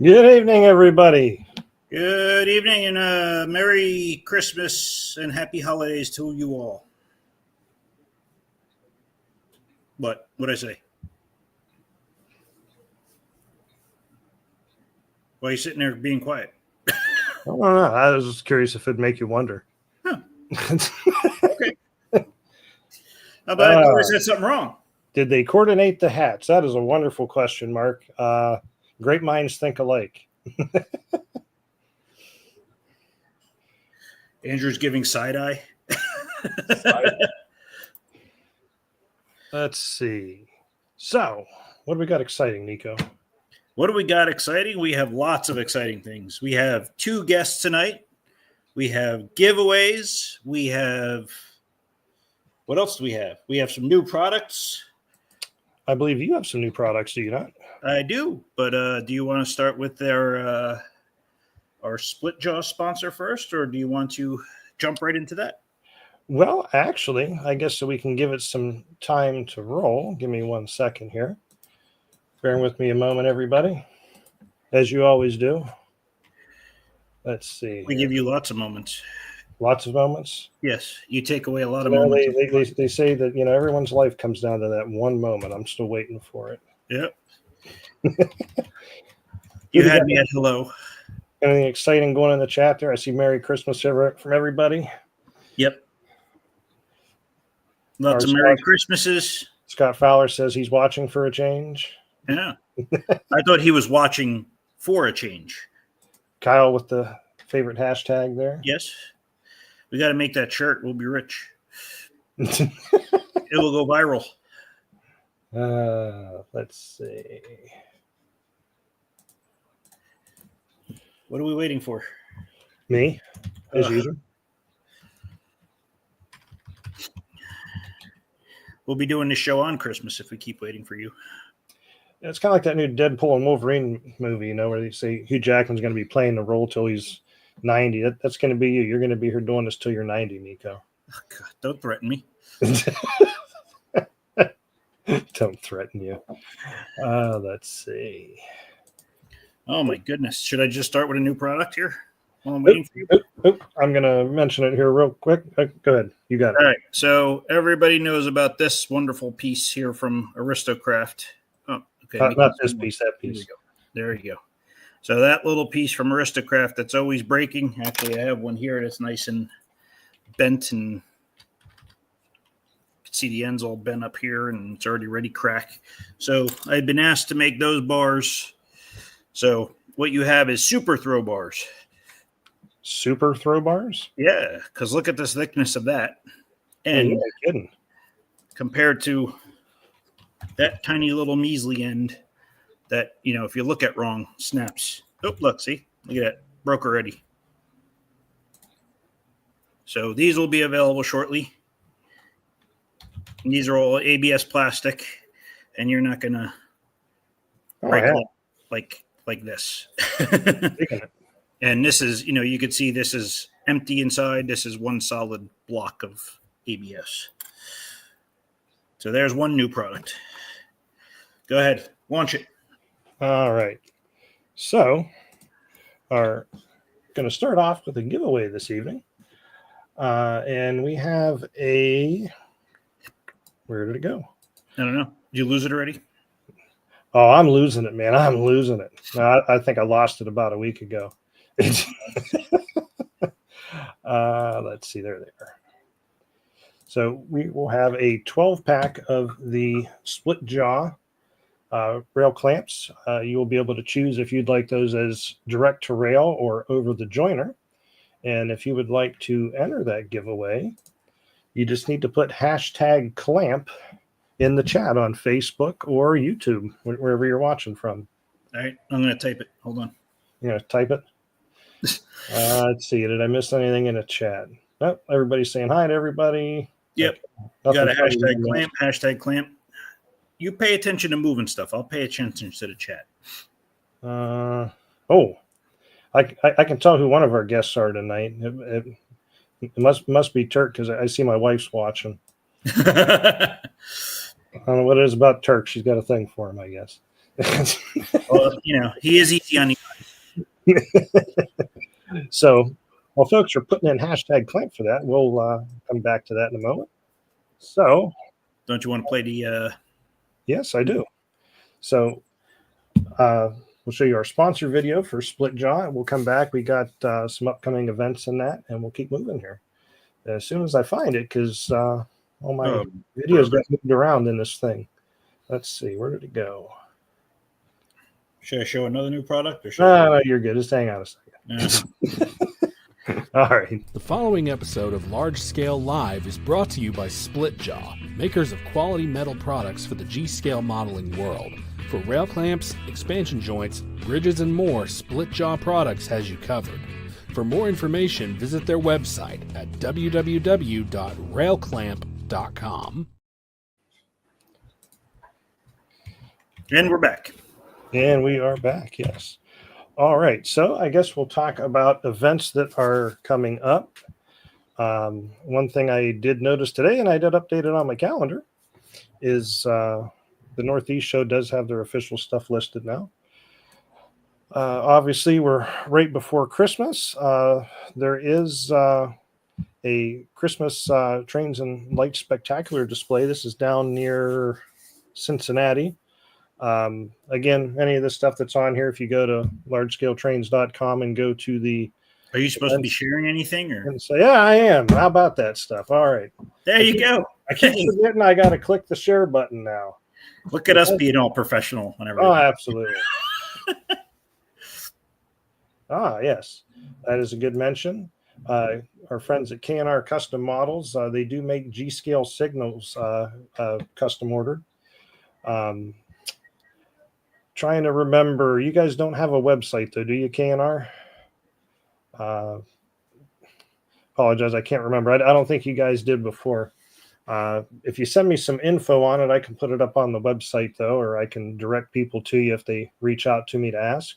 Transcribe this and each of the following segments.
Good evening, everybody. Good evening and Merry Christmas and Happy Holidays to you all. What'd I say? Why are you sitting there being quiet? I don't know. I was just curious if it'd make you wonder. Huh. Okay. How about I always said something wrong? Did they coordinate the hats? That is a wonderful question, Mark. Great minds think alike. Andrew's giving side eye. Let's see. So, what do we got exciting, Nico? What do we got exciting? We have lots of exciting things. We have 2 guests tonight. We have giveaways. We have... What else do we have? We have some new products. I believe you have some new products, do you not? I do, but do you want to start with our split jaw sponsor first, or do you want to jump right into that? Well, actually, I guess so we can give it some time to roll. Give me 1 second here. Bear with me a moment, everybody, as you always do. Let's see. We give you lots of moments. Lots of moments? Yes, you take away a lot of moments. They say that, everyone's life comes down to that one moment. I'm still waiting for it. Yep. You had me at hello. Anything exciting going in the chat there? I see Merry Christmas from everybody. Yep. Lots of Merry Christmases. Scott Fowler says he's watching for a change. Yeah. I thought he was watching for a change. Kyle with the favorite hashtag there. Yes. We got to make that shirt. We'll be rich. It will go viral. Let's see. What are we waiting for? Me, as usual. We'll be doing this show on Christmas if we keep waiting for you. It's kind of like that new Deadpool and Wolverine movie, where they say Hugh Jackman's going to be playing the role till he's 90. That's going to be you. You're going to be here doing this till you're 90, Nico. Oh, God, don't threaten me. Don't threaten you. Let's see. Oh, my goodness. Should I just start with a new product here while I'm waiting for you? I'm going to mention it here real quick. Go ahead. You got it. All right. So everybody knows about this wonderful piece here from aristo-craft. Oh, okay. Not this piece, that piece. There you go. So that little piece from aristo-craft that's always breaking. Actually, I have one here that's nice and bent, and you can see the ends all bent up here, and it's already ready to crack. So I've been asked to make those bars. So what you have is super throw bars. Super throw bars? Yeah, because look at this thickness of that. And you're not kidding. Compared to that tiny little measly end that, if you look at wrong, snaps. Oh, look, see? Look at that. Broke already. So these will be available shortly. And these are all ABS plastic, and you're not going to break it like this. And this is, you could see this is empty inside. This is one solid block of ABS. So there's one new product. Go ahead. Launch it. All right. So are going to start off with a giveaway this evening. And we have where did it go? I don't know. Did you lose it already? Oh, I'm losing it, man. I'm losing it. I think I lost it about a week ago. Let's see, there they are. So we will have a 12-pack of the split jaw rail clamps. You will be able to choose if you'd like those as direct to rail or over the joiner. And if you would like to enter that giveaway, you just need to put hashtag clamp in the chat on Facebook or YouTube, wherever you're watching from. All right, I'm going to type it. Hold on. You know, type it. Let's see. Did I miss anything in the chat? Nope. Everybody's saying hi to everybody. Yep. Okay. Got a hashtag clamp. Hashtag clamp. You pay attention to moving stuff. I'll pay attention to the chat. I can tell who one of our guests are tonight. It must be Turk, because I see my wife's watching. I don't know what it is about Turk. She's got a thing for him, I guess. Well, you know, he is easy on the So, while folks are putting in hashtag clamp for that, we'll come back to that in a moment. So, don't you want to play the yes, I do. So we'll show you our sponsor video for Split Jaw. We'll come back. We got some upcoming events in that, and we'll keep moving here as soon as I find it, because all my videos got moved around in this thing. Let's see, where did it go? Should I show another new product? Or No, you're good. Just hang on a second. All right. The following episode of Large Scale Live is brought to you by Split Jaw, makers of quality metal products for the G-scale modeling world. For rail clamps, expansion joints, bridges, and more, Split Jaw Products has you covered. For more information, visit their website at www.railclamp.com. And we're back. And we are back, yes. All right, so I guess we'll talk about events that are coming up. One thing I did notice today, and I did update it on my calendar, is the Northeast show does have their official stuff listed now. Obviously, we're right before Christmas. There is a Christmas Trains and Lights Spectacular display. This is down near Cincinnati. Again, any of the stuff that's on here, if you go to largescaletrains.com and go to the... Are you supposed to be sharing anything? And say, yeah, I am. How about that stuff? All right. There you go. I keep forgetting I got to click the share button now. Look at us being all professional. Whenever absolutely. Yes. That is a good mention. Our friends at K&R Custom Models, they do make G-scale signals custom ordered. Trying to remember, you guys don't have a website though, do you, K&R? Apologize, I can't remember. I don't think you guys did before. If you send me some info on it, I can put it up on the website though, or I can direct people to you if they reach out to me to ask.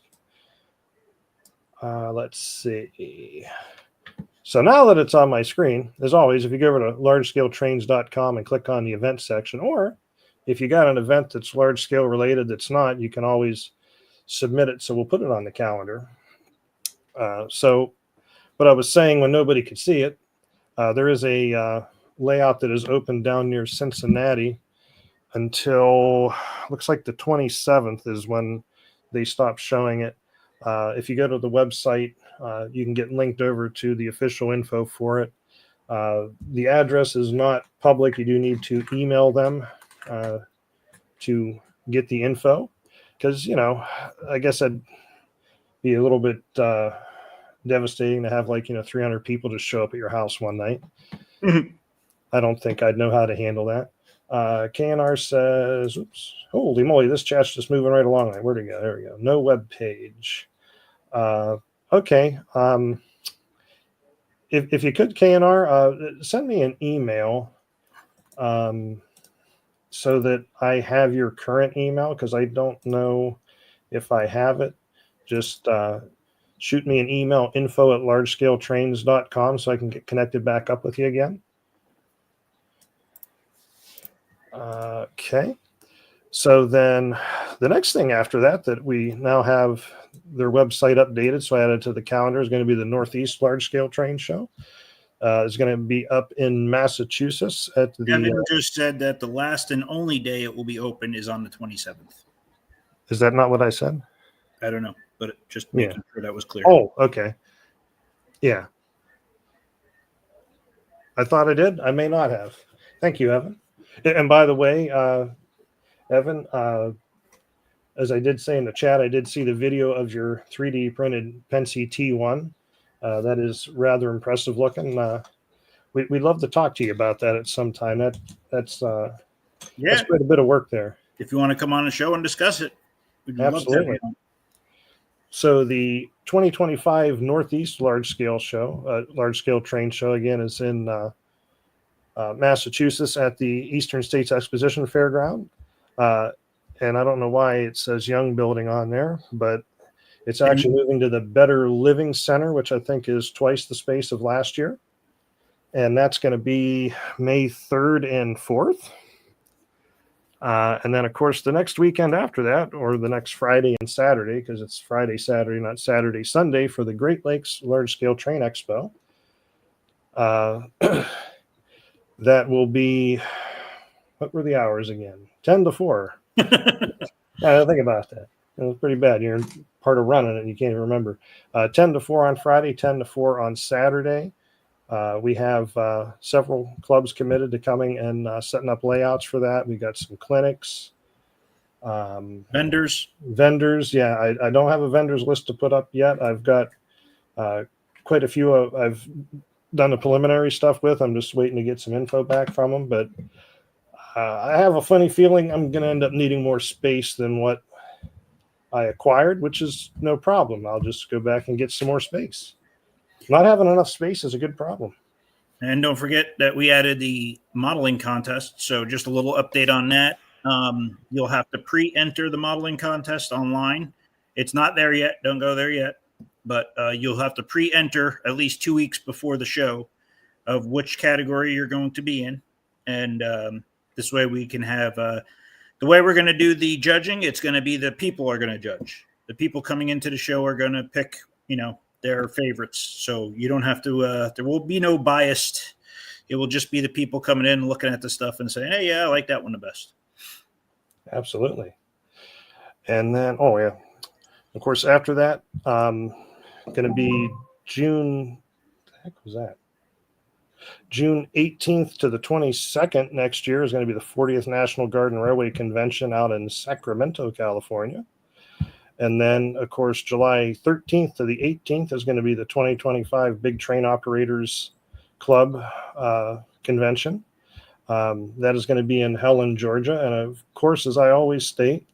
Let's see. So now that it's on my screen, as always, if you go over to largescaletrains.com and click on the event section, or if you got an event that's large scale related that's not, you can always submit it. So we'll put it on the calendar. So what I was saying when nobody could see it, there is a layout that is open down near Cincinnati until looks like the 27th is when they stop showing it. If you go to the website, you can get linked over to the official info for it. The address is not public. You do need to email them to get the info, because, you know, I guess I'd be a little bit devastating to have 300 people just show up at your house one night. Mm-hmm. I don't think I'd know how to handle that. K&R says, oops, holy moly, this chat's just moving right along. Where'd it go? There we go. No web page. Okay. If you could, K&R, send me an email so that I have your current email, because I don't know if I have it. Just shoot me an email, info@largescaletrains.com, so I can get connected back up with you again. Okay. So then the next thing after that we now have their website updated, so I added to the calendar, is going to be the Northeast Large Scale Train Show. It's going to be up in Massachusetts at the... Kevin just said that the last and only day it will be open is on the 27th. Is that not what I said? I don't know, but just making sure that was clear. Oh, okay. Yeah. I thought I did. I may not have. Thank you, Evan. And by the way, Evan, as I did say in the chat, I did see the video of your 3D printed Pensy T1. That is rather impressive looking. We'd love to talk to you about that at some time. That's quite a bit of work there. If you want to come on the show and discuss it, we'd Absolutely. love to have you on. So the 2025 Northeast Large Scale Train Show again is in Massachusetts at the Eastern States Exposition Fairground. And I don't know why it says Young Building on there, but it's actually moving to the Better Living Center, which I think is twice the space of last year. And that's going to be May 3rd and 4th. And then, of course, the next weekend after that, or the next Friday and Saturday, because it's Friday, Saturday, not Saturday, Sunday, for the Great Lakes Large Scale Train Expo. That will be, what were the hours again? 10 to 4. I think about that. It was pretty bad. You're part of running it and you can't even remember. 10 to 4 on Friday, 10 to 4 on Saturday. We have several clubs committed to coming and setting up layouts for that. We got some clinics. Vendors. Yeah, I don't have a vendors list to put up yet. I've got quite a few I've done the preliminary stuff with. I'm just waiting to get some info back from them. But I have a funny feeling I'm going to end up needing more space than what I acquired, which is no problem. I'll just go back and get some more space. Not having enough space is a good problem. And don't forget that we added the modeling contest. So just a little update on that. You'll have to pre-enter the modeling contest online. It's not there yet. Don't go there yet. But you'll have to pre-enter at least 2 weeks before the show of which category you're going to be in. And this way we can have the way we're going to do the judging. It's going to be the people are going to judge. The people coming into the show are going to pick, their favorites. So you don't have to, there will be no biased. It will just be the people coming in, looking at the stuff and saying, hey, yeah, I like that one the best. Absolutely. And then, of course, after that, going to be June 18th to the 22nd next year is going to be the 40th National Garden Railway Convention out in Sacramento, California. And then, of course, July 13th to the 18th is going to be the 2025 Big Train Operators Club convention. That is going to be in Helen, Georgia. And of course, as I always state,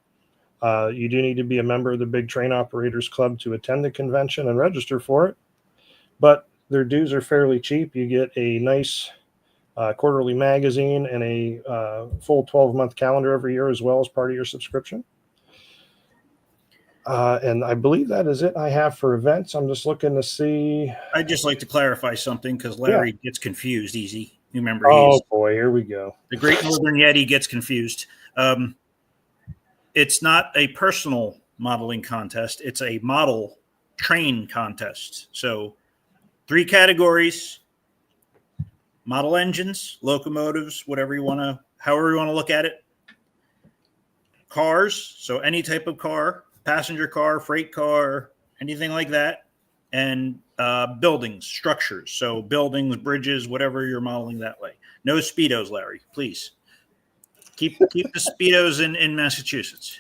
you do need to be a member of the Big Train Operators Club to attend the convention and register for it. But their dues are fairly cheap. You get a nice quarterly magazine and a full 12-month calendar every year as well as part of your subscription. And I believe that is it I have for events. I'm just looking to see. I'd just like to clarify something because Larry gets confused easy. You remember? Oh, boy, here we go. The Great Northern Yeti gets confused. It's not a personal modeling contest. It's a model train contest. So 3 categories: model engines, locomotives, however you want to look at it. Cars, so any type of car, passenger car, freight car, anything like that. And buildings, structures. So buildings, bridges, whatever you're modeling that way. No Speedos, Larry, please. Keep the Speedos in Massachusetts.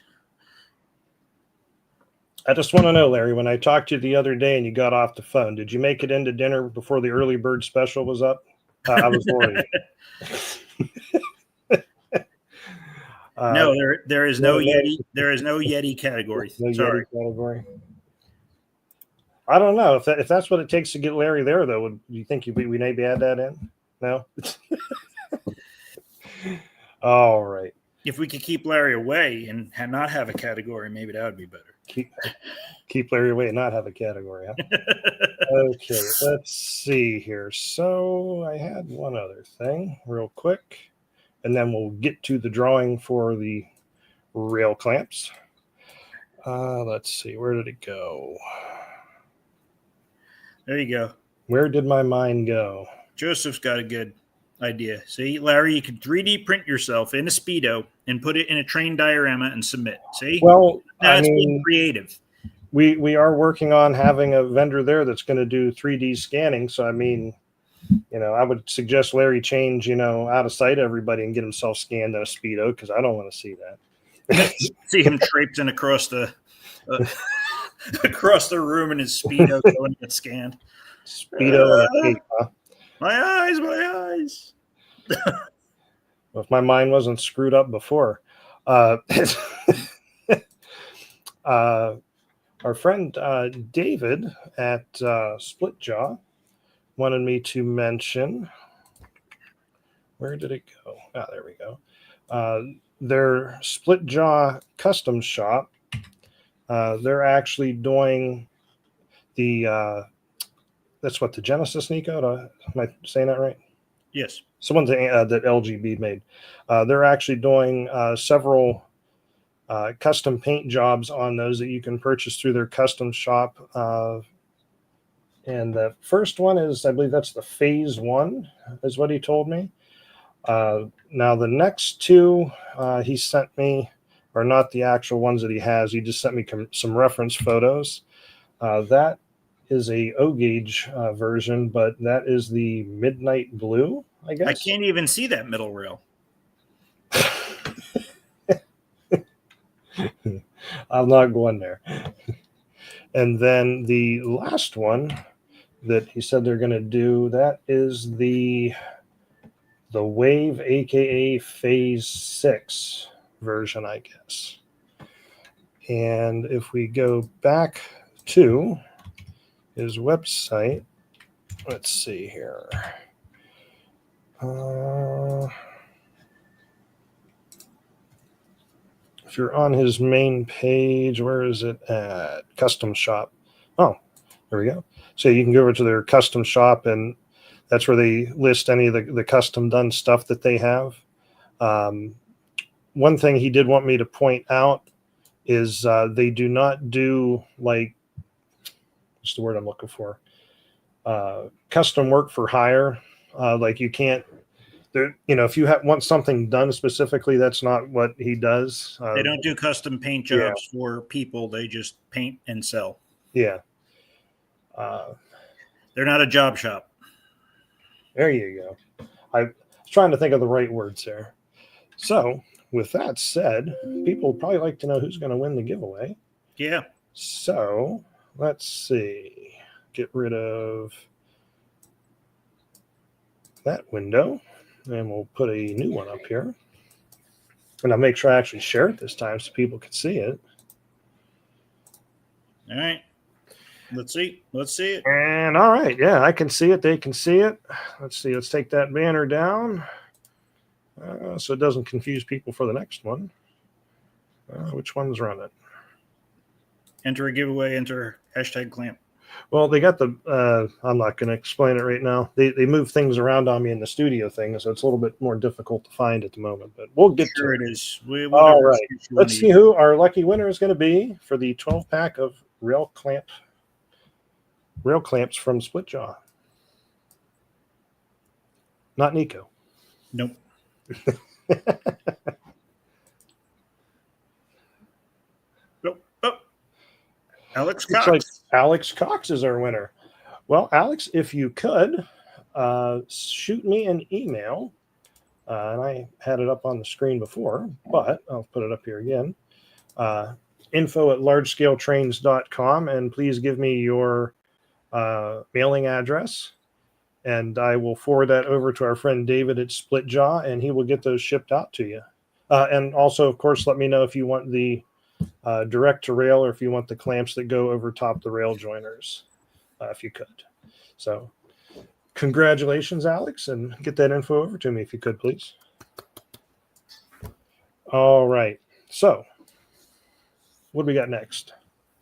I just want to know, Larry, when I talked to you the other day and you got off the phone, did you make it into dinner before the early bird special was up? I was worried. No, there is no Yeti. There is no Yeti category. No Sorry. Yeti category. I don't know if that's what it takes to get Larry there, though. Do you think we maybe add that in? No. All right. If we could keep Larry away and not have a category, maybe that would be better. Keep Larry away and not have a category, huh? Okay, let's see here. So I had one other thing real quick, and then we'll get to the drawing for the rail clamps. Let's see. Where did it go? There you go. Where did my mind go? Joseph's got a good idea. See, Larry, you could 3D print yourself in a Speedo and put it in a train diorama and submit. See? Well, that's being creative. We are working on having a vendor there that's going to do 3D scanning. So, I mean, I would suggest Larry change, out of sight everybody and get himself scanned in a Speedo, because I don't want to see that. See him traipsing across the across the room in his Speedo going to get scanned. Speedo and a cape, huh? My eyes, my eyes. Well, if my mind wasn't screwed up before. Our friend David at Splitjaw wanted me to mention, where did it go? There we go. Their Splitjaw custom shop. They're actually doing the, that's what, the Genesis Nico? Am I saying that right? Yes. Someone's that LGB made. They're actually doing several custom paint jobs on those that you can purchase through their custom shop. And the first one is, I believe that's the Phase 1, is what he told me. Now, the next two he sent me are not the actual ones that he has. He just sent me some reference photos. That is a O-gauge version, but that is the Midnight Blue, I guess. I can't even see that middle rail. I'm not going there. And then the last one that he said they're going to do, that is the Wave, aka Phase 6 version, I guess. And if we go back to his website, let's see here. If you're on his main page, where is it at? Custom shop. Oh, there we go. So you can go over to their custom shop, and that's where they list any of the custom done stuff that they have. One thing he did want me to point out is they do not do, like, what's the word I'm looking for? Custom work for hire. Like, you can't, if you want something done specifically, that's not what he does. They don't do custom paint jobs for people. They just paint and sell. Yeah. They're not a job shop. There you go. I was trying to think of the right words there. So, with that said, people would probably like to know who's going to win the giveaway. Yeah. So, let's see. Get rid of that window, and we'll put a new one up here. And I'll make sure I actually share it this time so people can see it. All right. Let's see. Let's see it. And all right. Yeah, I can see it. They can see it. Let's see. Let's take that banner down so it doesn't confuse people for the next one. Which one's running? Enter a giveaway. Enter #clamp. Well, they got the, I'm not going to explain it right now. They move things around on me in the studio thing, so it's a little bit more difficult to find at the moment, but we'll get to it. It is. All right. Let's see who our lucky winner is going to be for the 12-pack of rail clamps from Splitjaw. Not Nico. Nope. Nope. Oh. Alex Cox. Looks like Alex Cox is our winner. Well, Alex, if you could shoot me an email, and I had it up on the screen before, but I'll put it up here again. info@largescaletrains.com, and please give me your mailing address, and I will forward that over to our friend David at Splitjaw, and he will get those shipped out to you. And also, of course, let me know if you want the direct to rail or if you want the clamps that go over top the rail joiners, if you could. So congratulations, Alex, and get that info over to me if you could, please. All right. So what do we got next?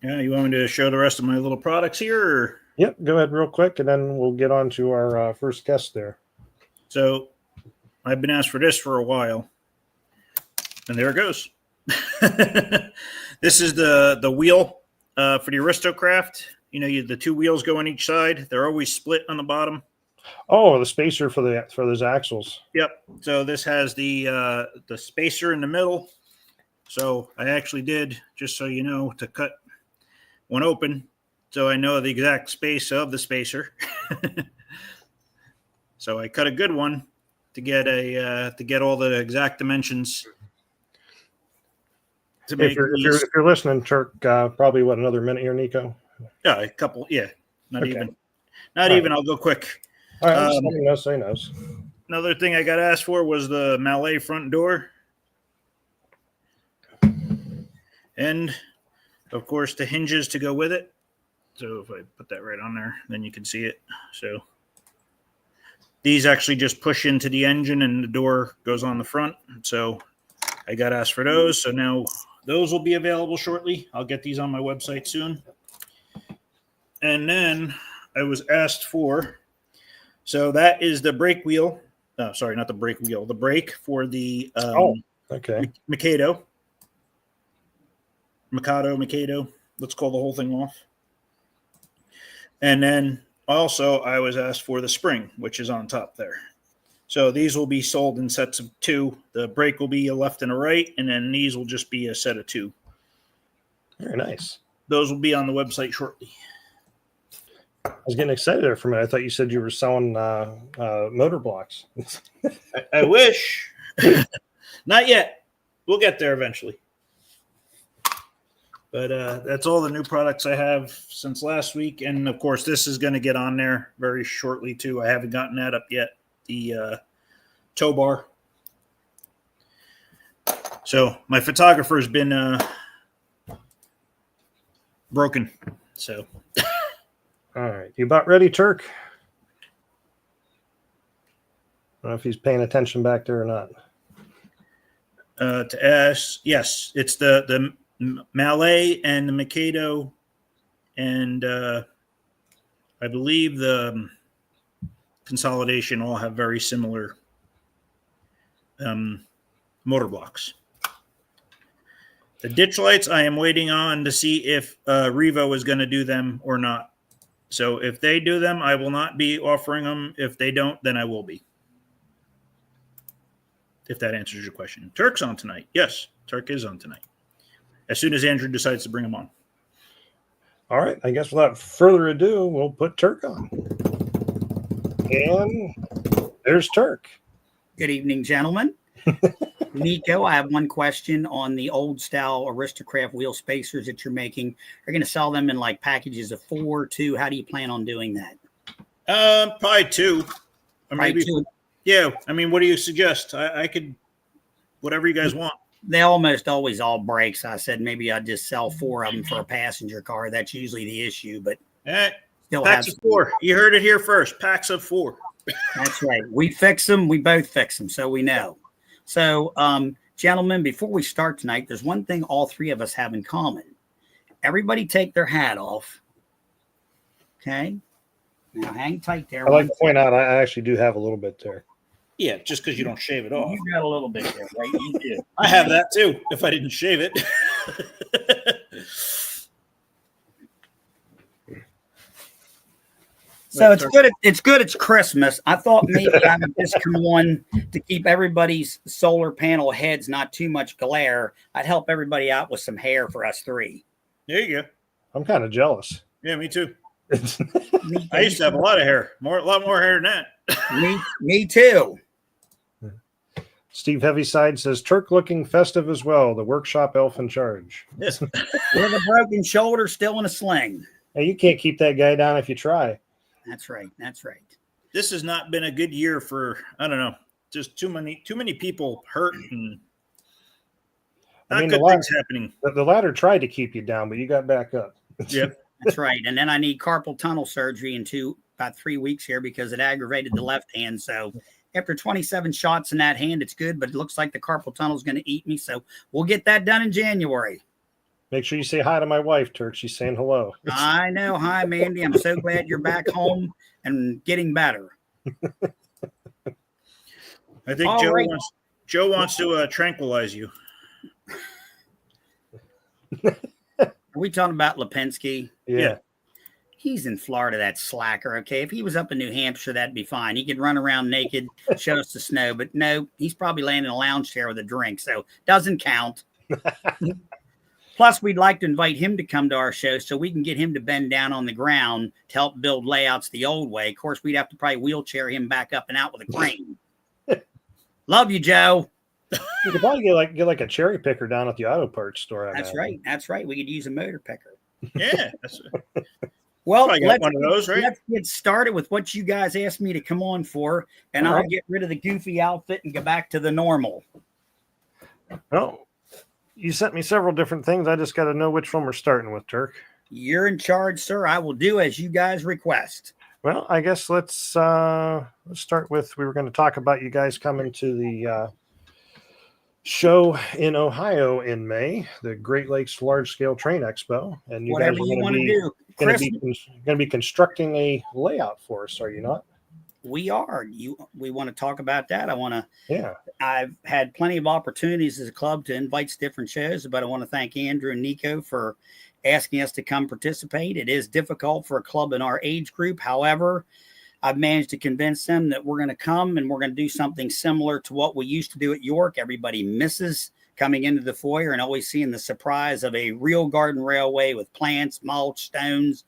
Yeah, you want me to show the rest of my little products here? Or? Yep, go ahead real quick, and then we'll get on to our first guest there. So I've been asked for this for a while, and there it goes. This is the wheel for the aristo-craft. The two wheels go on each side. They're always split on the bottom. Oh, the spacer for those axles. Yep. So this has the spacer in the middle. So I actually did, just so you know, to cut one open, so I know the exact space of the spacer. So I cut a good one to get all the exact dimensions. To make if you're listening, Turk, probably another minute here, Nico? Yeah, a couple. Yeah, not Okay. even. I'll go quick. All right, just let me know, so he knows. Another thing I got asked for was the Mallet front door. And, of course, the hinges to go with it. So if I put that right on there, then you can see it. So these actually just push into the engine and the door goes on the front. So I got asked for those. So now those will be available shortly. I'll get these on my website soon. And then I was asked for, so that is the brake wheel. Oh, sorry, not the brake wheel. The brake for the Mikado. Let's call the whole thing off. And then also I was asked for the spring, which is on top there. So these will be sold in sets of 2. The brake will be a left and a right, and then these will just be a set of 2. Very nice. Those will be on the website shortly. I was getting excited there for a minute. I thought you said you were selling motor blocks. I wish. Not yet. We'll get there eventually. But that's all the new products I have since last week. And, of course, this is going to get on there very shortly, too. I haven't gotten that up yet. The tow bar. So my photographer's been broken. So. All right. You about ready, Turk? I don't know if he's paying attention back there or not. To ask, yes, it's the Mallet and the Mikado, and I believe the Consolidation all have very similar motor blocks. The ditch lights, I am waiting on to see if Revo is going to do them or not. So if they do them, I will not be offering them. If they don't, then I will be. If that answers your question. Turk's on tonight. Yes, Turk is on tonight. As soon as Andrew decides to bring him on. All right. I guess without further ado, we'll put Turk on. And there's Turk. Good evening, gentlemen. Nico, I have one question on the old style aristo-craft wheel spacers that you're making. You're going to sell them in like packages of 4, 2. How do you plan on doing that? Probably 2. Or maybe 2. Yeah. I mean, what do you suggest? I could, whatever you guys want. They almost always all break. So I said maybe I'd just sell 4 of them for a passenger car. That's usually the issue, but still packs of 4. You heard it here first. Packs of 4. That's right. We fix them. We both fix them, so we know. So, gentlemen, before we start tonight, there's one thing all 3 of us have in common. Everybody take their hat off. Okay? Now, hang tight there. I'd like to point out I actually do have a little bit there. Yeah, just because you don't shave it off. You got a little bit there, right? You do. I have that, too, if I didn't shave it. So it's good. It's good. It's Christmas. I thought maybe I would just come on to keep everybody's solar panel heads not too much glare. I'd help everybody out with some hair for us 3. There you go. I'm kind of jealous. Yeah, me too. I used to have a lot of hair, a lot more hair than that. Me too. Steve Heavyside says Turk looking festive as well. The workshop elf in charge. Yes. With a broken shoulder, still in a sling. Hey, you can't keep that guy down if you try. That's right. That's right. This has not been a good year for, I don't know, just too many people hurt and not good things happening. The ladder tried to keep you down, but you got back up. Yep. That's right. And then I need carpal tunnel surgery in about 3 weeks here because it aggravated the left hand. So after 27 shots in that hand, it's good, but it looks like the carpal tunnel is going to eat me. So we'll get that done in January. Make sure you say hi to my wife, Turk. She's saying hello. I know. Hi, Mandy. I'm so glad you're back home and getting better. I think Joe wants to tranquilize you. Are we talking about Lipinski? Yeah. He's in Florida, that slacker. Okay. If he was up in New Hampshire, that'd be fine. He could run around naked, show us the snow. But no, he's probably laying in a lounge chair with a drink. So doesn't count. Plus, we'd like to invite him to come to our show so we can get him to bend down on the ground to help build layouts the old way. Of course, we'd have to probably wheelchair him back up and out with a crane. Love you, Joe. You could probably get like a cherry picker down at the auto parts store. That's right. That's right. We could use a motor picker. Yeah. Well, let's one of those, right? Let's get started with what you guys asked me to come on for, and I'll get rid of the goofy outfit and go back to the normal. Well, you sent me several different things. I just got to know which one we're starting with, Turk. You're in charge, sir. I will do as you guys request. Well, I guess let's start with, we were going to talk about you guys coming to the show in Ohio in May, the Great Lakes Large Scale Train Expo, and you Whatever guys you want to do. Going to be constructing a layout for us, are you not? We are. We want to talk about that. Yeah. I've had plenty of opportunities as a club to invite to different shows, but I want to thank Andrew and Nico for asking us to come participate. It is difficult for a club in our age group. However, I've managed to convince them that we're going to come and we're going to do something similar to what we used to do at York. Everybody misses coming into the foyer and always seeing the surprise of a real garden railway with plants, mulch, stones,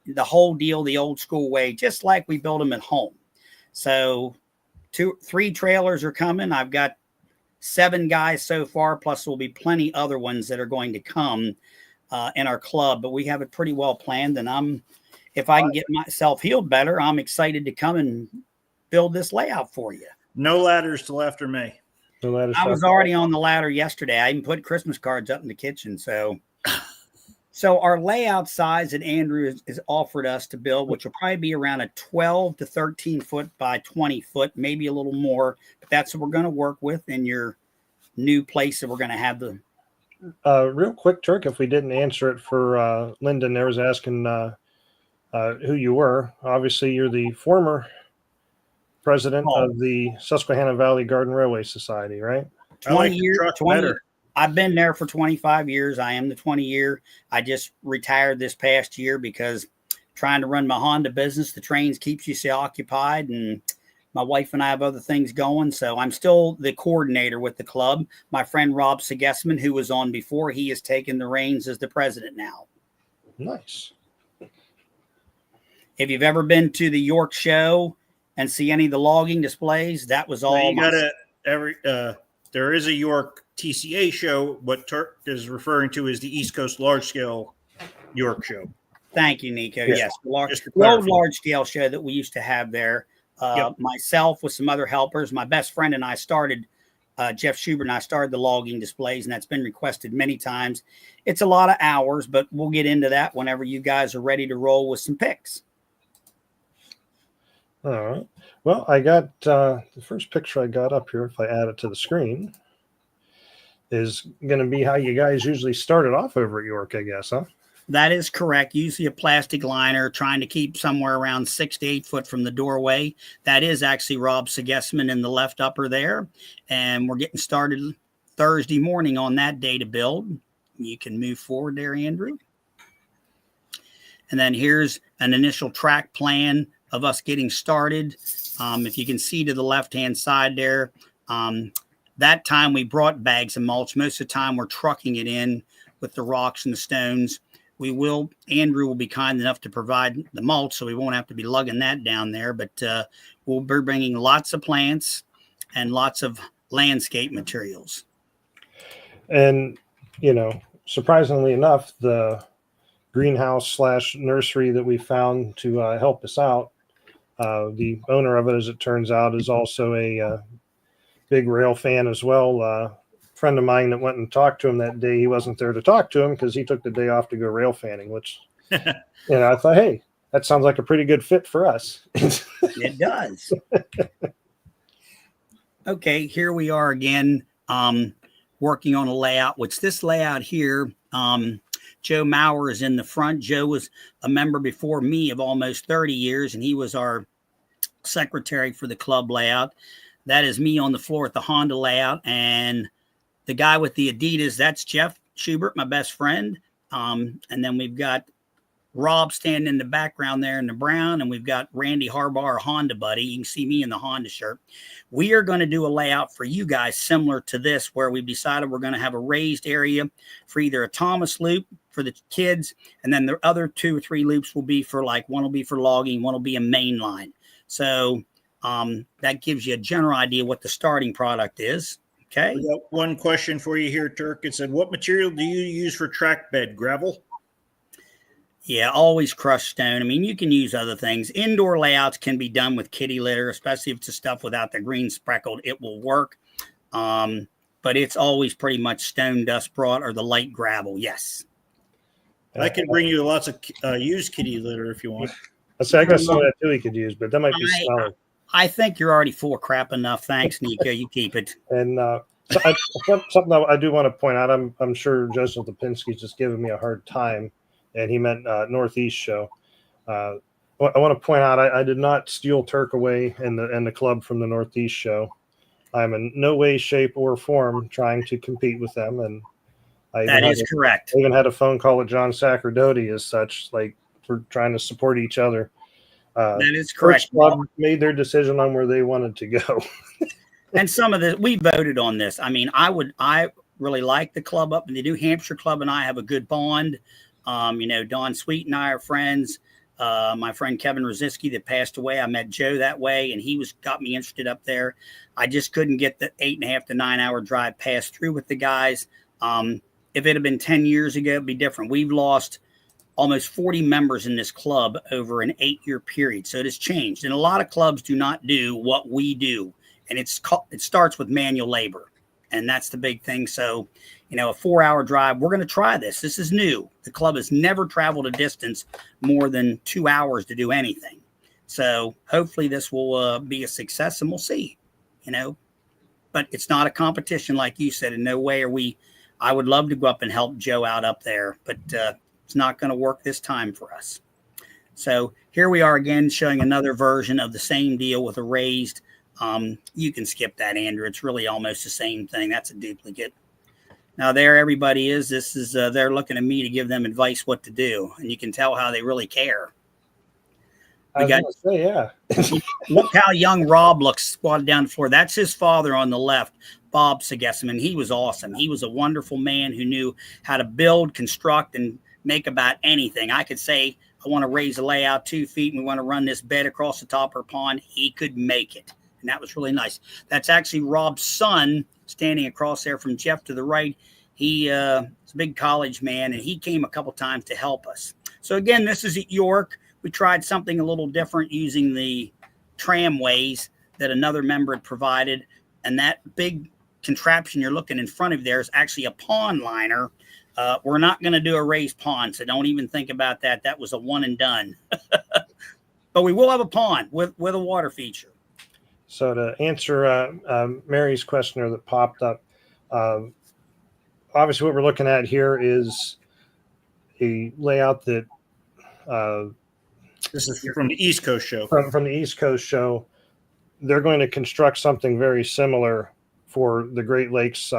the whole deal, the old school way, just like we build them at home. So 3 trailers are coming. I've got 7 guys so far, plus there'll be plenty other ones that are going to come in our club, but we have it pretty well planned. And if I can get myself healed better, I'm excited to come and build this layout for you. No ladders till after May. No ladders. I was already on the ladder yesterday. I even put Christmas cards up in the kitchen. So our layout size that Andrew has offered us to build, which will probably be around a 12 to 13 foot by 20 foot, maybe a little more, but that's what we're going to work with in your new place that we're going to have the. Real quick, Turk, if we didn't answer it for Lyndon, there was asking who you were. Obviously, you're the former president of the Susquehanna Valley Garden Railway Society, right? 20 years. I've been there for 25 years. I am the 20-year. I just retired this past year because trying to run my Honda business, the trains keeps you so occupied, and my wife and I have other things going. So I'm still the coordinator with the club. My friend Rob Segesman, who was on before, he has taken the reins as the president now. Nice. If you've ever been to the York show and see any of the logging displays, that was all. There is a York TCA show. What Turk is referring to is the East Coast Large Scale York show. Thank you, Nico. Yes, the old large scale show that we used to have there. Myself with some other helpers, my best friend and I started, Jeff Schubert and I started the logging displays, and that's been requested many times. It's a lot of hours, but we'll get into that whenever you guys are ready to roll with some picks. All right. Well, I got the first picture I got up here, if I add it to the screen, is going to be how you guys usually started off over at York, I guess, huh? That is correct. Usually a plastic liner, trying to keep somewhere around 6 to 8 foot from the doorway. That is actually Rob Segesman in the left upper there. And we're getting started Thursday morning on that day to build. You can move forward there, Andrew. And then here's an initial track plan of us getting started. If you can see to the left-hand side there, that time we brought bags of mulch. Most of the time we're trucking it in with the rocks and the stones. Andrew will be kind enough to provide the mulch, so we won't have to be lugging that down there, but we'll be bringing lots of plants and lots of landscape materials. And, surprisingly enough, the greenhouse / nursery that we found to help us out, the owner of it, as it turns out, is also a big rail fan as well. Friend of mine that went and talked to him that day, he wasn't there to talk to him because he took the day off to go rail fanning, which, I thought, hey, that sounds like a pretty good fit for us. It does. Okay, here we are again, working on a layout, which this layout here, Joe Maurer is in the front. Joe was a member before me of almost 30 years, and he was our secretary for the club layout. That is me on the floor at the Honda layout, and the guy with the Adidas, that's Jeff Schubert, my best friend. And then we've got Rob standing in the background there in the brown, and we've got Randy Harbaugh, our Honda buddy. You can see me in the Honda shirt. We are going to do a layout for you guys similar to this, where we've decided we're going to have a raised area for either a Thomas loop for the kids, and then the other 2 or 3 loops will be for one will be for logging, one will be a main line. So that gives you a general idea what the starting product is. Okay. We got one question for you here, Turk. It said, what material do you use for track bed? Gravel? Yeah, always crushed stone. I mean, you can use other things. Indoor layouts can be done with kitty litter, especially if it's the stuff without the green speckled. It will work. But it's always pretty much stone dust brought or the light gravel. Yes. I can bring you lots of used kitty litter if you want. I got some of that too he could use, but that might be smelly. I think you're already full of crap enough. Thanks, Nico. You keep it. And something I do want to point out, I'm sure Joseph Lipinski's just giving me a hard time, and he meant Northeast show. I want to point out I did not steal Turk away and the club from the Northeast show. I'm in no way, shape, or form trying to compete with them, and that is correct. I even had a phone call with John Sacerdoti as such, like we're trying to support each other. That is correct. Club made their decision on where they wanted to go. And some of the, we voted on this. I mean, I really like the club up in the New Hampshire club, and I have a good bond. Don Sweet and I are friends. My friend Kevin Rosinski that passed away, I met Joe that way, and he got me interested up there. I just couldn't get the 8.5 to 9 hour drive passed through with the guys. If it had been 10 years ago, it'd be different. We've lost almost 40 members in this club over an 8-year period. So it has changed. And a lot of clubs do not do what we do. And it starts with manual labor. And that's the big thing. So, a 4-hour drive, we're going to try this. This is new. The club has never traveled a distance more than 2 hours to do anything. So hopefully this will be a success, and we'll see, But it's not a competition, like you said. In no way are we. I would love to go up and help Joe out up there, but it's not going to work this time for us. So here we are again showing another version of the same deal with a raised. You can skip that, Andrew. It's really almost the same thing. That's a duplicate. Now there everybody is. This is they're looking at me to give them advice what to do, and you can tell how they really care. Yeah. Look how young Rob looks squatted down the floor. That's his father on the left, Bob Segesman. He was awesome. He was a wonderful man who knew how to build, construct, and make about anything. I could say, I want to raise the layout 2 feet, and we want to run this bed across the top of our pond. He could make it. And that was really nice. That's actually Rob's son standing across there from Jeff to the right. He is a big college man, and he came a couple times to help us. So again, this is at York. We tried something a little different using the tramways that another member had provided. And that big contraption you're looking in front of there is actually a pond liner. We're not going to do a raised pond, so don't even think about that. That was a one and done. But we will have a pond with a water feature. So to answer Mary's questioner that popped up, obviously what we're looking at here is a layout that this is from the East Coast show. From the East Coast show, they're going to construct something very similar for the Great Lakes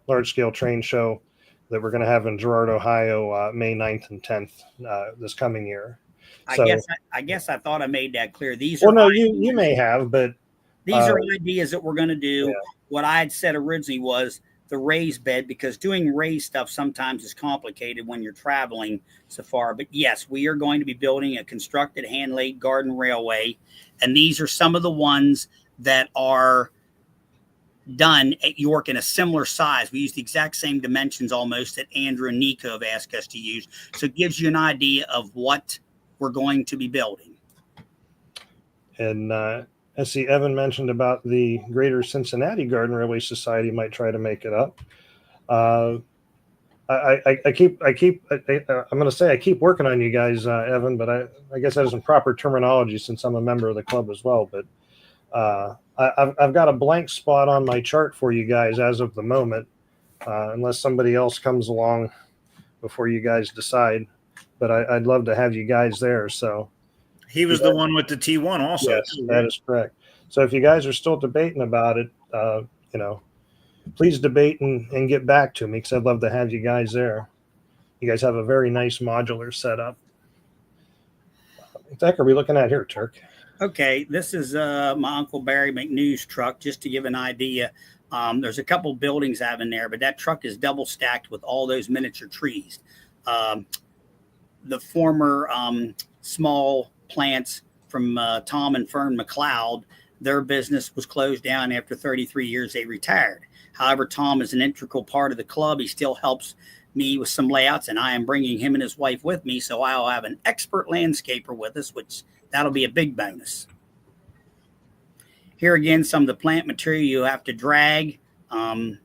large-scale train show that we're going to have in Girard, Ohio, May 9th and 10th this coming year. I guess I thought I made that clear. You may have, but these are ideas that we're going to do. Yeah. What I had said originally was the raised bed, because doing raised stuff sometimes is complicated when you're traveling so far. But yes, we are going to be building a constructed hand-laid garden railway. And these are some of the ones that are done at York in a similar size. We use the exact same dimensions almost that Andrew and Nico have asked us to use. So it gives you an idea of what we're going to be building. And I see Evan mentioned about the Greater Cincinnati Garden Railway Society might try to make it up. I'm going to say I keep working on you guys, Evan, but I guess that isn't proper terminology since I'm a member of the club as well. But I've got a blank spot on my chart for you guys as of the moment, unless somebody else comes along before you guys decide. But I'd love to have you guys there. So he was the one with the T1 also. Yes, that is correct. So if you guys are still debating about it, please debate and get back to me, because I'd love to have you guys there. You guys have a very nice modular setup. What the heck are we looking at here, Turk? Okay, this is my Uncle Barry McNew's truck, just to give an idea. There's a couple buildings I have in there, but that truck is double stacked with all those miniature trees. The former small plants from Tom and Fern McLeod, their business was closed down after 33 years. They retired. However, Tom is an integral part of the club. He still helps me with some layouts, and I am bringing him and his wife with me, so I'll have an expert landscaper with us, which that'll be a big bonus. Here again, some of the plant material you have to drag. Let's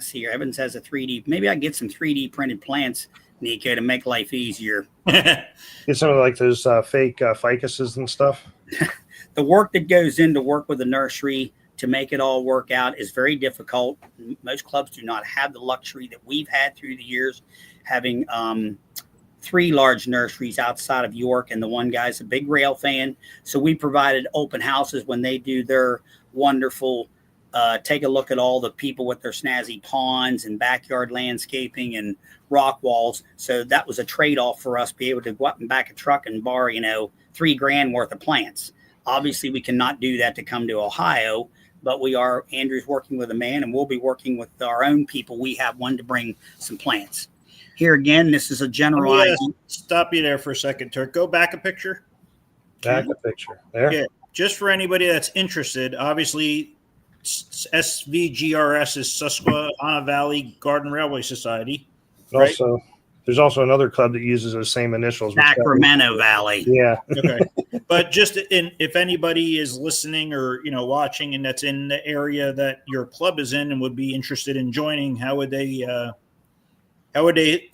see here. Evans has a 3D. Maybe I can get some 3D printed plants, Nico, to make life easier. Get some of like those fake ficuses and stuff. The work that goes into work with the nursery to make it all work out is very difficult. Most clubs do not have the luxury that we've had through the years, having 3 large nurseries outside of York, and the one guy's a big rail fan. So we provided open houses when they do their wonderful take a look at all the people with their snazzy ponds and backyard landscaping and rock walls. So that was a trade-off for us, be able to go up and back a truck and borrow, $3,000 worth of plants. Obviously, we cannot do that to come to Ohio, but we are. Andrew's working with a man, and we'll be working with our own people. We have one to bring some plants. Here again, this is a general idea. Stop you there for a second, Turk. Go back a picture. Back a picture. There. Yeah, just for anybody that's interested, obviously, SVGRS is Susquehanna Valley Garden Railway Society. Right? Also, there's also another club that uses those same initials. Sacramento Valley. Yeah. Okay. But just if anybody is listening or watching and that's in the area that your club is in and would be interested in joining, how would they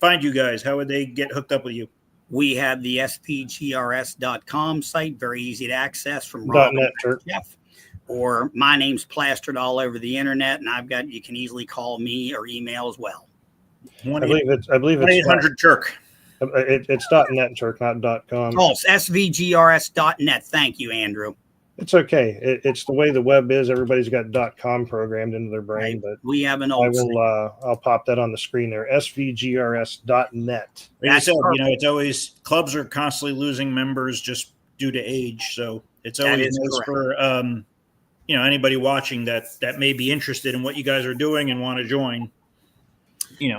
find you guys? How would they get hooked up with you? We have the SVGRS.com site, very easy to access from Rob .net, and Jeff. Or my name's plastered all over the internet, and you can easily call me or email as well. I believe it's 800 Turk. It's .net, Turk, not .com. Oh, it's SVGRS.net. Thank you, Andrew. It's okay. It's the way the web is. Everybody's got .com programmed into their brain, but we have an old. I'll pop that on the screen there. SVGRS.net. Like I said, it's always clubs are constantly losing members just due to age, so it's always nice for anybody watching that may be interested in what you guys are doing and want to join.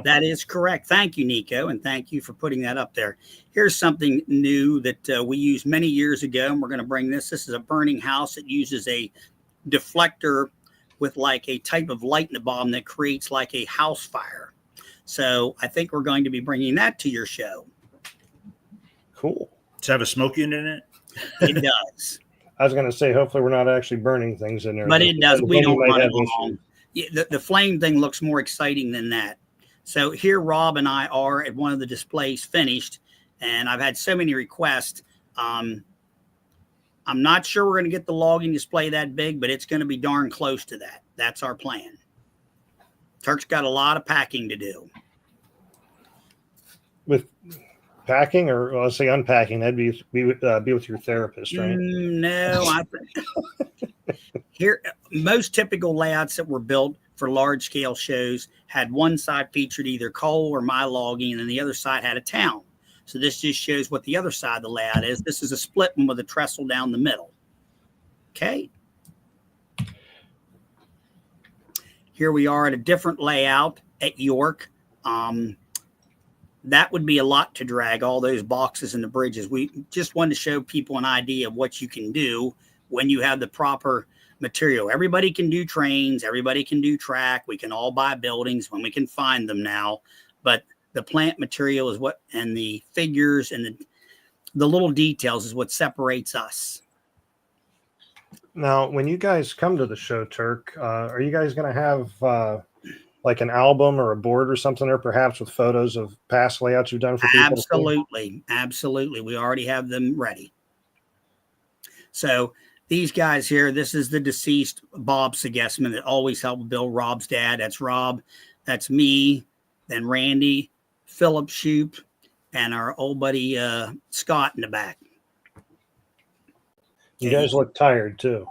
That is correct. Thank you, Nico, and thank you for putting that up there. Here's something new that we used many years ago, and we're going to bring this. This is a burning house. It uses a deflector with like a type of light in the bottom that creates like a house fire. So I think we're going to be bringing that to your show. Cool. Does it have a smoke unit in it? It does. I was going to say, hopefully we're not actually burning things in there. But it does. We don't run it long. The flame thing looks more exciting than that. So here Rob and I are at one of the displays finished, and I've had so many requests. I'm not sure we're going to get the logging display that big, but it's going to be darn close to that. That's our plan. Turk's got a lot of packing to do. With packing, or let's say unpacking, that'd be with your therapist, right? No, here most typical layouts that were built for large scale shows had one side featured either coal or my logging, and then the other side had a town. So this just shows what the other side of the layout is. This is a split one with a trestle down the middle. Okay. Here we are at a different layout at York. That would be a lot to drag, all those boxes and the bridges. We just wanted to show people an idea of what you can do when you have the proper material. Everybody can do trains. Everybody can do track. We can all buy buildings when we can find them now. But the plant material is what, and the figures and the little details is what separates us. Now, when you guys come to the show, Turk, are you guys going to have like an album or a board or something, or perhaps with photos of past layouts you've done for people? Absolutely. Absolutely. We already have them ready. So these guys here, this is the deceased Bob Segesman that always helped build Rob's dad. That's Rob. That's me. Then Randy, Philip Shoup, and our old buddy Scott in the back. You guys look tired too.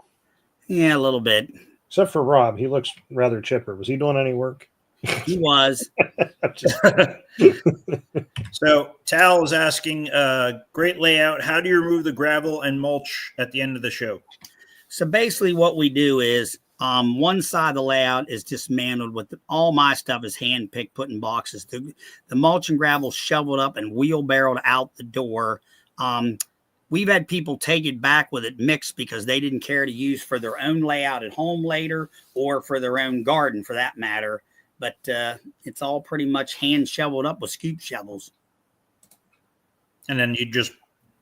Yeah, a little bit. Except for Rob. He looks rather chipper. Was he doing any work? He was. So Tal is asking, great layout. How do you remove the gravel and mulch at the end of the show? So basically what we do is one side of the layout is dismantled with all my stuff is hand picked, put in boxes. The mulch and gravel shoveled up and wheelbarrowed out the door. We've had people take it back with it mixed because they didn't care to use for their own layout at home later or for their own garden for that matter. But it's all pretty much hand shoveled up with scoop shovels. And then you just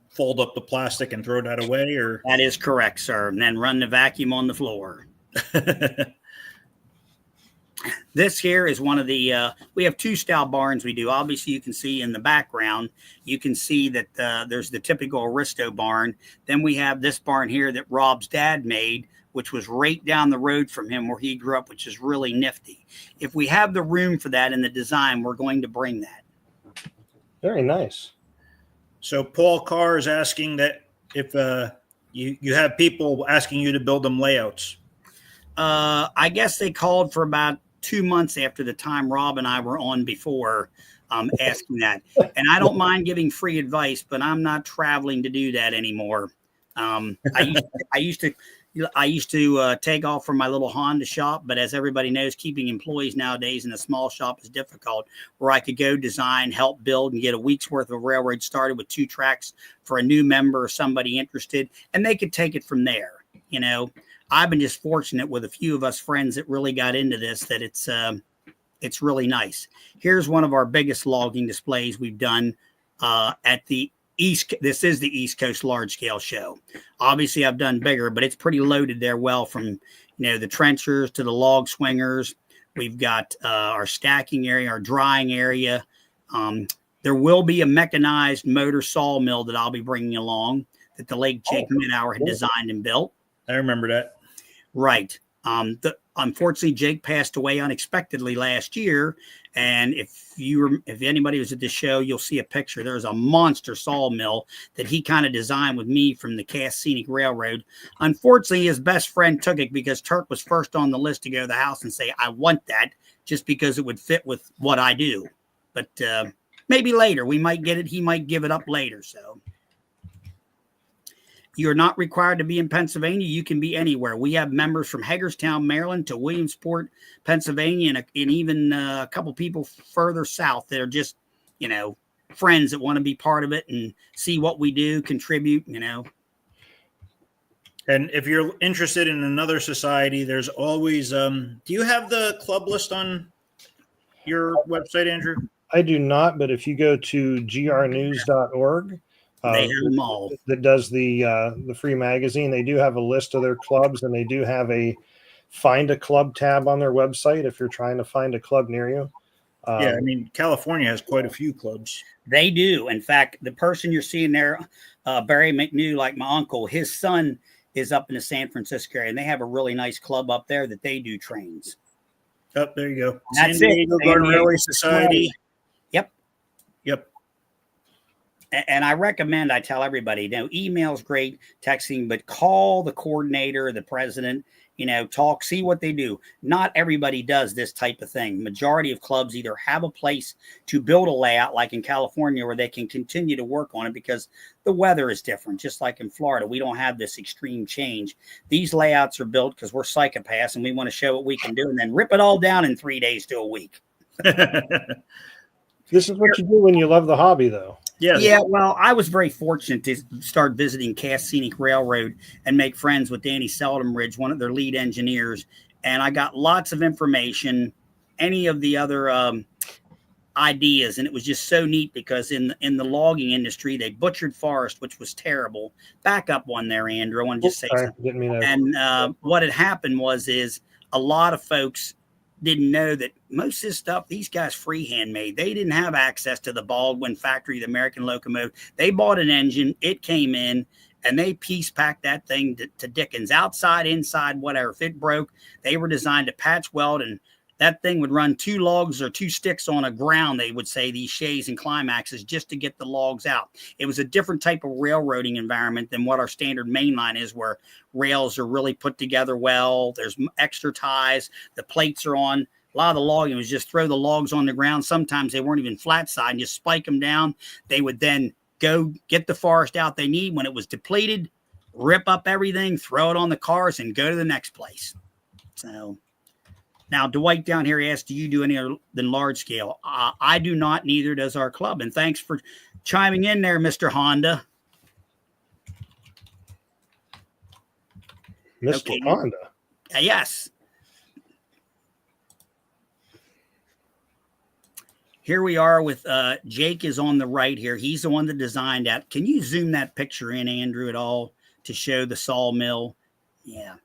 fold up the plastic and throw that away, or? That is correct, sir. And then run the vacuum on the floor. This here is one of the, we have two style barns we do. Obviously, you can see in the background, you can see that there's the typical Aristo barn. Then we have this barn here that Rob's dad made, which was right down the road from him where he grew up, which is really nifty. If we have the room for that in the design, we're going to bring that. Very nice. So Paul Carr is asking that if you have people asking you to build them layouts. I guess they called for about 2 months after the time Rob and I were on before asking that. And I don't mind giving free advice, but I'm not traveling to do that anymore. I used to take off from my little Honda shop, but as everybody knows, keeping employees nowadays in a small shop is difficult, where I could go design, help build, and get a week's worth of railroad started with 2 tracks for a new member or somebody interested, and they could take it from there. You know, I've been just fortunate with a few of us friends that really got into this, that it's really nice. Here's one of our biggest logging displays we've done at the this is the East Coast large scale show. Obviously I've done bigger, but it's pretty loaded there. Well, from, the trenchers to the log swingers, we've got our stacking area, our drying area. There will be a mechanized motor sawmill that I'll be bringing along that the late Jake Midhour had designed and built. I remember that. Right. Unfortunately, Jake passed away unexpectedly last year. And if anybody was at the show, you'll see a picture. There's a monster sawmill that he kind of designed with me from the Cass Scenic Railroad. Unfortunately, his best friend took it because Turk was first on the list to go to the house and say, I want that, just because it would fit with what I do. But maybe later we might get it. He might give it up later. So you're not required to be in Pennsylvania. You can be anywhere. We have members from Hagerstown, Maryland to Williamsport, Pennsylvania, and even a couple people further south that are just, friends that want to be part of it and see what we do, contribute, And if you're interested in another society, there's always, do you have the club list on your website, Andrew? I do not, but if you go to grnews.org, they have them all. That does the free magazine. They do have a list of their clubs, and they do have a find a club tab on their website if you're trying to find a club near you. Yeah, California has quite a few clubs. They do. In fact, the person you're seeing there, Barry McNew, like my uncle, his son is up in the San Francisco area, and they have a really nice club up there that they do trains. Oh, there you go. That's San Diego Garden Railway Society. Yep. Yep. And I tell everybody, email's great, texting, but call the coordinator, the president, talk, see what they do. Not everybody does this type of thing. Majority of clubs either have a place to build a layout, like in California, where they can continue to work on it because the weather is different. Just like in Florida, we don't have this extreme change. These layouts are built because we're psychopaths and we want to show what we can do and then rip it all down in 3 days to a week. This is what you do when you love the hobby, though. Yes. Yeah, well, I was very fortunate to start visiting Cass Scenic Railroad and make friends with Danny Seldenbridge, one of their lead engineers. And I got lots of information, any of the other ideas. And it was just so neat because in the logging industry, they butchered forest, which was terrible. Back up one there, Andrew. I want to just say something. Didn't mean to. And what had happened is a lot of folks didn't know that most of this stuff these guys freehand made. They didn't have access to the Baldwin factory, the American locomotive. They bought an engine, it came in, and they piece packed that thing to Dickens, outside, inside, whatever. If it broke, they were designed to patch weld, and that thing would run 2 logs or 2 sticks on a ground, they would say, these shays and climaxes, just to get the logs out. It was a different type of railroading environment than what our standard mainline is, where rails are really put together well. There's extra ties. The plates are on. A lot of the logging was just throw the logs on the ground. Sometimes they weren't even flat side and just spike them down. They would then go get the forest out they need. When it was depleted, rip up everything, throw it on the cars, and go to the next place. So now Dwight down here asked, do you do any other than large scale? I do not, neither does our club. And thanks for chiming in there, Mr. Honda. Mr. Okay. Honda. Yes. Here we are with Jake is on the right here. He's the one that designed that. Can you zoom that picture in, Andrew, at all to show the sawmill? Yeah,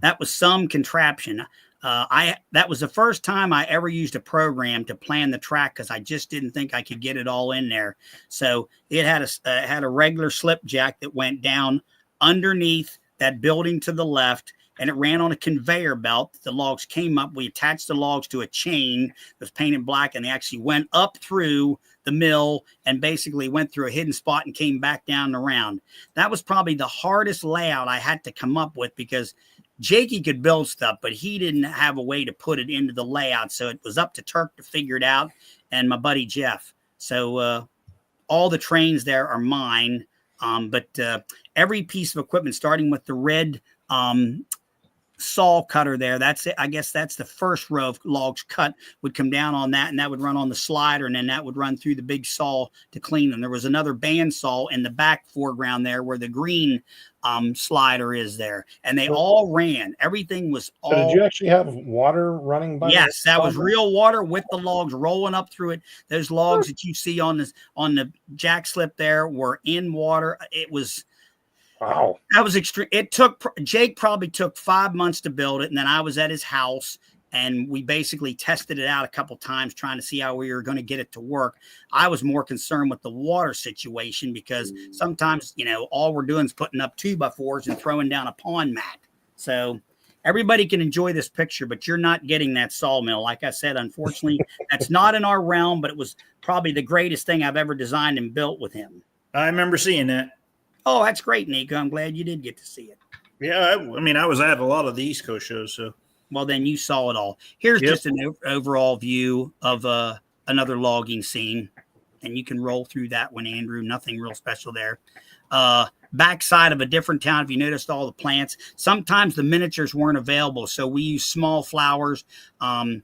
that was some contraption. That was the first time I ever used a program to plan the track because I just didn't think I could get it all in there. So it had a regular slip jack that went down underneath that building to the left, and it ran on a conveyor belt. The logs came up. We attached the logs to a chain that was painted black, and they actually went up through the mill and basically went through a hidden spot and came back down and around. That was probably the hardest layout I had to come up with because Jakey could build stuff, but he didn't have a way to put it into the layout. So it was up to Turk to figure it out and my buddy Jeff. So all the trains there are mine. But every piece of equipment, starting with the red saw cutter there, that's it. I guess that's the first row of logs cut would come down on that, and that would run on the slider, and then that would run through the big saw to clean them. There was another band saw in the back foreground there where the green slider is there, and they all ran. Everything was all. So did you actually have water running by? Yes, that was real water with the logs rolling up through it. Those logs that you see on the jack slip there were in water. It was. Wow. That was extreme. Jake probably took 5 months to build it. And then I was at his house and we basically tested it out a couple times trying to see how we were going to get it to work. I was more concerned with the water situation because sometimes, all we're doing is putting up 2x4s and throwing down a pond mat. So everybody can enjoy this picture, but you're not getting that sawmill. Like I said, unfortunately, that's not in our realm, but it was probably the greatest thing I've ever designed and built with him. I remember seeing that. Oh, that's great, Nico. I'm glad you did get to see it. Yeah, I was at a lot of the East Coast shows, so. Well, then you saw it all. Here's just an overall view of another logging scene, and you can roll through that one, Andrew. Nothing real special there. Backside of a different town, if you noticed all the plants. Sometimes the miniatures weren't available, so we use small flowers. The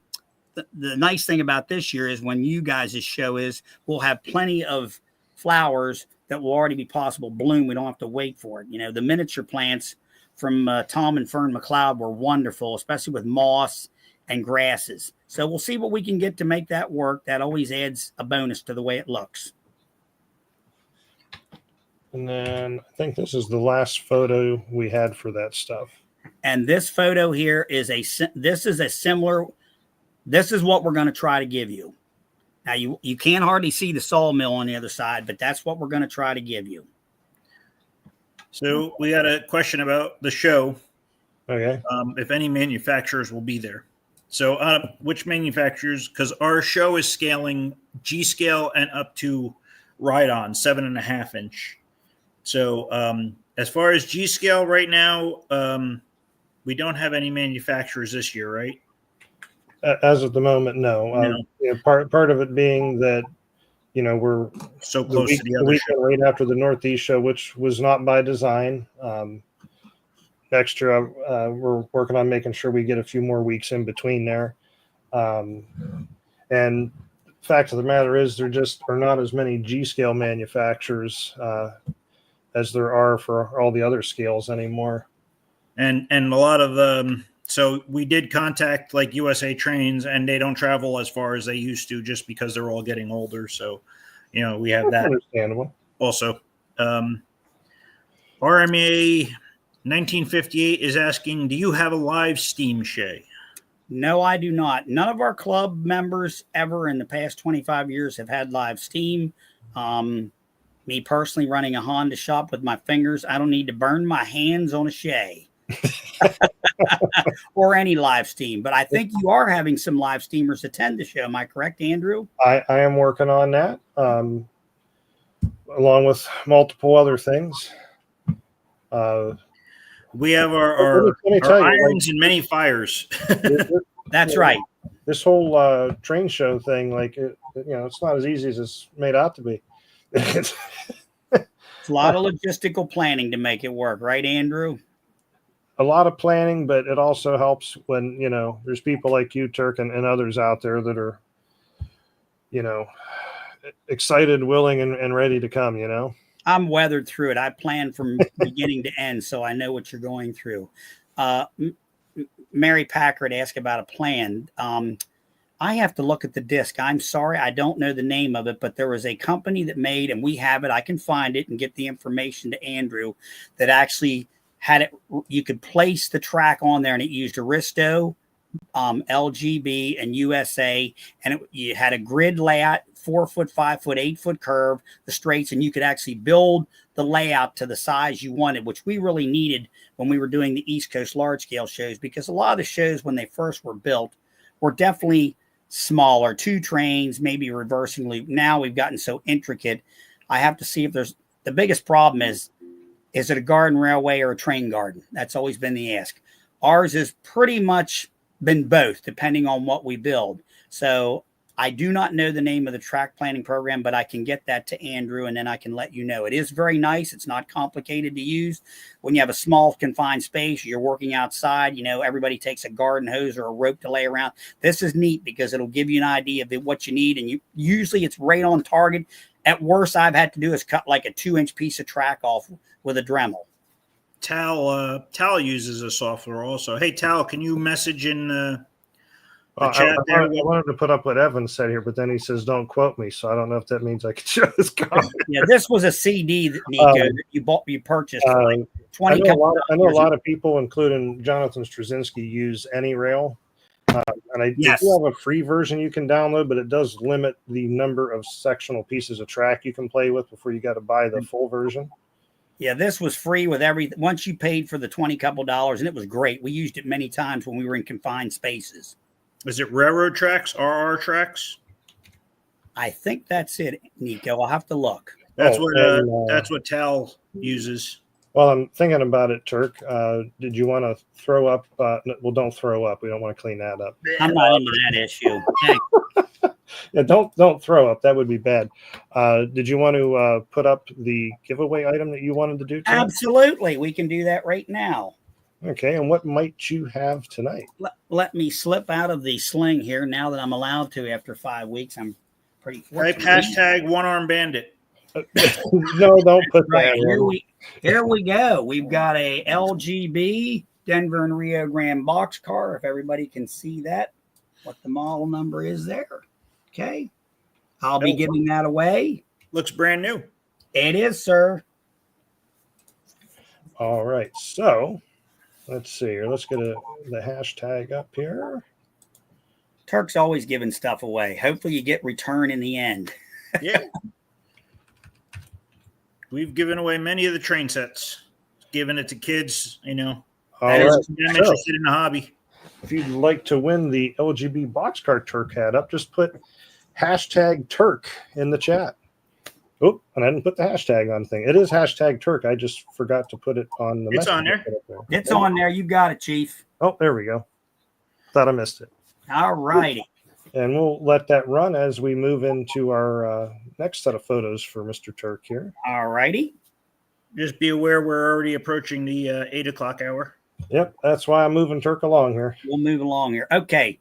nice thing about this year is when you guys' show is, we'll have plenty of flowers that will already be possible bloom. We don't have to wait for it. The miniature plants from Tom and Fern McLeod were wonderful, especially with moss and grasses. So we'll see what we can get to make that work. That always adds a bonus to the way it looks. And then I think this is the last photo we had for that stuff. And this photo here is this is what we're going to try to give you. Now, you can't hardly see the sawmill on the other side, but that's what we're going to try to give you. So we got a question about the show. Okay. If any manufacturers will be there. So which manufacturers, because our show is scaling G scale and up to ride-on 7.5 inch. So as far as G scale right now, we don't have any manufacturers this year, right? As of the moment, no. Part of it being that, we're so close to the other weekend right after the Northeast show, which was not by design. Extra, we're working on making sure we get a few more weeks in between there. And fact of the matter is, there just are not as many G scale manufacturers as there are for all the other scales anymore. And a lot of so we did contact like USA Trains, and they don't travel as far as they used to just because they're all getting older. So, we have that. Understandable. Also, RMA 1958 is asking, do you have a live steam Shay? No, I do not. None of our club members ever in the past 25 years have had live steam. Me personally running a Honda shop with my fingers, I don't need to burn my hands on a Shay. Or any live steam, but I think you are having some live steamers attend the show. Am I correct, Andrew? I am working on that, along with multiple other things. We have our irons and many fires. That's right. this whole train show thing, like it's not as easy as it's made out to be. It's a lot of logistical planning to make it work, right, Andrew? A lot of planning, but it also helps when there's people like you, Turk, and others out there that are excited, willing, and ready to come. I'm weathered through it. I plan from beginning to end, so I know what you're going through. Mary Packard asked about a plan. I have to look at the disc. I'm sorry, I don't know the name of it, but there was a company that made, and we have it. I can find it and get the information to Andrew that actually had it. You could place the track on there, and it used Aristo, LGB, and USA, and you had a grid layout, 4 foot, 5 foot, 8 foot curve, the straights, and you could actually build the layout to the size you wanted, which we really needed when we were doing the East Coast large scale shows, because a lot of the shows when they first were built were definitely smaller, 2 trains, maybe reversing loop. Now we've gotten so intricate. I have to see if there's the biggest problem is it a garden railway or a train garden? That's always been the ask. Ours has pretty much been both, depending on what we build. So I do not know the name of the track planning program, but I can get that to Andrew, and then I can let you know. It is very nice. It's not complicated to use. When you have a small confined space, you're working outside, everybody takes a garden hose or a rope to lay around. This is neat because it'll give you an idea of what you need, and usually it's right on target. At worst, I've had to do is cut like a 2-inch piece of track off with a Dremel. Tal uses a software also. Hey, Tal, can you message in the I wanted to put up what Evan said here, but then he says, "Don't quote me." So I don't know if that means I could show this copy. Yeah, this was a CD that Nico that you purchased for like 20. I know a lot of people, including Jonathan Straczynski, use AnyRail, and I do have a free version you can download, but it does limit the number of sectional pieces of track you can play with before you got to buy the full version. Yeah, this was free with everything. Once you paid for the $20 couple dollars, and it was great. We used it many times when we were in confined spaces. Is it railroad tracks, RR tracks? I think that's it, Nico. I'll have to look. That's what Tal uses. Well, I'm thinking about it, Turk. Did you want to throw up? Well, don't throw up. We don't want to clean that up. I'm not into that issue. Yeah, don't throw up. That would be bad. Did you want to put up the giveaway item that you wanted to do tonight? Absolutely. We can do that right now. Okay, and what might you have tonight? Let me slip out of the sling here now that I'm allowed to after 5 weeks. I'm pretty fortunate. Type hashtag one-arm bandit. No, don't put right, that here we go. We've got a LGB Denver and Rio Grande box car. If everybody can see that, what the model number is there. Okay. I'll be giving that away. Looks brand new. It is, sir. All right. So let's see here. Let's get the hashtag up here. Turk's always giving stuff away. Hopefully you get return in the end. Yeah. We've given away many of the train sets. Giving it to kids, All right. I'm interested in the hobby. If you'd like to win the LGB boxcar Turk had up, just put hashtag Turk in the chat. Oh, and I didn't put the hashtag on the thing. It is hashtag Turk. I just forgot to put it on the It's on there. It's on there. You got it, Chief. Oh, there we go. Thought I missed it. All righty. And we'll let that run as we move into our next set of photos for Mr. Turk here. All righty. Just be aware we're already approaching the 8 o'clock hour. Yep, that's why I'm moving Turk along here. We'll move along here. Okay.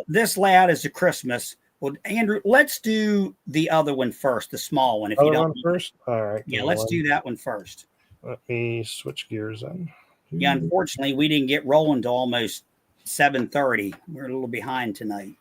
this layout is a Christmas. Well, Andrew, let's do the other one first, the small one. If you don't. First? All right. Yeah, let's do that one first. Let me switch gears then. Yeah, unfortunately, we didn't get rolling to almost 7:30. We're a little behind tonight.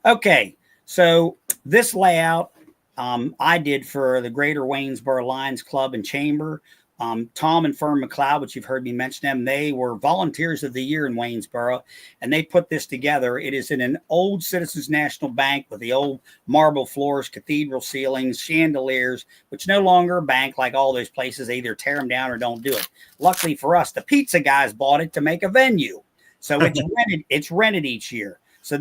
Okay, so this layout I did for the Greater Waynesboro Lions Club and Chamber. Tom and Fern McLeod, which you've heard me mention them, they were volunteers of the year in Waynesboro, and they put this together. It is in an old Citizens National Bank with the old marble floors, cathedral ceilings, chandeliers, which no longer a bank like all those places. They either tear them down or don't do it. Luckily for us, the pizza guys bought it to make a venue. So it's rented each year. So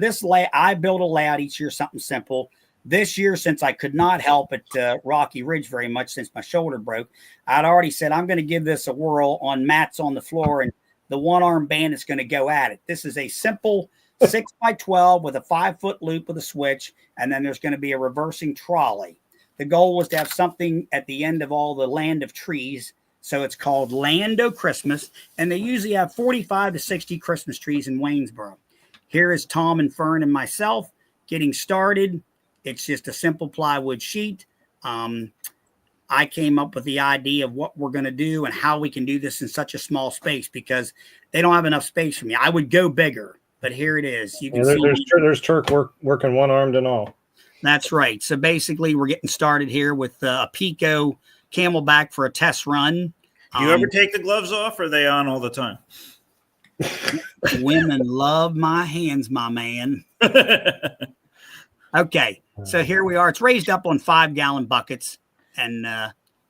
I build a layout each year, something simple. This year, since I could not help at Rocky Ridge very much since my shoulder broke, I'd already said I'm going to give this a whirl on mats on the floor, and the one-arm bandit's going to go at it. This is a simple 6x12 with a 5-foot loop with a switch, and then there's going to be a reversing trolley. The goal was to have something at the end of all the land of trees. So it's called Lando Christmas, and they usually have 45 to 60 Christmas trees in Waynesboro. Here is Tom and Fern and myself getting started. It's just a simple plywood sheet. I came up with the idea of what we're going to do and how we can do this in such a small space because they don't have enough space for me. I would go bigger, but here it is. You can see there's Turk working one-armed and all. That's right. So basically, we're getting started here with a Pico Camelback for a test run. Do you ever take the gloves off, or are they on all the time? Women love my hands, my man. Okay, so here we are. It's raised up on 5-gallon buckets and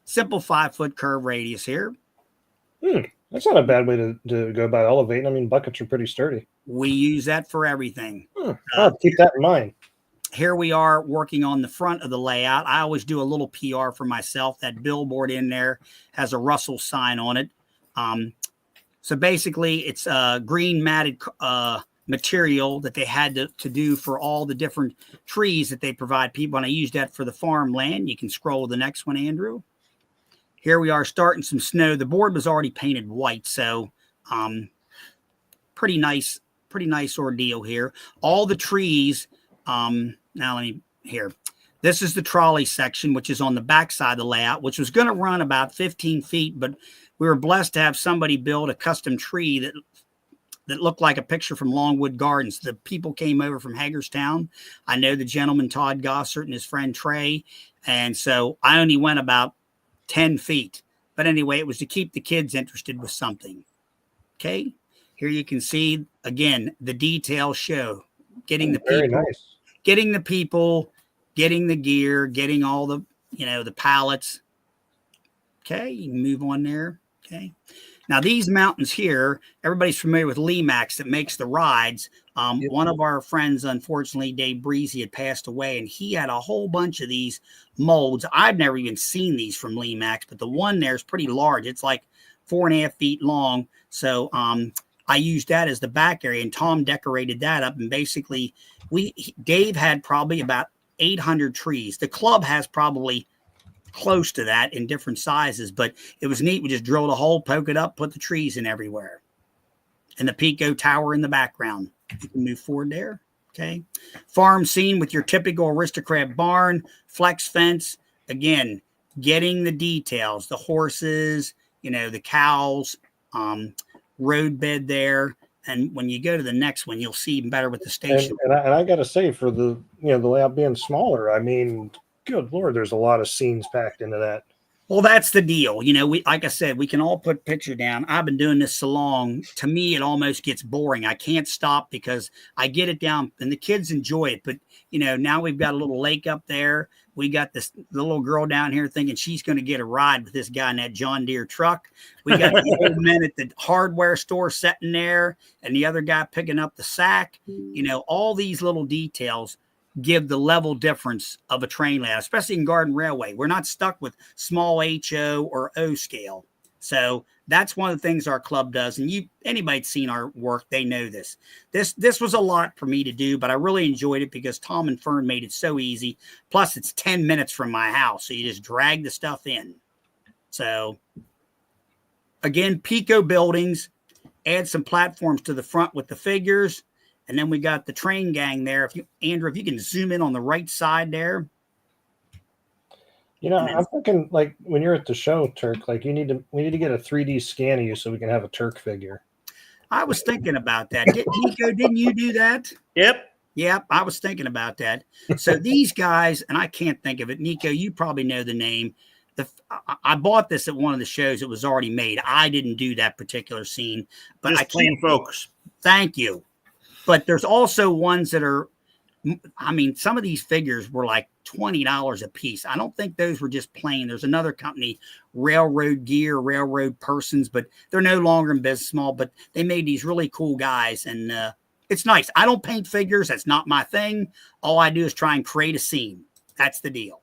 simple 5-foot curve radius here. That's not a bad way to go about elevating. I mean, buckets are pretty sturdy. We use that for everything. I'll keep that in mind. Here we are working on the front of the layout. I always do a little PR for myself. That billboard in there has a Russell sign on it. So basically, it's a green matted material that they had to do for all the different trees that they provide people. And I used that for the farmland. You can scroll to the next one, Andrew. Here we are starting some snow. The board was already painted white, so pretty nice ordeal here. All the trees. Now let me here. This is the trolley section, which is on the back side of the layout, which was going to run about 15 feet, but we were blessed to have somebody build a custom tree that looked like a picture from Longwood Gardens. The people came over from Hagerstown. I know the gentleman, Todd Gossert, and his friend Trey. And so I only went about 10 feet. But anyway, it was to keep the kids interested with something. Okay. Here you can see, again, the details show. Getting the people, nice. Getting the people, getting the gear, getting all the, the pallets. Okay, you can move on there. Okay. Now these mountains here, everybody's familiar with Lemax that makes the rides. Yep. One of our friends, unfortunately, Dave Breezy, had passed away, and he had a whole bunch of these molds. I've never even seen these from Lemax, but the one there is pretty large. It's like 4.5 feet long. So I used that as the back area, and Tom decorated that up. And basically, Dave had probably about 800 trees. The club has probably close to that in different sizes, but it was neat. We just drilled a hole, poke it up, put the trees in everywhere. And the Pico Tower in the background. You can move forward there. Okay. Farm scene with your typical aristo-craft barn, flex fence. Again, getting the details, the horses, the cows, road bed there. And when you go to the next one, you'll see even better with the station. And I got to say, for the layout being smaller, I mean, good Lord, there's a lot of scenes packed into that. Well, that's the deal. We, like I said, we can all put picture down. I've been doing this so long. To me, it almost gets boring. I can't stop because I get it down and the kids enjoy it. But, now we've got a little lake up there. We got the little girl down here thinking she's going to get a ride with this guy in that John Deere truck. We got the old men at the hardware store sitting there and the other guy picking up the sack. All these little details give the level difference of a train layout, especially in Garden Railway. We're not stuck with small HO or O scale. So that's one of the things our club does. And anybody that's seen our work, they know this. This was a lot for me to do, but I really enjoyed it because Tom and Fern made it so easy. Plus, it's 10 minutes from my house. So you just drag the stuff in. So again, Pico buildings, add some platforms to the front with the figures. And then we got the train gang there. Andrew, if you can zoom in on the right side there. I'm thinking like when you're at the show, Turk, like we need to get a 3D scan of you so we can have a Turk figure. I was thinking about that. Nico, didn't you do that? Yep. I was thinking about that. So these guys, and I can't think of it. Nico, you probably know the name. I bought this at one of the shows. It was already made. I didn't do that particular scene, but just plain focus. Thank you. But there's also ones that are, some of these figures were like $20 a piece. I don't think those were just plain. There's another company, Railroad Gear, Railroad Persons, but they're no longer in business small, but they made these really cool guys. And it's nice. I don't paint figures. That's not my thing. All I do is try and create a scene. That's the deal.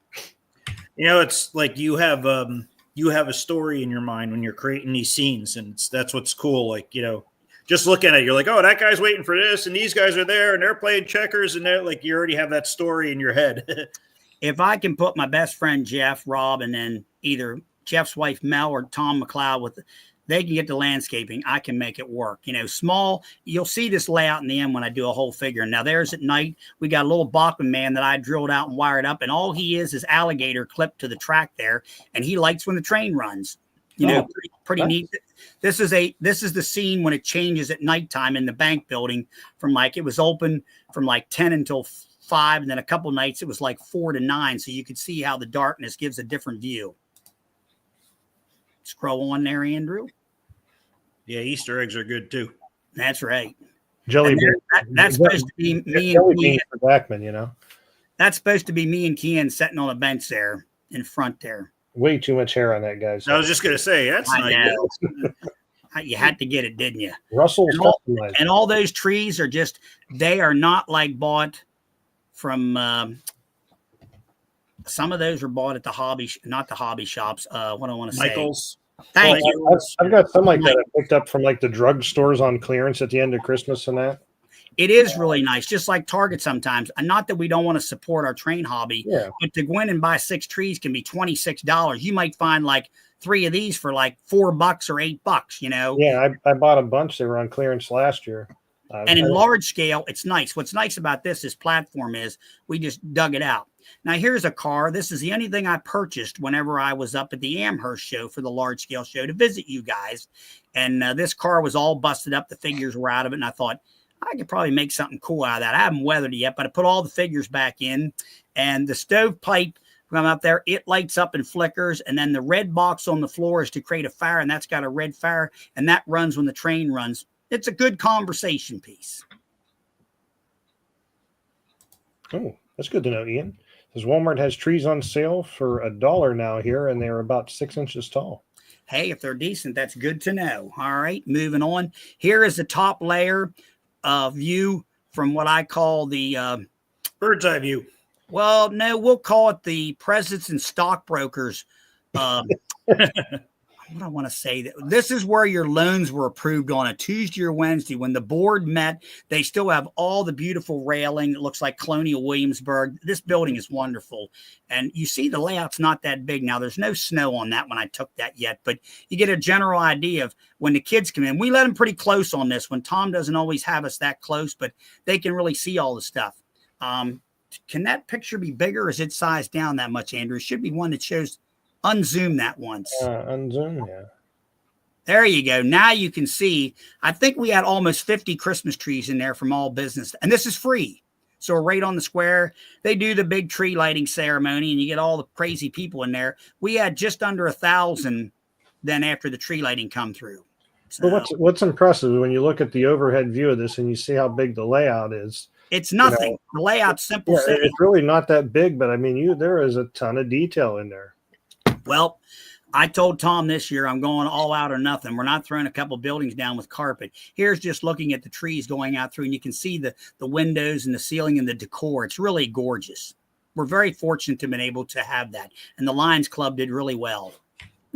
It's like you have a story in your mind when you're creating these scenes, and that's what's cool. Like, just looking at it, you're like, oh, that guy's waiting for this, and these guys are there, and they're playing checkers, and they're like, you already have that story in your head. If I can put my best friend Jeff, Rob, and then either Jeff's wife Mel or Tom McLeod with, they can get the landscaping. I can make it work. You know, small. You'll see this layout in the end when I do a whole figure. Now there's at night. We got a little Bachman man that I drilled out and wired up, and all he is alligator clipped to the track there, and he likes when the train runs. You know, pretty neat. This is the scene when it changes at nighttime in the bank building from like, it was open from like 10 until 5, and then a couple nights it was like 4 to 9, so you could see how the darkness gives a different view. Scroll on there, Andrew. Yeah, Easter eggs are good too. That's right. Jelly bean. That's supposed to be me jelly and bean Kian. for Blackman, you know. That's supposed to be me and Kian sitting on a bench there in front there. Way too much hair on that guy's. I was just gonna say that's I not know. good. You had to get it, didn't you? Russell's customized. And all those trees are just, they are not like bought from, some of those were bought at the hobby, not the hobby shops. What do I want to say? Michael's. Thank you. I've got some like that I picked up from like the drug stores on clearance at the end of Christmas and that. It is really nice, just like Target sometimes. And not that we don't want to support our train hobby, but to go in and buy 6 trees can be $26. You might find like 3 of these for like $4 or $8, you know? Yeah, I bought a bunch. They were on clearance last year. And in large scale, it's nice. What's nice about this platform is we just dug it out. Now, here's a car. This is the only thing I purchased whenever I was up at the Amherst show for the large scale show to visit you guys. And this car was all busted up. The figures were out of it. And I thought, I could probably make something cool out of that. I haven't weathered it yet, but I put all the figures back in. And the stovepipe from up there, it lights up and flickers. And then the red box on the floor is to create a fire. And that's got a red fire. And that runs when the train runs. It's a good conversation piece. Oh, that's good to know, Ian. Because Walmart has trees on sale for $1 now here, and they're about 6 inches tall. Hey, if they're decent, that's good to know. All right, moving on. Here is the top layer view from what I call the Bird's eye view. Well, no, we'll call it the presidents and stockbrokers. What do I want to say? This is where your loans were approved on a Tuesday or Wednesday when the board met. They still have all the beautiful railing. It looks like Colonial Williamsburg. This building is wonderful. And you see the layout's not that big. Now, there's no snow on that when I took that yet, but you get a general idea of when the kids come in. We let them pretty close on this one. Tom doesn't always have us that close, but they can really see all the stuff. Can that picture be bigger or is it sized down that much, Andrew? It should be one that shows. Unzoom that once. Unzoom, yeah. There you go. Now you can see. I think we had almost 50 Christmas trees in there from all business. And this is free. So we're right on the square. They do the big tree lighting ceremony and you get all the crazy people in there. We had just under 1,000 then after the tree lighting come through. So, but what's impressive when you look at the overhead view of this and you see how big the layout is. It's nothing. You know, the layout's simple. Yeah, it's really not that big, but I mean, there is a ton of detail in there. Well, I told Tom this year I'm going all out or nothing. We're not throwing a couple buildings down with carpet. Here's just looking at the trees going out through, and you can see the windows and the ceiling and the decor. It's really gorgeous. We're very fortunate to have been able to have that. And the Lions Club did really well.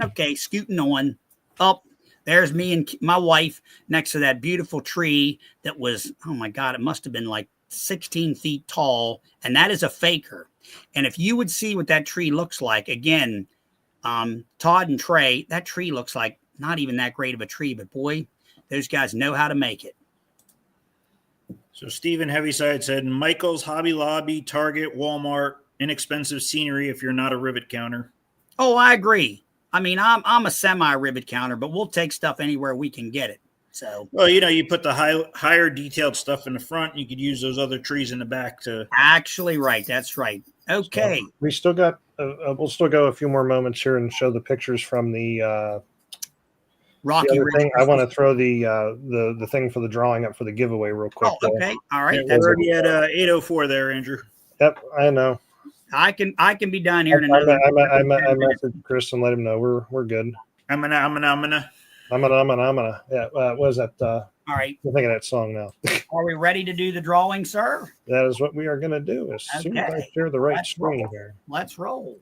Okay, scooting on. Oh, there's me and my wife next to that beautiful tree that was, oh my God, it must have been like 16 feet tall. And that is a faker. And if you would see what that tree looks like, again, Todd and Trey, that tree looks like not even that great of a tree, but boy, those guys know how to make it. So Stephen Heaviside said, Michael's, Hobby Lobby, Target, Walmart, inexpensive scenery if you're not a rivet counter. Oh, I agree. I mean, I'm a semi-rivet counter, but we'll take stuff anywhere we can get it. So, well, you know, you put the higher detailed stuff in the front, you could use those other trees in the back to. Actually, right. That's right. Okay. So we still got. We'll still go a few more moments here and show the pictures from the Rocky Ridge. Thing. I want to throw the thing for the drawing up for the giveaway real quick. Oh, okay. All right. Yeah, that's already at 8:04 there, Andrew. Yep, I know. I can be done here in another. I messaged Kris and let him know we're good. I'm gonna. Yeah. What is that? All right. I'm thinking of that song now. Are we ready to do the drawing, sir? That is what we are going to do as soon as I share the right screen here. Let's roll.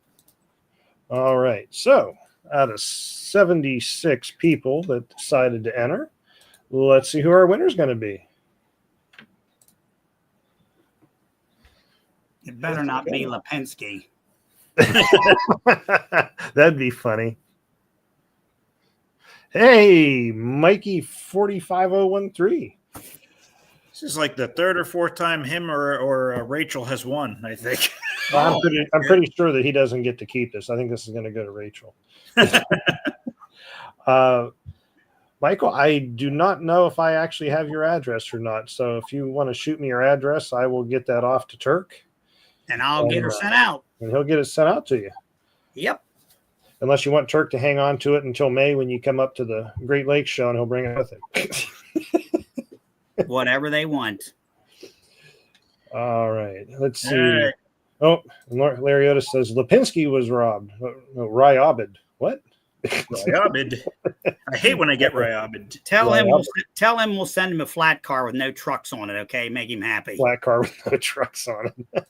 All right. So out of 76 people that decided to enter, Let's see who our winner's going to be. It better not be Lipinski. That'd be funny. Hey, Mikey 45013. This is like the third or fourth time him or Rachel has won, I think. Well, I'm pretty sure that he doesn't get to keep this. I think this is going to go to Rachel. Michael, I do not know if I actually have your address or not. So if you want to shoot me your address, I will get that off to Turk. And I'll get her sent out. And he'll get it sent out to you. Yep. Unless you want Turk to hang on to it until May when you come up to the Great Lakes show, and he'll bring it with him. Whatever they want. All right. Let's see. Right. Oh, Larry Otis says Lipinski was robbed. No, Ryobid. What? Ryobid. I hate when I get Ryobid. Tell him we'll send him a flat car with no trucks on it, okay? Make him happy. Flat car with no trucks on it.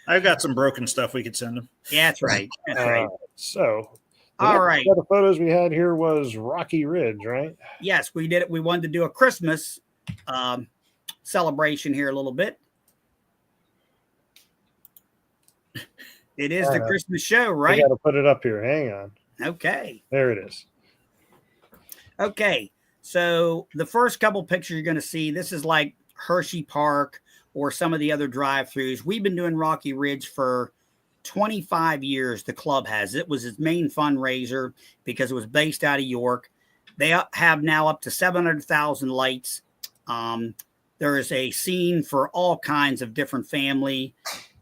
I've got some broken stuff we could send him. Yeah, that's right. That's right. So, all right. The photos we had here was Rocky Ridge, right? Yes, we did it. We wanted to do a Christmas celebration here a little bit. It is the Christmas show, right? I got to put it up here. Hang on. Okay. There it is. Okay. So the first couple pictures you're going to see, this is like Hershey Park or some of the other drive-thrus. We've been doing Rocky Ridge for 25 years. The club has. It was its main fundraiser because it was based out of York. They have now up to 700,000 lights. There is a scene for all kinds of different family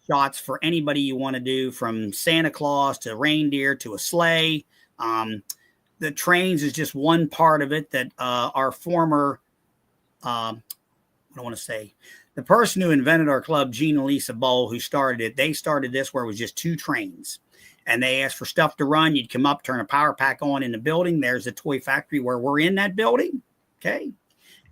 shots for anybody you want to do, from Santa Claus to reindeer to a sleigh. The trains is just one part of it that our former, what do I want to say? The person who invented our club, Gene and Lisa Bowl, who started it, they started this where it was just 2 trains. And they asked for stuff to run. You'd come up, turn a power pack on in the building. There's a toy factory where we're in that building. Okay.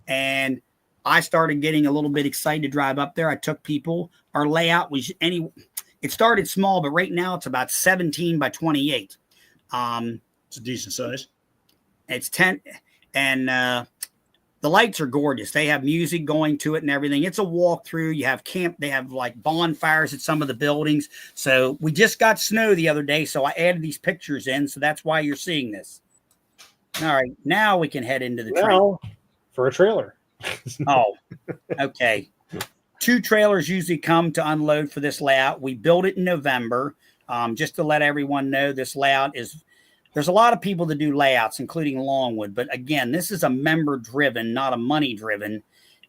And I started getting a little bit excited to drive up there. I took people. Our layout was it started small, but right now it's about 17 by 28. It's a decent size. It's 10. And the lights are gorgeous. They have music going to it and everything. It's a walkthrough. You have camp. They have like bonfires at some of the buildings. So we just got snow the other day. So I added these pictures in. So that's why you're seeing this. All right. Now we can head into the train. For a trailer. Oh, okay. 2 trailers usually come to unload for this layout. We built it in November. Just to let everyone know, this layout is, there's a lot of people that do layouts, including Longwood. But again, this is a member driven, not a money driven.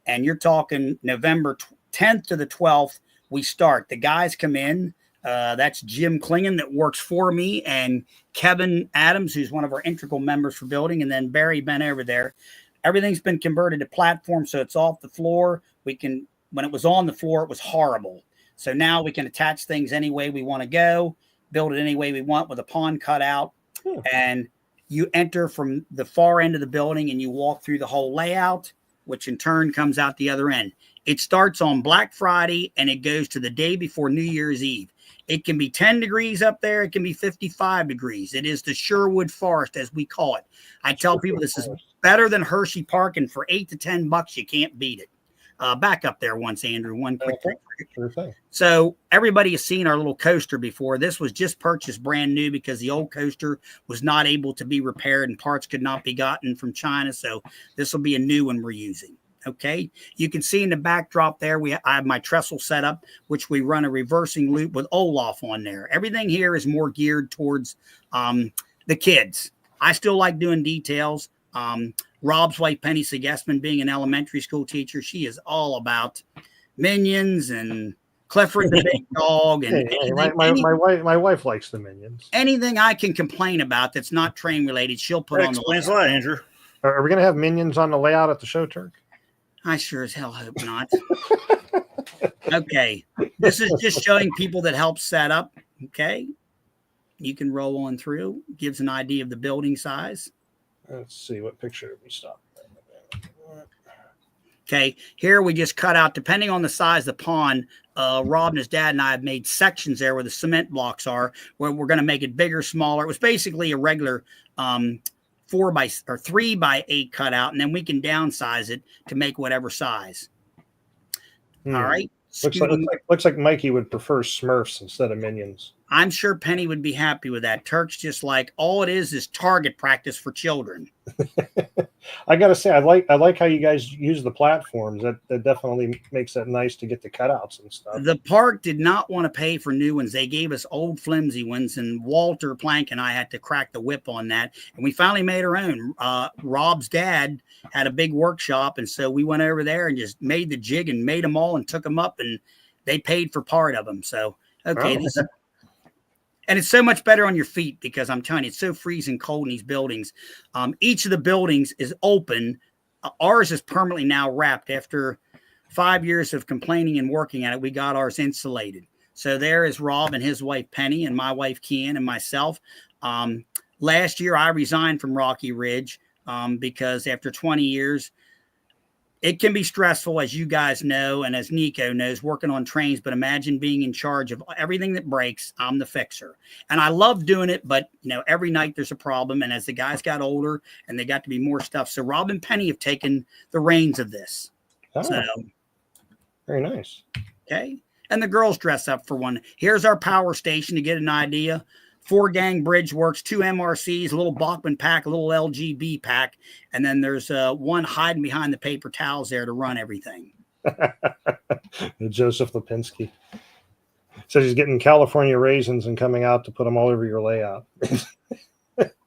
And you're talking November 10th to the 12th, we start. The guys come in. That's Jim Klingon that works for me, and Kevin Adams, who's one of our integral members for building, and then Barry Ben over there. Everything's been converted to platform, so it's off the floor. When it was on the floor, it was horrible. So now we can attach things any way we want to go, build it any way we want with a pond cut out. And you enter from the far end of the building and you walk through the whole layout, which in turn comes out the other end. It starts on Black Friday and it goes to the day before New Year's Eve. It can be 10 degrees up there. It can be 55 degrees. It is the Sherwood Forest, as we call it. I tell people this is better than Hershey Park, and for $8 to $10, you can't beat it. Back up there once, Andrew. One quick thing. Sure thing. So everybody has seen our little coaster before. This was just purchased brand new because the old coaster was not able to be repaired and parts could not be gotten from China. So this will be a new one we're using. Okay. You can see in the backdrop there, I have my trestle set up, which we run a reversing loop with Olaf on there. Everything here is more geared towards the kids. I still like doing details. Rob's wife, Penny Segestman, being an elementary school teacher, she is all about Minions and Clifford the Big Dog. And my wife likes the Minions. Anything I can complain about that's not train related, she'll put on the explains a lot, Andrew. Are we going to have Minions on the layout at the show, Turk? I sure as hell hope not. Okay. This is just showing people that help set up. Okay. You can roll on through. Gives an idea of the building size. Let's see, what picture did we stop? Okay, here we just cut out, depending on the size of the pond, Rob and his dad and I have made sections there where the cement blocks are, where we're going to make it bigger, smaller. It was basically a regular 3 by 8 cutout, and then we can downsize it to make whatever size. All right. Looks like Mikey would prefer Smurfs instead of Minions. I'm sure Penny would be happy with that. Turk's just like, all it is target practice for children. I gotta say, I like how you guys use the platforms. That definitely makes it nice to get the cutouts and stuff. The park did not want to pay for new ones. They gave us old flimsy ones, and Walter Plank and I had to crack the whip on that. And we finally made our own. Rob's dad had a big workshop, and so we went over there and just made the jig and made them all and took them up, and they paid for part of them. So, okay. And it's so much better on your feet because I'm telling you, it's so freezing cold in these buildings. Each of the buildings is open. Ours is permanently now wrapped. After 5 years of complaining and working at it, we got ours insulated. So there is Rob and his wife, Penny, and my wife, Kian, and myself. Last year, I resigned from Rocky Ridge because after 20 years, it can be stressful, as you guys know, and as Nico knows, working on trains. But imagine being in charge of everything that breaks. I'm the fixer. And I love doing it, but, every night there's a problem. And as the guys got older and they got to be more stuff. So Rob and Penny have taken the reins of this. Oh, so very nice. Okay. And the girls dress up for one. Here's our power station to get an idea. 4-gang bridge works, 2 MRCs, a little Bachman pack, a little LGB pack, and then there's one hiding behind the paper towels there to run everything. Joseph Lipinski says he's getting California raisins and coming out to put them all over your layout.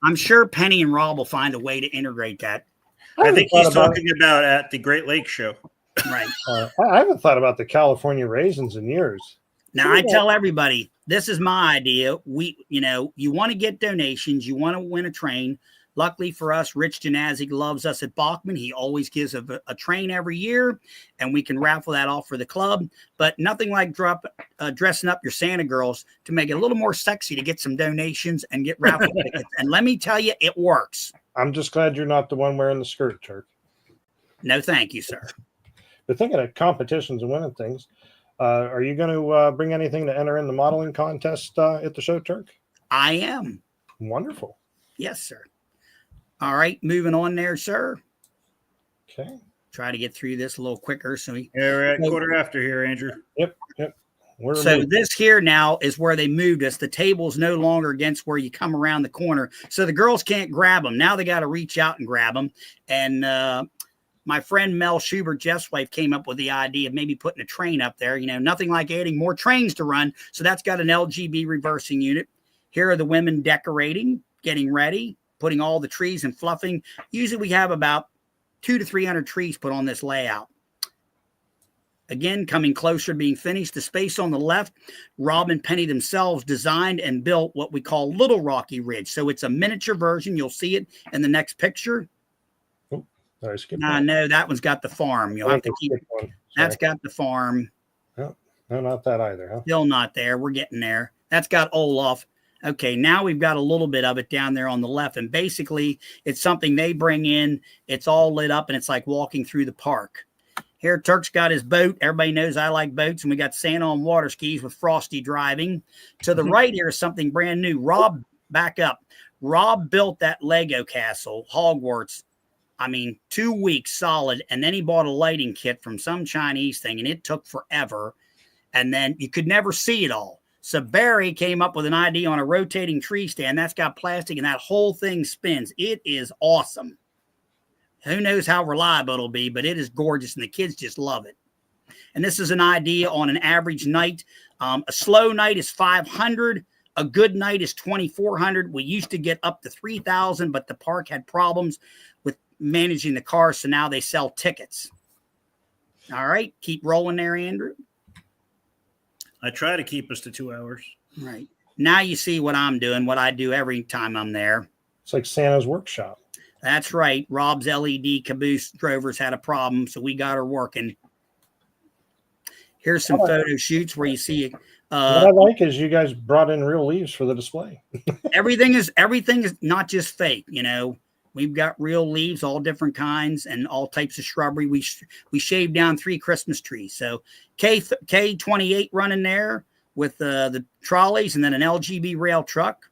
I'm sure Penny and Rob will find a way to integrate that. I think he's talking about at the Great Lakes show. Right. I haven't thought about the California raisins in years. Now, I tell everybody, this is my idea. You want to get donations. You want to win a train. Luckily for us, Rich Janazig loves us at Bachman. He always gives a train every year, and we can raffle that off for the club. But nothing like dressing up your Santa girls to make it a little more sexy to get some donations and get raffle tickets. And let me tell you, it works. I'm just glad you're not the one wearing the skirt, Turk. No, thank you, sir. But thinking of competitions and winning things, are you going to bring anything to enter in the modeling contest at the show, Turk? I am. Wonderful. Yes, sir. All right, moving on there, sir. Okay. Try to get through this a little quicker. We're at quarter after here, Andrew. Yep. So this here now is where they moved us. The table's no longer against where you come around the corner. So the girls can't grab them. Now they got to reach out and grab them. And my friend Mel Schubert, Jeff's wife, came up with the idea of maybe putting a train up there. Nothing like adding more trains to run. So that's got an LGB reversing unit. Here are the women decorating, getting ready, putting all the trees and fluffing. Usually we have about 200 to 300 trees put on this layout. Again, coming closer to being finished. The space on the left, Rob and Penny themselves designed and built what we call Little Rocky Ridge. So it's a miniature version. You'll see it in the next picture. No, that one's got the farm. You'll have to keep it. That's got the farm. No, not that either, huh? Still not there. We're getting there. That's got Olaf. Okay, now we've got a little bit of it down there on the left. And basically, it's something they bring in. It's all lit up, and it's like walking through the park. Here, Turk's got his boat. Everybody knows I like boats. And we got Santa on water skis with Frosty driving. To the right here is something brand new. Rob, back up. Rob built that Lego castle, Hogwarts. 2 weeks solid. And then he bought a lighting kit from some Chinese thing, and it took forever. And then you could never see it all. So Barry came up with an idea on a rotating tree stand. That's got plastic, and that whole thing spins. It is awesome. Who knows how reliable it'll be, but it is gorgeous, and the kids just love it. And this is an idea on an average night. A slow night is 500. A good night is 2,400. We used to get up to 3,000, but the park had problems with managing the cars, so now they sell tickets. All right, keep rolling there, Andrew. I try to keep us to 2 hours. Right. Now you see what I'm doing, what I do every time I'm there. It's like Santa's workshop. That's right. Rob's LED caboose drovers had a problem, so we got her working. Here's some photo shoots where you see what I like is you guys brought in real leaves for the display. everything is not just fake, We've got real leaves, all different kinds, and all types of shrubbery. We shaved down 3 Christmas trees. So K28 running there with the trolleys, and then an LGB rail truck.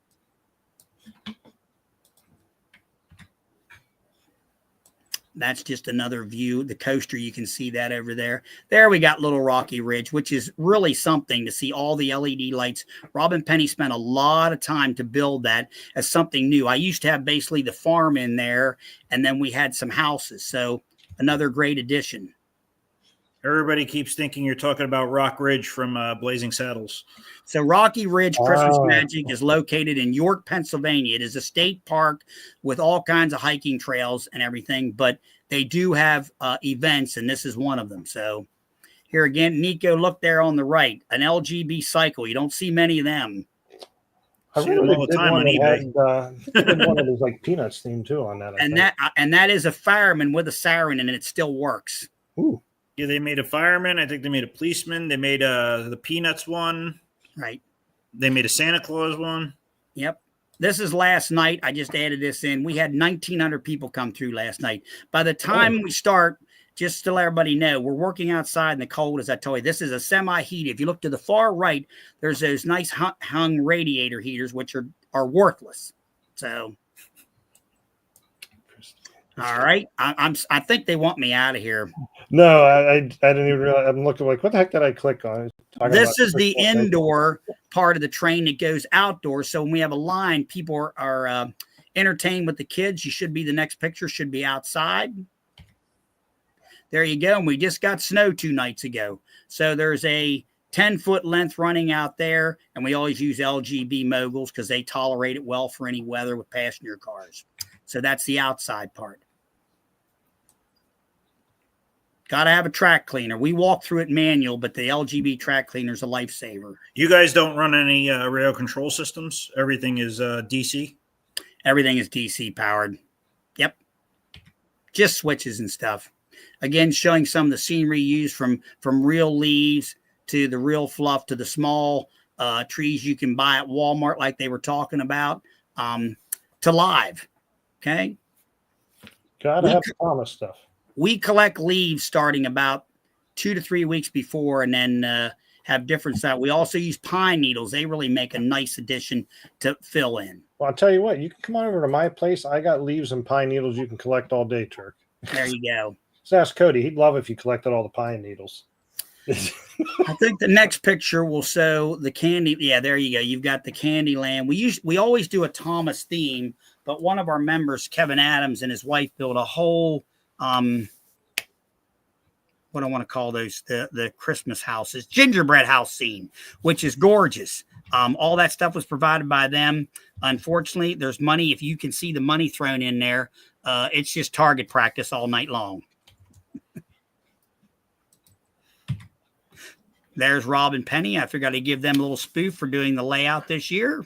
That's just another view. The coaster, you can see that over there. There we got Little Rocky Ridge, which is really something to see all the LED lights. Robin Penny spent a lot of time to build that as something new. I used to have basically the farm in there, and then we had some houses. So another great addition. Everybody keeps thinking you're talking about Rock Ridge from Blazing Saddles. So Rocky Ridge Christmas Magic is located in York, Pennsylvania. It is a state park with all kinds of hiking trails and everything, but they do have events, and this is one of them. So here again, Nico, look there on the right, an LGB cycle. You don't see many of them. I really all the time on eBay. Had one of those like Peanuts theme too on that. And that is a fireman with a siren, and it still works. Ooh. Yeah, they made a fireman. I think they made a policeman. They made the Peanuts one. Right. They made a Santa Claus one. Yep. This is last night. I just added this in. We had 1,900 people come through last night. By the time we start, just to let everybody know, we're working outside in the cold, as I told you. This is a semi-heat. If you look to the far right, there's those nice hung radiator heaters, which are worthless. So, all right. I think they want me out of here. No, I didn't even realize. I'm looking like, what the heck did I click on? This is the indoor part of the train that goes outdoors. So when we have a line, people are entertained with the kids. You should be, the next picture should be outside. There you go. And we just got snow 2 nights ago. So there's a 10-foot length running out there. And we always use LGB moguls because they tolerate it well for any weather with passenger cars. So that's the outside part. Got to have a track cleaner. We walk through it manual, but the LGB track cleaner is a lifesaver. You guys don't run any rail control systems? Everything is DC? Everything is DC powered. Yep. Just switches and stuff. Again, showing some of the scenery used from real leaves to the real fluff to the small trees you can buy at Walmart like they were talking about to live. Okay. Gotta have Thomas stuff. We collect leaves starting about 2 to 3 weeks before, and then have different stuff. We also use pine needles. They really make a nice addition to fill in. Well, I'll tell you what, you can come on over to my place. I got leaves and pine needles you can collect all day, Turk. There you go. Just ask Cody. He'd love if you collected all the pine needles. I think the next picture will show the candy. Yeah, there you go. You've got the candy land. We always do a Thomas theme, but one of our members, Kevin Adams, and his wife built a whole what I want to call those, the Christmas houses, gingerbread house scene, which is gorgeous. All that stuff was provided by them. Unfortunately, there's money. If you can see the money thrown in there, it's just target practice all night long. There's Rob and Penny. I figured I'd give them a little spoof for doing the layout this year.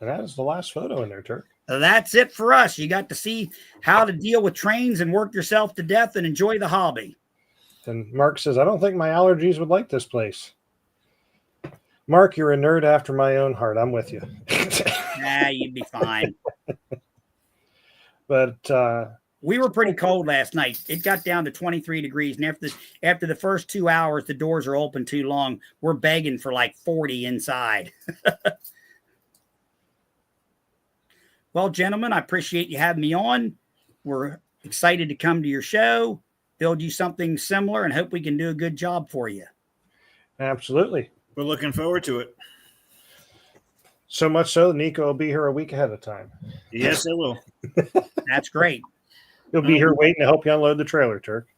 And that is the last photo in there, Turk. That's it for us. You got to see how to deal with trains and work yourself to death and enjoy the hobby. And Mark says, I don't think my allergies would like this place. Mark, you're a nerd after my own heart. I'm with you. You'd be fine. But we were pretty cold last night. It got down to 23 degrees. And after the first 2 hours, the doors are open too long. We're begging for like 40 inside. Well, gentlemen, I appreciate you having me on. We're excited to come to your show, build you something similar, and hope we can do a good job for you. Absolutely. We're looking forward to it. So much so, Nico will be here a week ahead of time. Yes, I will. That's great. He'll be here waiting to help you unload the trailer, Turk.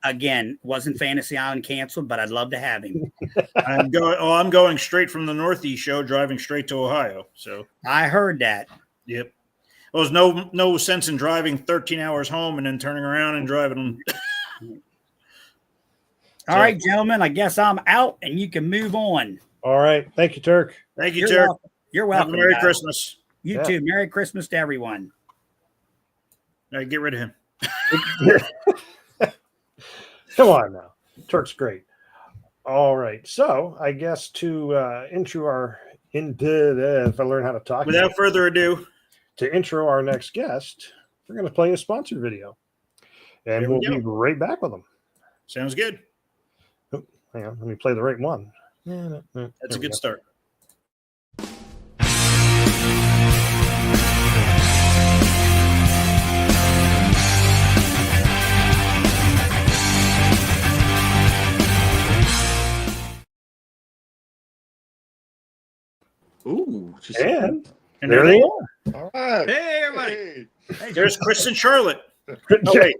Again, wasn't Fantasy Island canceled, but I'd love to have him. I'm going straight from the Northeast show, driving straight to Ohio. So I heard that. Yep. Well, there's no sense in driving 13 hours home and then turning around and driving. All right, gentlemen, I guess I'm out and you can move on. All right. Thank you, Turk. Thank you, Turk. You're welcome. Have a Merry Christmas. You too. Merry Christmas to everyone. All right, get rid of him. Come on now. Turk's great. All right. So I guess to intro if I learn how to talk. Without further ado. To intro our next guest, we're going to play a sponsored video. And we'll be right back with them. Sounds good. Oh, hang on. Let me play the right one. That's a good start. Ooh. And And there they are. All right. Hey, everybody. Hey. There's Kris and Charlotte. Oh, Yeah. wait.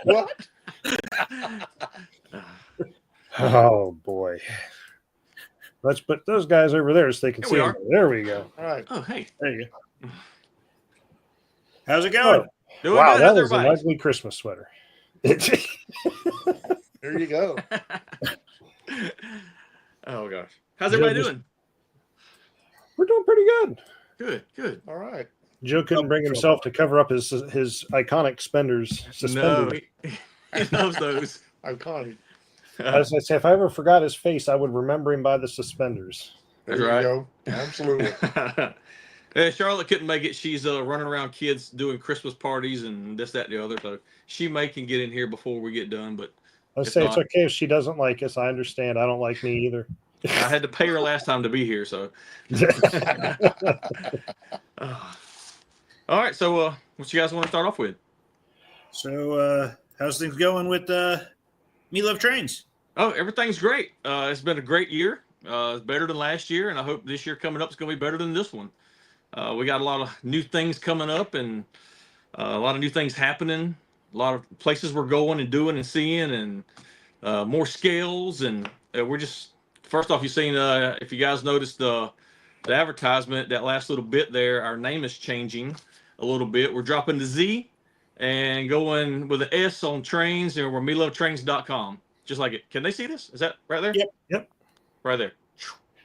What? Oh boy. Let's put those guys over there so they can Here see we them. are. There we go. All right. Oh, hey. There you go. How's it going? Doing Wow, good. that How's was an everybody? ugly Christmas sweater. There you go. Oh, gosh. How's everybody doing? We're doing pretty good. Good, good. All right. Joe couldn't bring himself to cover up his iconic suspenders. No, he loves those. Iconic. As I say, if I ever forgot his face, I would remember him by the suspenders. There That's you right. go. Absolutely. Charlotte couldn't make it. She's running around kids doing Christmas parties and this, that, and the other. So she can get in here before we get done. But Let's If say it's not- okay if she doesn't like us. I understand. I don't like me either. I had to pay her last time to be here. So, all right. So, what you guys want to start off with? So, how's things going with Melovetrainz? Oh, everything's great. It's been a great year. It's better than last year, and I hope this year coming up is going to be better than this one. We got a lot of new things coming up, and a lot of new things happening. A lot of places we're going and doing and seeing, and more scales. And we're just first off, you've seen if you guys noticed the advertisement, that last little bit there, our name is changing a little bit. We're dropping the Z and going with an S on trains, and we're Melovetrainz.com. Just like it. Can they see this? Is that right there? Yep. Right there.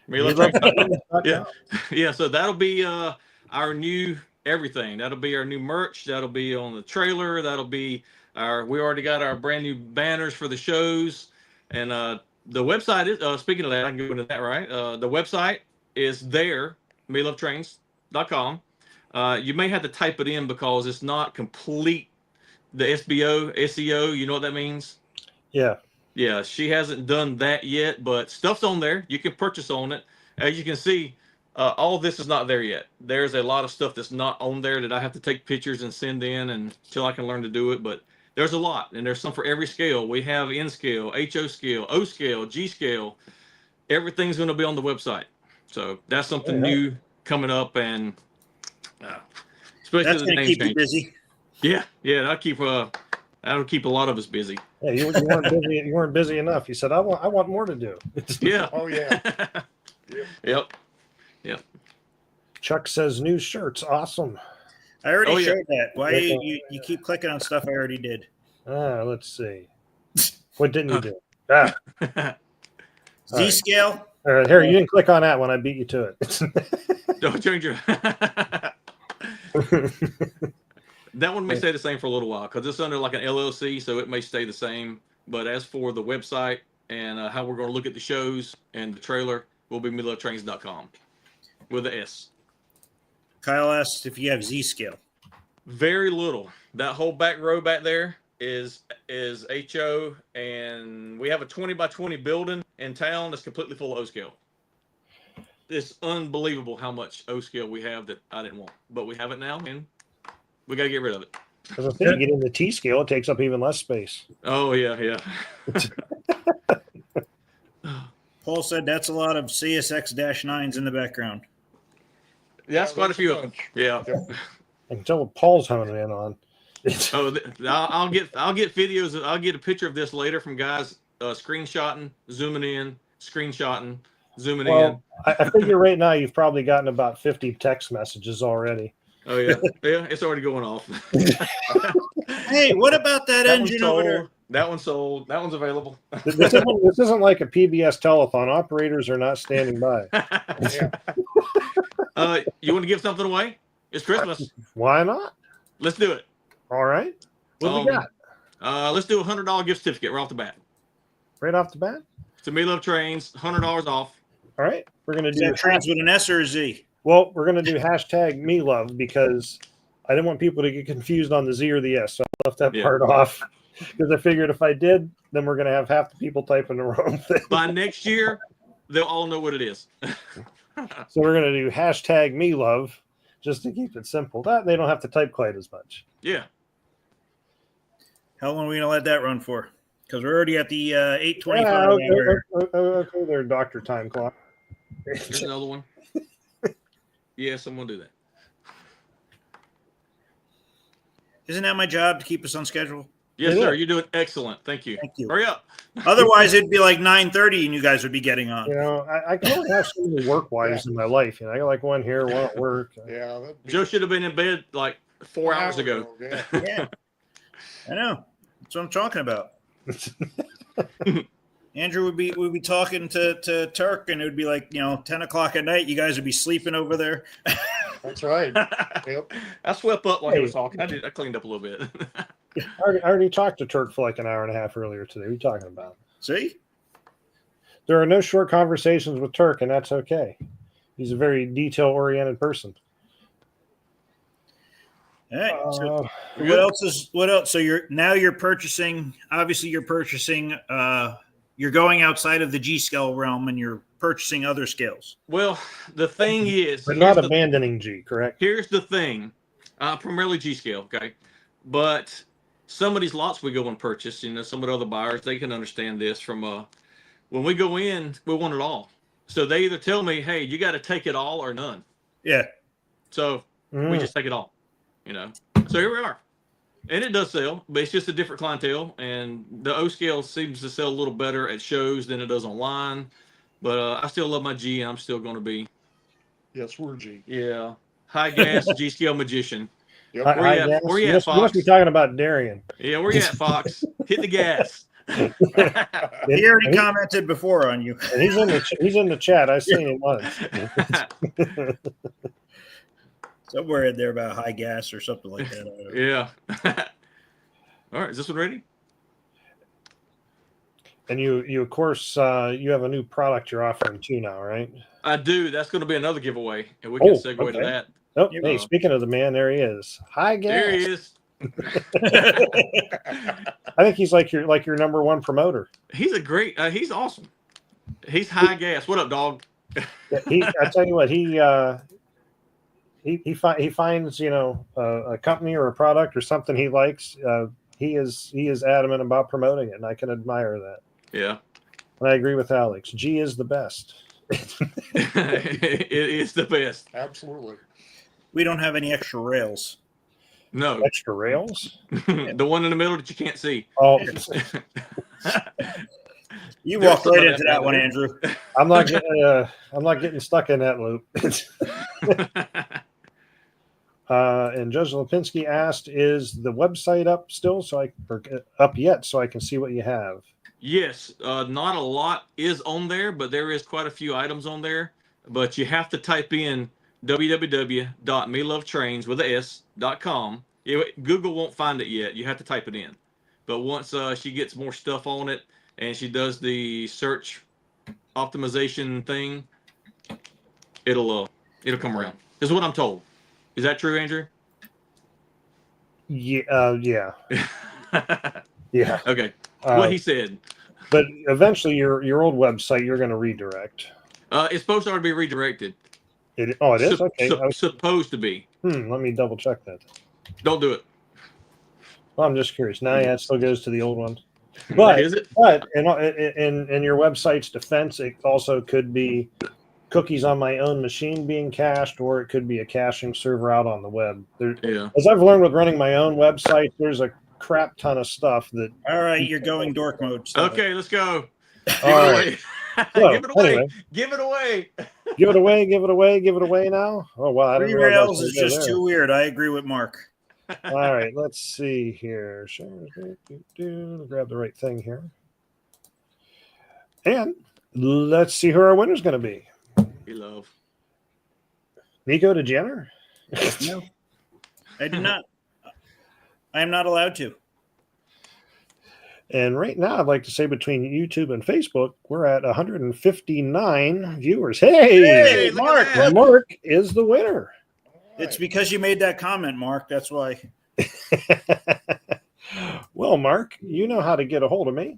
Melovetrainz.com. Yeah. Yeah. So that'll be our new everything. That'll be our new merch. That'll be on the trailer. That'll be we already got our brand new banners for the shows. And the website is, speaking of that, I can go into that, right? The website is there, Melovetrainz.com. You may have to type it in because it's not complete. The SEO, you know what that means? Yeah. Yeah, she hasn't done that yet, but stuff's on there. You can purchase on it. As you can see, all this is not there yet. There's a lot of stuff that's not on there that I have to take pictures and send in until I can learn to do it. But there's a lot, and there's some for every scale. We have N scale, HO scale, O scale, G scale. Everything's going to be on the website. So that's something new coming up, and especially That's the going to name keep you change. busy. Yeah, that'll keep a lot of us busy. Yeah, you weren't busy. You weren't busy enough. You said, "I want more to do." Yeah. Oh, yeah. Yep. Chuck says new shirts. Awesome. I already Oh, yeah. showed that. Why you keep clicking on stuff I already did? Let's see. What didn't you do? Z scale. All right, here, you didn't click on that when I beat you to it. Don't change your. That one may stay the same for a little while because it's under like an LLC, so it may stay the same. But as for the website and how we're going to look at the shows and the trailer, will be Melovetrainz.com with the S. Kyle asked if you have Z scale. Very little. That whole back row back there is HO, and we have a 20 by 20 building in town that's completely full of O scale. It's unbelievable how much O scale we have that I didn't want, but we have it now, and we got to get rid of it. Because I think you get in the T scale, it takes up even less space. Oh yeah. Paul said that's a lot of CSX-9s in the background. Yeah, that's quite a few of them. Yeah. I can tell what Paul's honing in on. Oh, I'll get videos. I'll get a picture of this later from guys screenshotting, zooming in, screenshotting, zooming in. Well, I figure right now you've probably gotten about 50 text messages already. Oh yeah, it's already going off. Hey, what about that engine over there? That one's sold. That one's available. This isn't like a PBS telethon. Operators are not standing by. You want to give something away? It's Christmas. Why not? Let's do it. All right. What do we got? Let's do a $100 gift certificate right off the bat. Right off the bat? To Melovetrainz, $100 off. All right. We're going to Is do that trains with an S or a Z? Well, we're going to do hashtag #MeLove because I didn't want people to get confused on the Z or the S. So I left that part off because I figured if I did, then we're going to have half the people typing the wrong thing. By next year, they'll all know what it is. So we're going to do hashtag #MeLove just to keep it simple. That they don't have to type quite as much. Yeah. How long are we going to let that run for? Because we're already at the 8:25 hour. Okay, there, Dr. Time Clock. There's another one. Yes, I'm gonna do that. Isn't that my job to keep us on schedule? Yes, Yeah. sir. You're doing excellent. Thank you. Thank you. Hurry up. Otherwise, it'd be like 9:30, and you guys would be getting on. You know, I can only have so many work wives in my life. You know, I got like one here, one at work. Yeah. that'd be Joe should have been in bed like 4 hours ago. Yeah. Yeah, I know. That's what I'm talking about. Andrew would be talking to Turk, and it would be like 10 o'clock at night. You guys would be sleeping over there. That's right. Yep. I swept up while he was talking. I cleaned up a little bit. I already talked to Turk for like an hour and a half earlier today. What are you talking about? See? There are no short conversations with Turk, and that's okay. He's a very detail-oriented person. All right. So what else? So you're purchasing. Obviously, you're purchasing. You're going outside of the G scale realm, and you're purchasing other scales. Well, the thing is, But not abandoning G, correct? here's the thing. Primarily G scale, okay? But some of these lots we go and purchase, some of the other buyers, they can understand this from when we go in, we want it all. So they either tell me, hey, you got to take it all or none. Yeah. So we just take it all, So here we are. And it does sell, but it's just a different clientele. And the O scale seems to sell a little better at shows than it does online. But I still love my G, and I'm still going to be. Yes, we're G. Yeah. High gas G scale magician. Yep. Where you at, You must be talking about Darian. Yeah, where you at, Fox? Hit the gas. He already commented before on you. And he's in the chat. I seen him once. Somewhere in there about high gas or something like that. Yeah. All right, is this one ready? And you of course you have a new product you're offering too now, right? I do. That's going to be another giveaway, and we can segue to that. Oh, hey, speaking of the man, there he is. Hi, gas. There he is. I think he's like your number one promoter. He's a great. He's awesome. He's high gas. What up, dog? Yeah, I tell you what, he finds a company or a product or something he likes. He is adamant about promoting it, and I can admire that. Yeah. And I agree with Alex. G is the best. It is the best. Absolutely. We don't have any extra rails. No. Extra rails? The one in the middle that you can't see. Oh, You walked right into that one, Andrew. I'm not getting stuck in that loop. And Judge Lipinski asked, "Is the website up still? Up yet? So I can see what you have." Yes, not a lot is on there, but there is quite a few items on there. But you have to type in www.melovetrainz.com. Google won't find it yet. You have to type it in. But once she gets more stuff on it and she does the search optimization thing, it'll come around. This is what I'm told. Is that true, Andrew? Yeah. Yeah. Okay. What he said. But eventually, your old website you're going to redirect. It's supposed to already be redirected. It is? Okay. Supposed to be. Let me double check that. Don't do it. Well, I'm just curious. Now, yeah, it still goes to the old one. But is it? But in your website's defense, it also could be cookies on my own machine being cached, or it could be a caching server out on the web. As I've learned with running my own website, there's a crap ton of stuff that. All right, you're going dork mode. Okay, let's go. All right. So, Give it away. anyway. Give it away. Give it away. Give it away. Give it away now. Oh wow! Three rails is just too weird. I agree with Mark. All right, let's see here. Grab the right thing here, and let's see who our winner's going to be. We love Nico DeGener? No, I do not. I am not allowed to. And right now, I'd like to say between YouTube and Facebook, we're at 159 viewers. Hey, Mark! Mark is the winner. It's because you made that comment, Mark. That's why. Well, Mark, you know how to get a hold of me.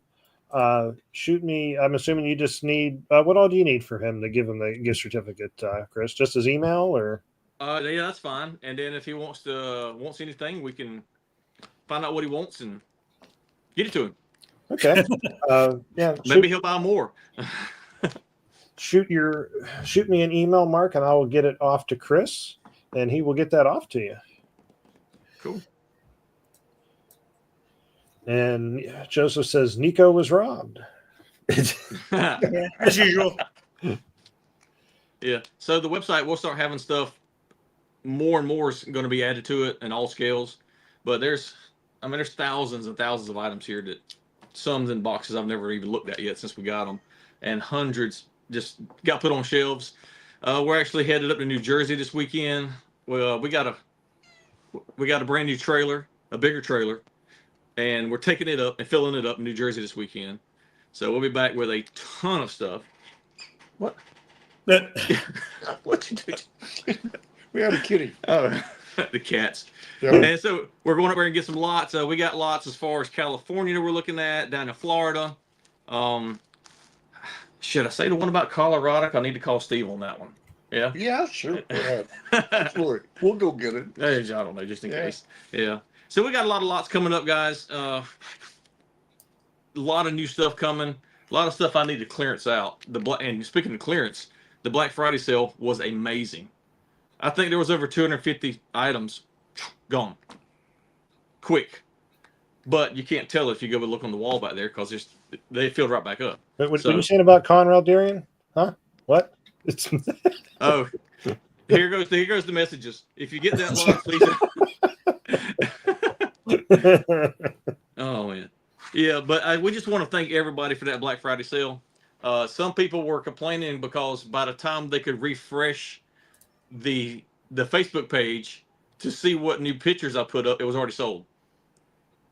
Shoot me. I'm assuming you just need. What all do you need for him to give him the gift certificate, Kris? Just his email, or? Yeah, that's fine. And then if he wants anything, we can find out what he wants and get it to him. Okay. Yeah. Maybe he'll buy more. shoot me an email, Mark, and I will get it off to Kris, and he will get that off to you. Cool. And Joseph says Nico was robbed. Yeah, as usual. Yeah. So the website, we'll start having stuff. More and more is going to be added to it in all scales. But there's thousands and thousands of items here that some's in boxes I've never even looked at yet since we got them, and hundreds just got put on shelves. We're actually headed up to New Jersey this weekend. Well, we got a brand new trailer, a bigger trailer, and we're taking it up and filling it up in New Jersey this weekend. So we'll be back with a ton of stuff. What? What you do? We had a kitty. Oh, the cats. Yeah. And so we're going up there and get some lots. We got lots as far as California that we're looking at, down in Florida. Should I say the one about Colorado? I need to call Steve on that one. Yeah? Yeah, sure. Go ahead. Absolutely. We'll go get it. I don't know, just in case. Yeah. So we got a lot of lots coming up, guys. A lot of new stuff coming. A lot of stuff I need to clearance out. And speaking of clearance, the Black Friday sale was amazing. I think there was over 250 items gone. Quick. But you can't tell if you go and look on the wall back there because they filled right back up. What are you saying about Conrail Darien? Huh? What? Oh, here goes the messages. If you get that lot, please. Oh man, yeah. But we just want to thank everybody for that Black Friday sale. Some people were complaining because by the time they could refresh the Facebook page to see what new pictures I put up, it was already sold.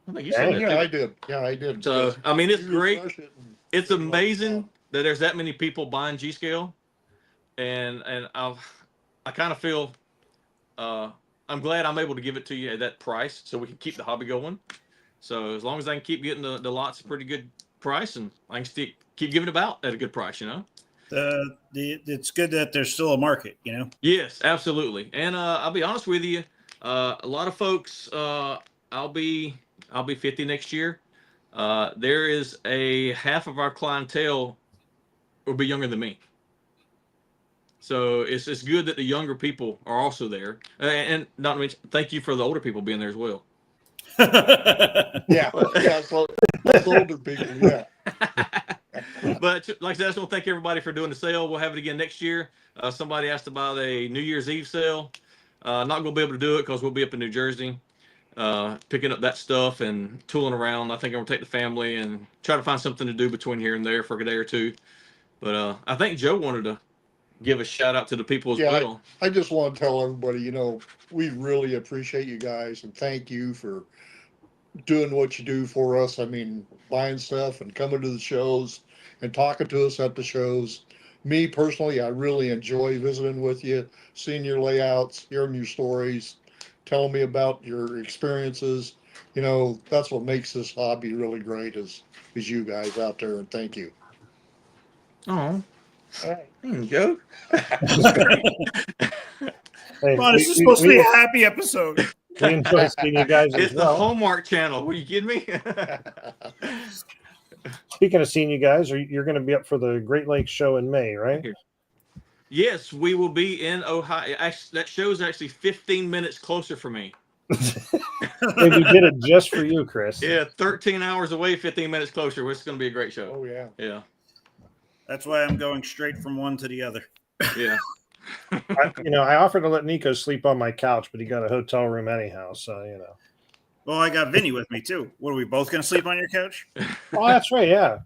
I think you said that. Yeah, I did. Yeah, I did. So I mean, it's You great. refresh it and- It's amazing that there's that many people buying G Scale, and I kind of feel I'm glad I'm able to give it to you at that price so we can keep the hobby going. So as long as I can keep getting the lots at a pretty good price, and I can keep giving it out at a good price, It's good that there's still a market, Yes, absolutely. And I'll be honest with you, a lot of folks, I'll be 50 next year. There is a half of our clientele will be younger than me. So it's good that the younger people are also there. And not to mention, thank you for the older people being there as well. Yeah. So those older people, yeah. But like I said, I just want to thank everybody for doing the sale. We'll have it again next year. Somebody asked about a New Year's Eve sale. Not going to be able to do it because we'll be up in New Jersey picking up that stuff and tooling around. I think I'm going to take the family and try to find something to do between here and there for a day or two. But I think Joe wanted to give a shout out to the people as well. I just want to tell everybody, we really appreciate you guys and thank you for doing what you do for us. I mean, buying stuff and coming to the shows and talking to us at the shows. Me personally, I really enjoy visiting with you, seeing your layouts, hearing your stories, telling me about your experiences. That's what makes this hobby really great is you guys out there, and thank you. Oh, All right. Joe. Hey, Come on, this is supposed to be a happy episode. We enjoy seeing you guys as It's the well. Hallmark Channel. Were you kidding me? Speaking of seeing you guys, you're going to be up for the Great Lakes show in May, right? Yes, we will be in Ohio. Actually, that show is actually 15 minutes closer for me. Hey, we did it just for you, Kris. Yeah, 13 hours away, 15 minutes closer. It's going to be a great show. Oh, yeah. Yeah. That's why I'm going straight from one to the other. Yeah. I offered to let Nico sleep on my couch, but he got a hotel room anyhow. So, Well, I got Vinny with me too. What, are we both going to sleep on your couch? Oh, that's right. Yeah.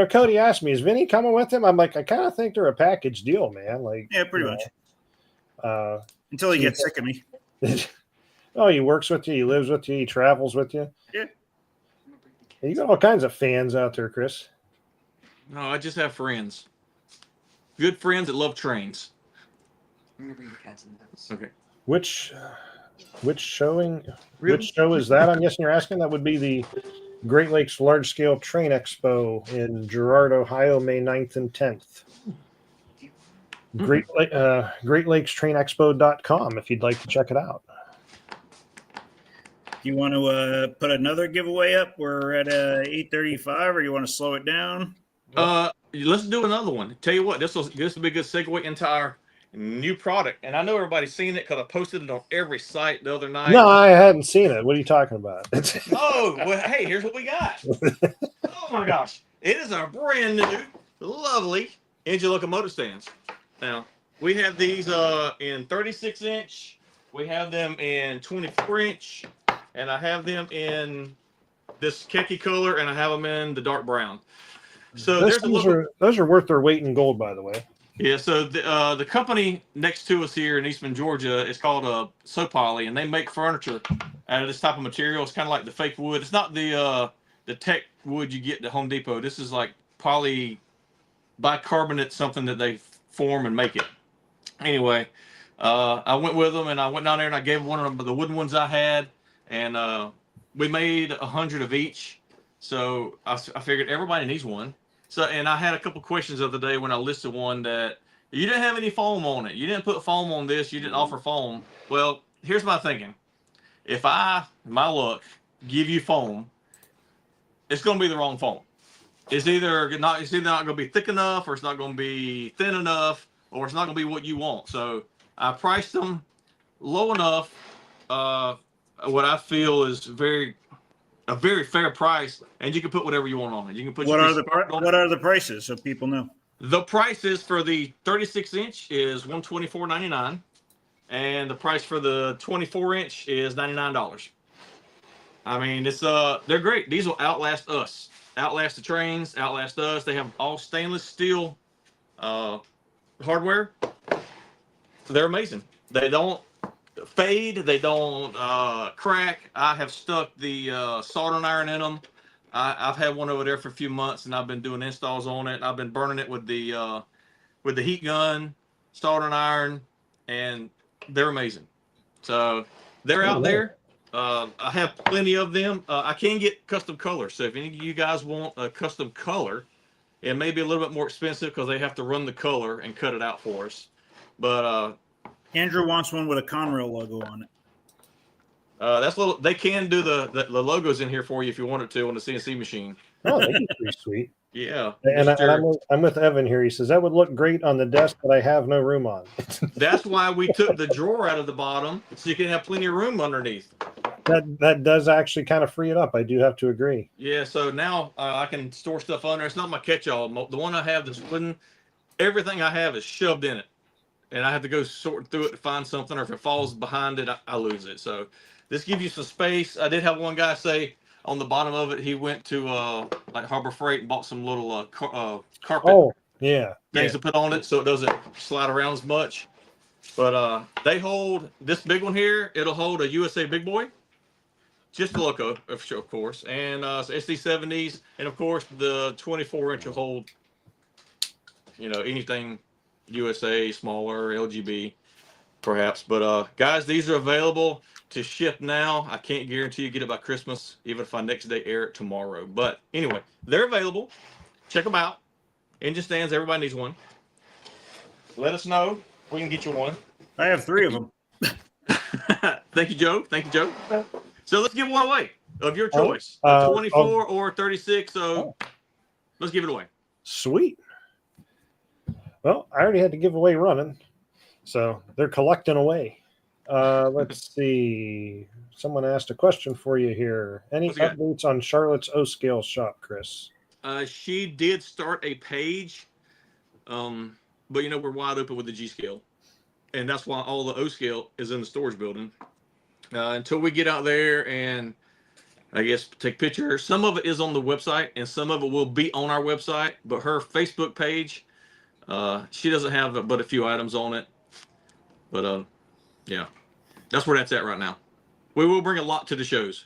Cody asked me, is Vinny coming with him? I'm like, I kind of think they're a package deal, man. Like, Yeah, pretty much. Until he gets sick of me. Oh, he works with you. He lives with you. He travels with you. Yeah. You got all kinds of fans out there, Kris. No, I just have friends. Good friends that love trains. I'm gonna bring the cats in the house. Okay. Which show is that? I'm guessing you're asking. That would be the Great Lakes Large Scale Train Expo in Girard, Ohio, May 9th and 10th. GreatLakestrainExpo.com if you'd like to check it out. You want to put another giveaway up? We're at 8:35, or you want to slow it down? let's do another one. Tell you what, this will be a good segue into our new product. And I know everybody's seen it because I posted it on every site the other night. No, I hadn't seen it. What are you talking about? Oh, well, hey, here's what we got. Oh my gosh. It is our brand new, lovely engine locomotive stands. Now, we have these in 36-inch. We have them in 24-inch. And I have them in this khaki color, and I have them in the dark brown. So those are worth their weight in gold, by the way. Yeah, so the company next to us here in Eastman, Georgia, is called Sopoly, and they make furniture out of this type of material. It's kind of like the fake wood. It's not the tech wood you get at Home Depot. This is like poly bicarbonate, something that they form and make it. Anyway, I went with them, and I went down there and I gave one of the wooden ones I had, and we made 100 of each. So I figured everybody needs one. So, and I had a couple questions the other day when I listed one that you didn't have any foam on it. You didn't put foam on this. You didn't offer foam. Well, here's my thinking. If my luck, give you foam, it's going to be the wrong foam. It's either not going to be thick enough, or it's not going to be thin enough, or it's not going to be what you want. So I priced them low enough, what I feel is a very fair price, and you can put whatever you want on it. You can put what are the prices so people know? The prices for the 36-inch is $124.99, and the price for the 24-inch is $99. I mean, it's they're great. These will outlast us, outlast the trains, outlast us. They have all stainless steel hardware. They're amazing. They don't fade, they don't crack. I have stuck the soldering iron in them. I've had one over there for a few months, and I've been doing installs on it. I've been burning it with the heat gun, soldering iron, and they're amazing. So they're out there. I have plenty of them. I can get custom colors. So if any of you guys want a custom color, it may be a little bit more expensive because they have to run the color and cut it out for us. But Andrew wants one with a Conrail logo on it. that's little. They can do the logos in here for you if you wanted to on the CNC machine. Oh, that'd be pretty sweet. Yeah, and I'm with Evan here. He says that would look great on the desk that I have no room on. That's why we took the drawer out of the bottom so you can have plenty of room underneath. That does actually kind of free it up. I do have to agree. Yeah, so now I can store stuff under. It's not my catch-all. The one I have that's wooden, everything I have is shoved in it, and I have to go sort through it to find something, or if it falls behind it, I lose it. So this gives you some space. I did have one guy say on the bottom of it, he went to like Harbor Freight and bought some little carpet. Oh, yeah. Things to put on it so it doesn't slide around as much. But they hold this big one here. It'll hold a USA Big Boy, just the loco, of course, and SD70s, and of course the 24-inch will hold, anything USA, smaller, LGB, perhaps. But guys, these are available to ship now. I can't guarantee you get it by Christmas, even if I next day air it tomorrow. But anyway, they're available. Check them out. Engine stands, everybody needs one. Let us know. We can get you one. I have 3 of them. Thank you, Joe. So let's give one away of your choice. 24 or 36. So let's give it away. Sweet. Well, I already had to give away running, so they're collecting away. Let's see. Someone asked a question for you here. Any updates on Charlotte's O-Scale shop, Kris? She did start a page, but we're wide open with the G-Scale, and that's why all the O-Scale is in the storage building. Until we get out there and, I guess, take pictures. Some of it is on the website, and some of it will be on our website, but her Facebook page, she doesn't have but a few items on it. But, yeah, that's where that's at right now. We will bring a lot to the shows.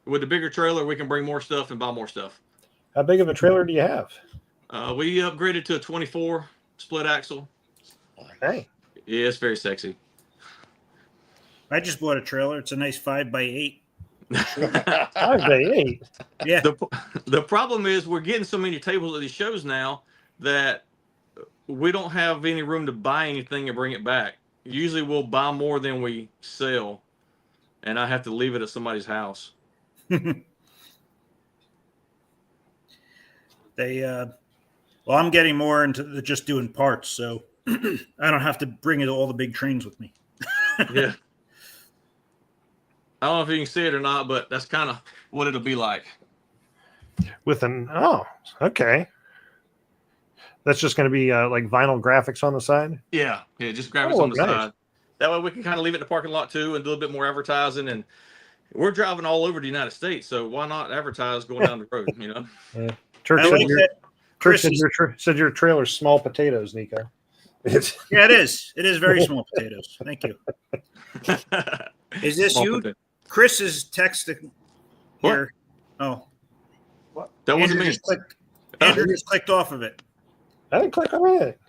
With the bigger trailer, we can bring more stuff and buy more stuff. How big of a trailer do you have? We upgraded to a 24 split axle. Hey. Yeah, it's very sexy. I just bought a trailer. It's a nice 5x8. 5x8? Yeah. The problem is we're getting so many tables at these shows now that we don't have any room to buy anything and bring it back. Usually we'll buy more than we sell, and I have to leave it at somebody's house. They Well, I'm getting more into just doing parts, so I don't have to bring all the big trains with me. Yeah. I don't know if you can see it or not, but that's kind of what it'll be like. Okay. That's just going to be like vinyl graphics on the side. Yeah, just graphics on the side. That way we can kind of leave it in the parking lot too and do a bit more advertising. And we're driving all over the United States, so why not advertise going down the road? Yeah. Turk said your trailer's small potatoes, Nico. Yeah, it is. It is very small potatoes. Thank you. Is this Small you? potato. Chris is texting here. Oh, That wasn't Andrew me. Andrew just clicked off of it. I didn't click on it.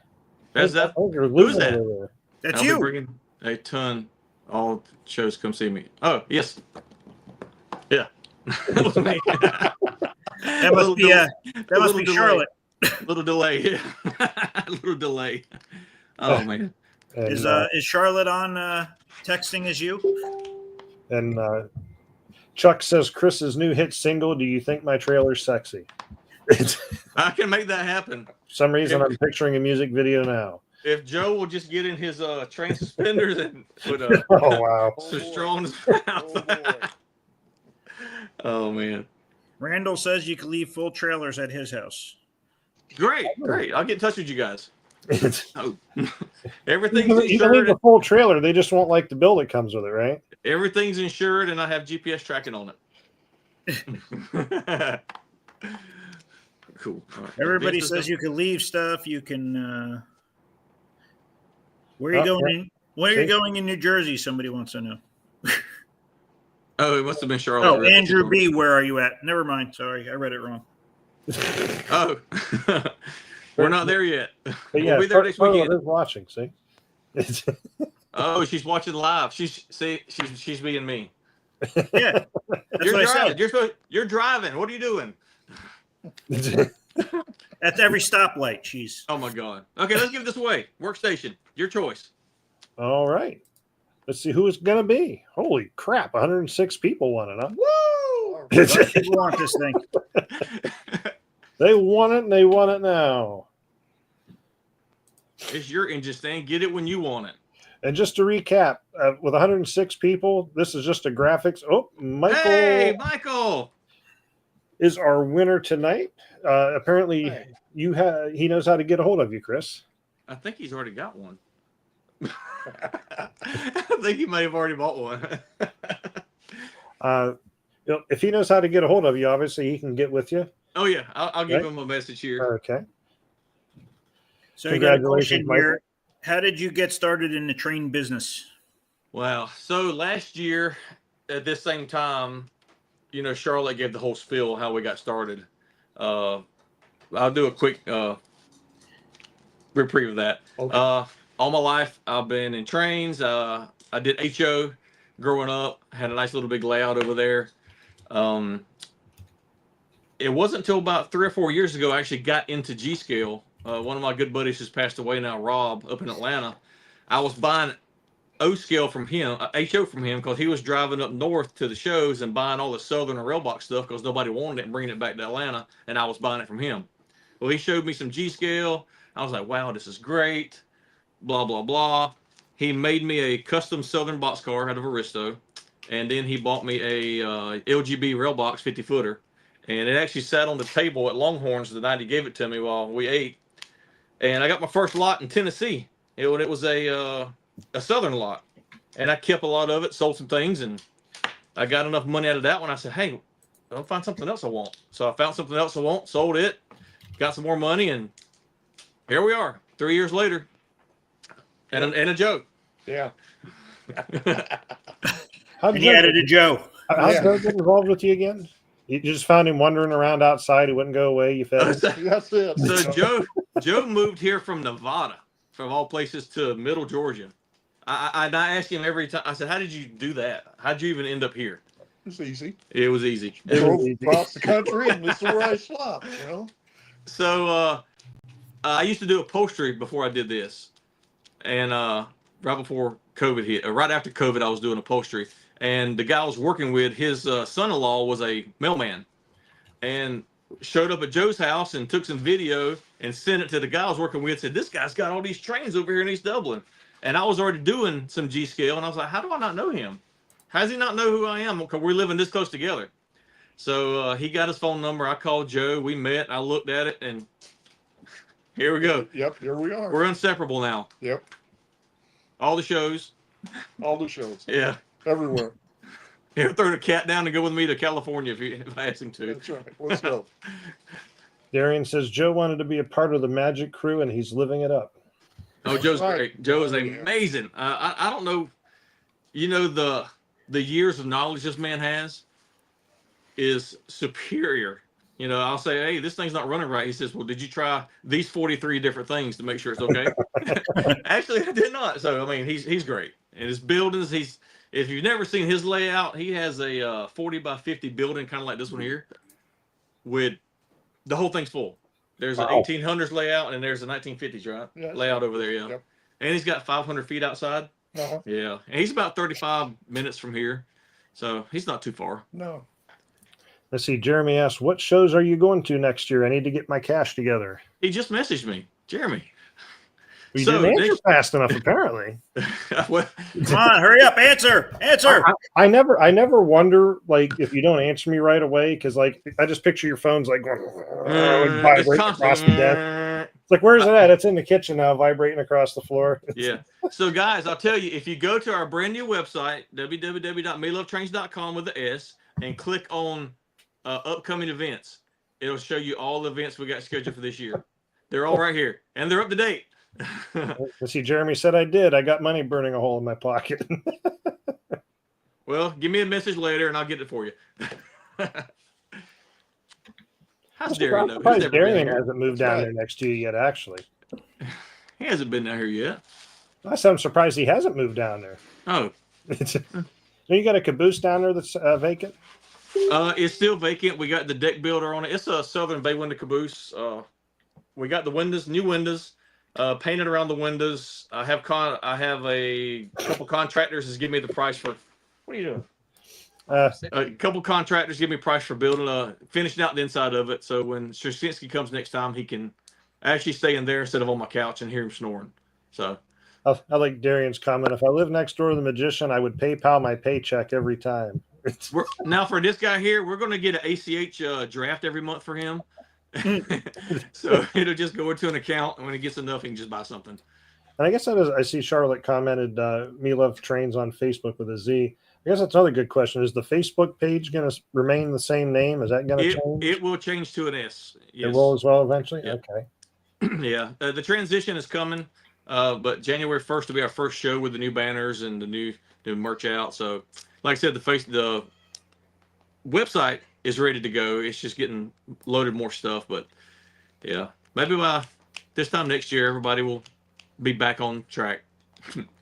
That's that. Who's that? That's I'll be you. bringing a ton. All shows come see me. Oh yes, yeah, that was me. That must be that must be Charlotte. Little delay. Yeah. Little delay. Oh man. And, Is Charlotte on texting as you? And Chuck says Chris's new hit single. Do you think my trailer's sexy? I can make that happen. For some reason, I'm picturing a music video now. If Joe will just get in his train suspenders and put Oh wow! some straw in his mouth. Oh man. Randall says you can leave full trailers at his house. Great. I'll get in touch with you guys. Oh. Everything's You can leave insured. the full trailer. They just won't like the bill that comes with it, right? Everything's insured, and I have GPS tracking on it. Cool. All right. Everybody This is says the- you can leave stuff. You can. Where are you going? Yeah. Where are you going in New Jersey? Somebody wants to know. Oh, it must have been Charlotte. Oh, Andrew B. Where are you at? Never mind. Sorry, I read it wrong. Oh, we're not there yet. But We'll be there next weekend. Is watching. See, Oh, she's watching live. She's being mean. Yeah, that's You're what I driving. said. You're driving. What are you doing? At every stoplight, she's. Oh my God. Okay, let's give this away. Workstation, your choice. All right. Let's see who it's going to be. Holy crap. 106 people want it, huh? Woo! People want this thing. They want it, and they want it now. It's your engine stand. Get it when you want it. And just to recap, with 106 people, this is just a graphics. Oh, Michael Hey, Michael. is our winner tonight. Apparently, he knows how to get a hold of you, Kris. I think he's already got one. I think he may have already bought one. If he knows how to get a hold of you, obviously he can get with you. Oh yeah, I'll give him a message here. Okay. So I got a Congratulations, question here. How did you get started in the train business? Wow. So last year at this same time, Charlotte gave the whole spiel how we got started. I'll do a quick reprieve of that. Okay. All my life, I've been in trains. I did HO growing up. Had a nice little big layout over there. It wasn't until about 3 or 4 years ago I actually got into G scale. One of my good buddies who's passed away now, Rob, up in Atlanta. I was buying O scale from him, HO from him, because he was driving up north to the shows and buying all the Southern and Railbox stuff because nobody wanted it and bringing it back to Atlanta, and I was buying it from him. Well, he showed me some G scale. I was like, wow, this is great. Blah, blah, blah. He made me a custom Southern boxcar out of Aristo, and then he bought me a LGB Railbox 50-footer, and it actually sat on the table at Longhorns the night he gave it to me while we ate. And I got my first lot in Tennessee. It was a Southern lot, and I kept a lot of it, sold some things, and I got enough money out of that one. I said, hey, I'll find something else I want. So I found something else I want, sold it, got some more money, and here we are 3 years later. And a joke. Yeah. How'd And you added a Joe. How'd Joe get involved with you again? You just found him wandering around outside. He wouldn't go away. You fed him. That's it. So Joe moved here from Nevada, from all places, to Middle Georgia. I ask him every time. I said, "How did you do that? How'd you even end up here?" It's easy. It was easy. Drove across the country, and this is where I stopped. So I used to do upholstery before I did this, and right before COVID hit, right after COVID, I was doing upholstery. And the guy I was working with, his son-in-law was a mailman, and showed up at Joe's house and took some video and sent it to the guy I was working with. Said, this guy's got all these trains over here in East Dublin. And I was already doing some G scale. And I was like, how do I not know him? How does he not know who I am? Because we're living this close together. So he got his phone number. I called Joe. We met. I looked at it. And here we go. Yep, here we are. We're inseparable now. Yep, All the shows. all the shows. Yeah. Everywhere. He'll throw the cat down and go with me to California if I ask him to. That's right. Let's go. Darian says Joe wanted to be a part of the Magic Crew, and he's living it up. Oh, Joe's Right. great. Joe is Yeah. amazing. I don't know, the years of knowledge this man has is superior. I'll say, hey, this thing's not running right. He says, well, did you try these 43 different things to make sure it's okay? Actually, I did not. So, I mean, he's great. And his buildings, if you've never seen his layout, he has a 40 by 50 building, kind of like this one here, with the whole thing's full. There's an 1800s layout and there's a 1950s, right? Yeah. Layout over there, yeah. Yep. And he's got 500 feet outside. Uh-huh. Yeah. And he's about 35 minutes from here. So he's not too far. No. Let's see. Jeremy asks, what shows are you going to next year? I need to get my cash together. He just messaged me, Jeremy. We So, didn't answer next- fast enough, apparently. Well, Come on, hurry up, answer. I never wonder, like, if you don't answer me right away, because, like, I just picture your phone's like going it's vibrating constant. across the desk. It's like, where's it at? It's in the kitchen now, vibrating across the floor. Yeah. So, guys, I'll tell you, if you go to our brand new website, www.melovetrainz.com with the S, and click on upcoming events, it'll show you all the events we got scheduled for this year. They're all right here, and they're up to date. Let's see. Jeremy said I did. I got money burning a hole in my pocket. Well, give me a message later, and I'll get it for you. How's Darian? I'm surprised Darian hasn't moved down Right. there next to you yet, actually. He hasn't been down here yet. I'm surprised he hasn't moved down there. Oh, So you got a caboose down there that's vacant? it's still vacant. We got the deck builder on it. It's a Southern Bay window caboose. We got the windows, new windows, painted around the windows. I have a couple contractors that's giving me the price for. What are you doing? A couple contractors give me a price for building, finishing out the inside of it. So when Straczynski comes next time, he can actually stay in there instead of on my couch and hear him snoring. So I like Darian's comment. If I lived next door to the magician, I would PayPal my paycheck every time. now for this guy here, we're going to get an ACH draft every month for him. So it'll just go into an account, and when he gets enough, he can just buy something. And I guess that is, I see Charlotte commented, Melovetrainz on Facebook with a Z. I guess that's another good question. Is the Facebook page going to remain the same name? Is that going to change? It will change to an S. Yes. It will as well eventually? Yeah. Okay. Yeah. The transition is coming, but January 1st will be our first show with the new banners and the new merch out. So, like I said, the website is ready to go. It's just getting loaded more stuff. But, yeah, maybe by this time next year, everybody will be back on track.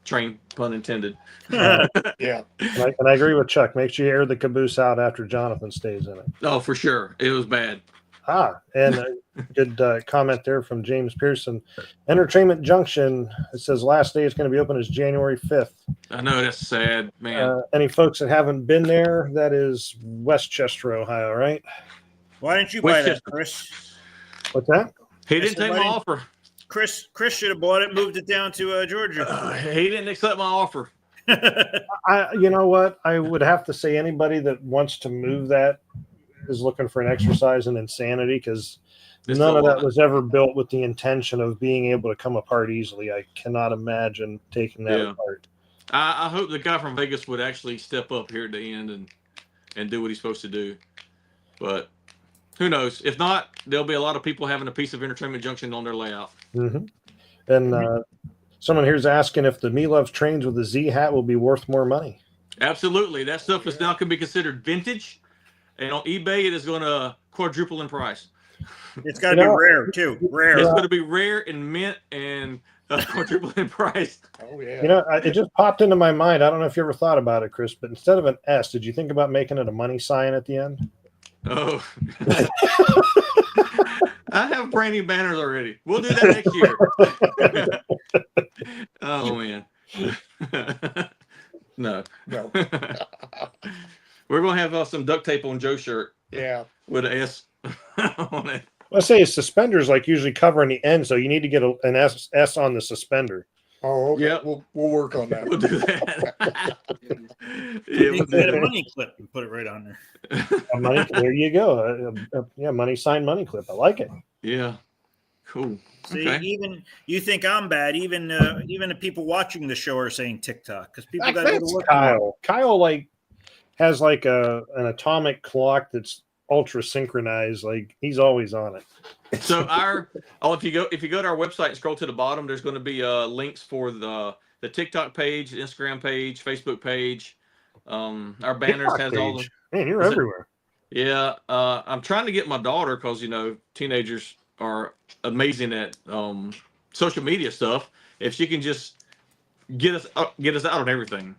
Train, pun intended. Yeah. And I agree with Chuck. Make sure you air the caboose out after Jonathan stays in it. Oh, for sure. It was bad. And a good comment there from James Pearson. Entertainment Junction, it says last day it's going to be open is January 5th. I know, that's sad, man. Any folks that haven't been there, that is Westchester, Ohio, right? Why didn't you buy that, Chris? What's that? He didn't take my offer. Chris should have bought it, moved it down to Georgia. He didn't accept my offer. You know what? I would have to say anybody that wants to move that is looking for an exercise in insanity, because none of that was ever built with the intention of being able to come apart easily. I cannot imagine taking that apart. I hope the guy from Vegas would actually step up here at the end and do what he's supposed to do. But who knows? If not, there'll be a lot of people having a piece of Entertainment Junction on their layout. Mm-hmm. And someone here's asking if the Melovetrainz with the Z hat will be worth more money. Absolutely. That stuff is now can be considered vintage. And on eBay, it is going to quadruple in price. It's got to be rare, too. Rare. It's going to be rare and mint and quadruple in price. Oh, yeah. You know, it just popped into my mind. I don't know if you ever thought about it, Chris, but instead of an S, did you think about making it a money sign at the end? Oh. I have brand new banners already. We'll do that next year. Oh, man. No. No. We're going to have some duct tape on Joe's shirt. Yeah. with an S on it. Let's say his suspenders like usually covering the end, so you need to get an S on the suspender. Oh, okay. Yep. We'll work on that. We'll do that. Yeah, You we'll can get a do money clip and put it right on there. that. A money, there you go. Yeah, money sign money clip. I like it. Yeah. Cool. See, Okay. even you think I'm bad. Even the people watching the show are saying TikTok because people got to go That's to work. Kyle. Kyle like has like an atomic clock that's ultra synchronized. Like he's always on it. So if you go to our website and scroll to the bottom, there's going to be links for the TikTok page, the Instagram page, Facebook page. Our banners TikTok has all the. page. Man, you're Is it- everywhere. Yeah, I'm trying to get my daughter because teenagers are amazing at social media stuff. If she can just get us out on everything.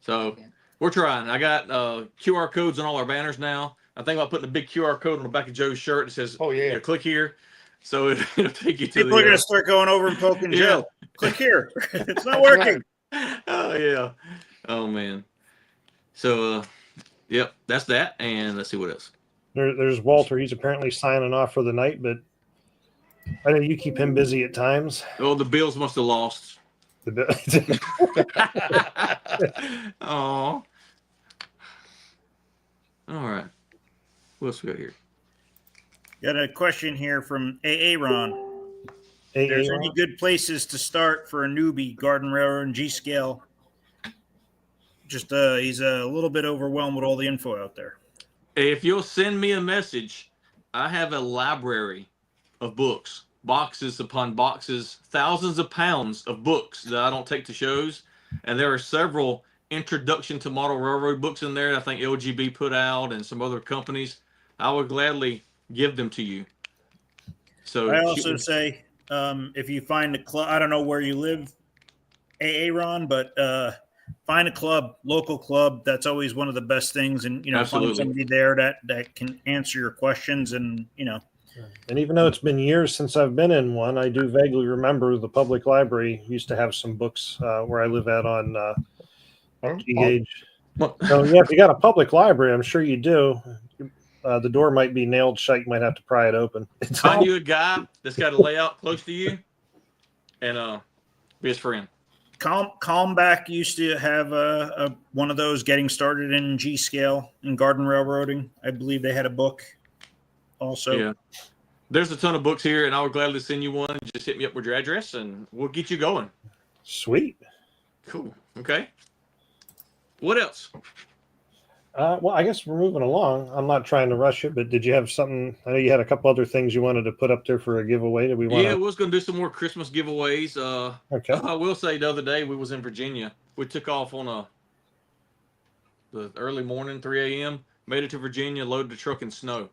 So we're trying. I got QR codes on all our banners now. I think about putting a big QR code on the back of Joe's shirt that says, Oh, yeah. click here." So it'll take you to People are going to start going over and poking Joe. Click here. It's not working. Oh yeah. Oh man. So yep, that's that. And let's see what else. There's Walter. He's apparently signing off for the night, but I know you keep him busy at times. Oh, the Bills must have lost. Oh. All right. What else we got here? Got a question here from AA Ron. Hey, There's Ron? any good places to start for a newbie garden railroad and G scale? Just he's a little bit overwhelmed with all the info out there. If you'll send me a message, I have a library of books, boxes upon boxes, thousands of pounds of books that I don't take to shows. And there are several introduction to model railroad books in there that I think LGB put out and some other companies. I would gladly give them to you. So I also say, if you find a club, I don't know where you live, AA Ron, but find a club, local club. That's always one of the best things. And, Absolutely. find somebody there that can answer your questions and, And even though it's been years since I've been in one, I do vaguely remember the public library used to have some books where I live at on G-Gauge. So yeah, if you got a public library, I'm sure you do. The door might be nailed shut. You might have to pry it open. Find you a guy that's got a layout close to you and be his friend. Calmback used to have one of those getting started in G scale and garden railroading. I believe they had a book also. Yeah. There's a ton of books here, and I would gladly send you one. Just hit me up with your address, and we'll get you going. Sweet. Cool. Okay. What else? Well, I guess we're moving along. I'm not trying to rush it, but did you have something? I know you had a couple other things you wanted to put up there for a giveaway. Did we want? Yeah, we was going to do some more Christmas giveaways. Okay. I will say the other day we was in Virginia. We took off on the early morning, 3 a.m., made it to Virginia, loaded the truck in snow.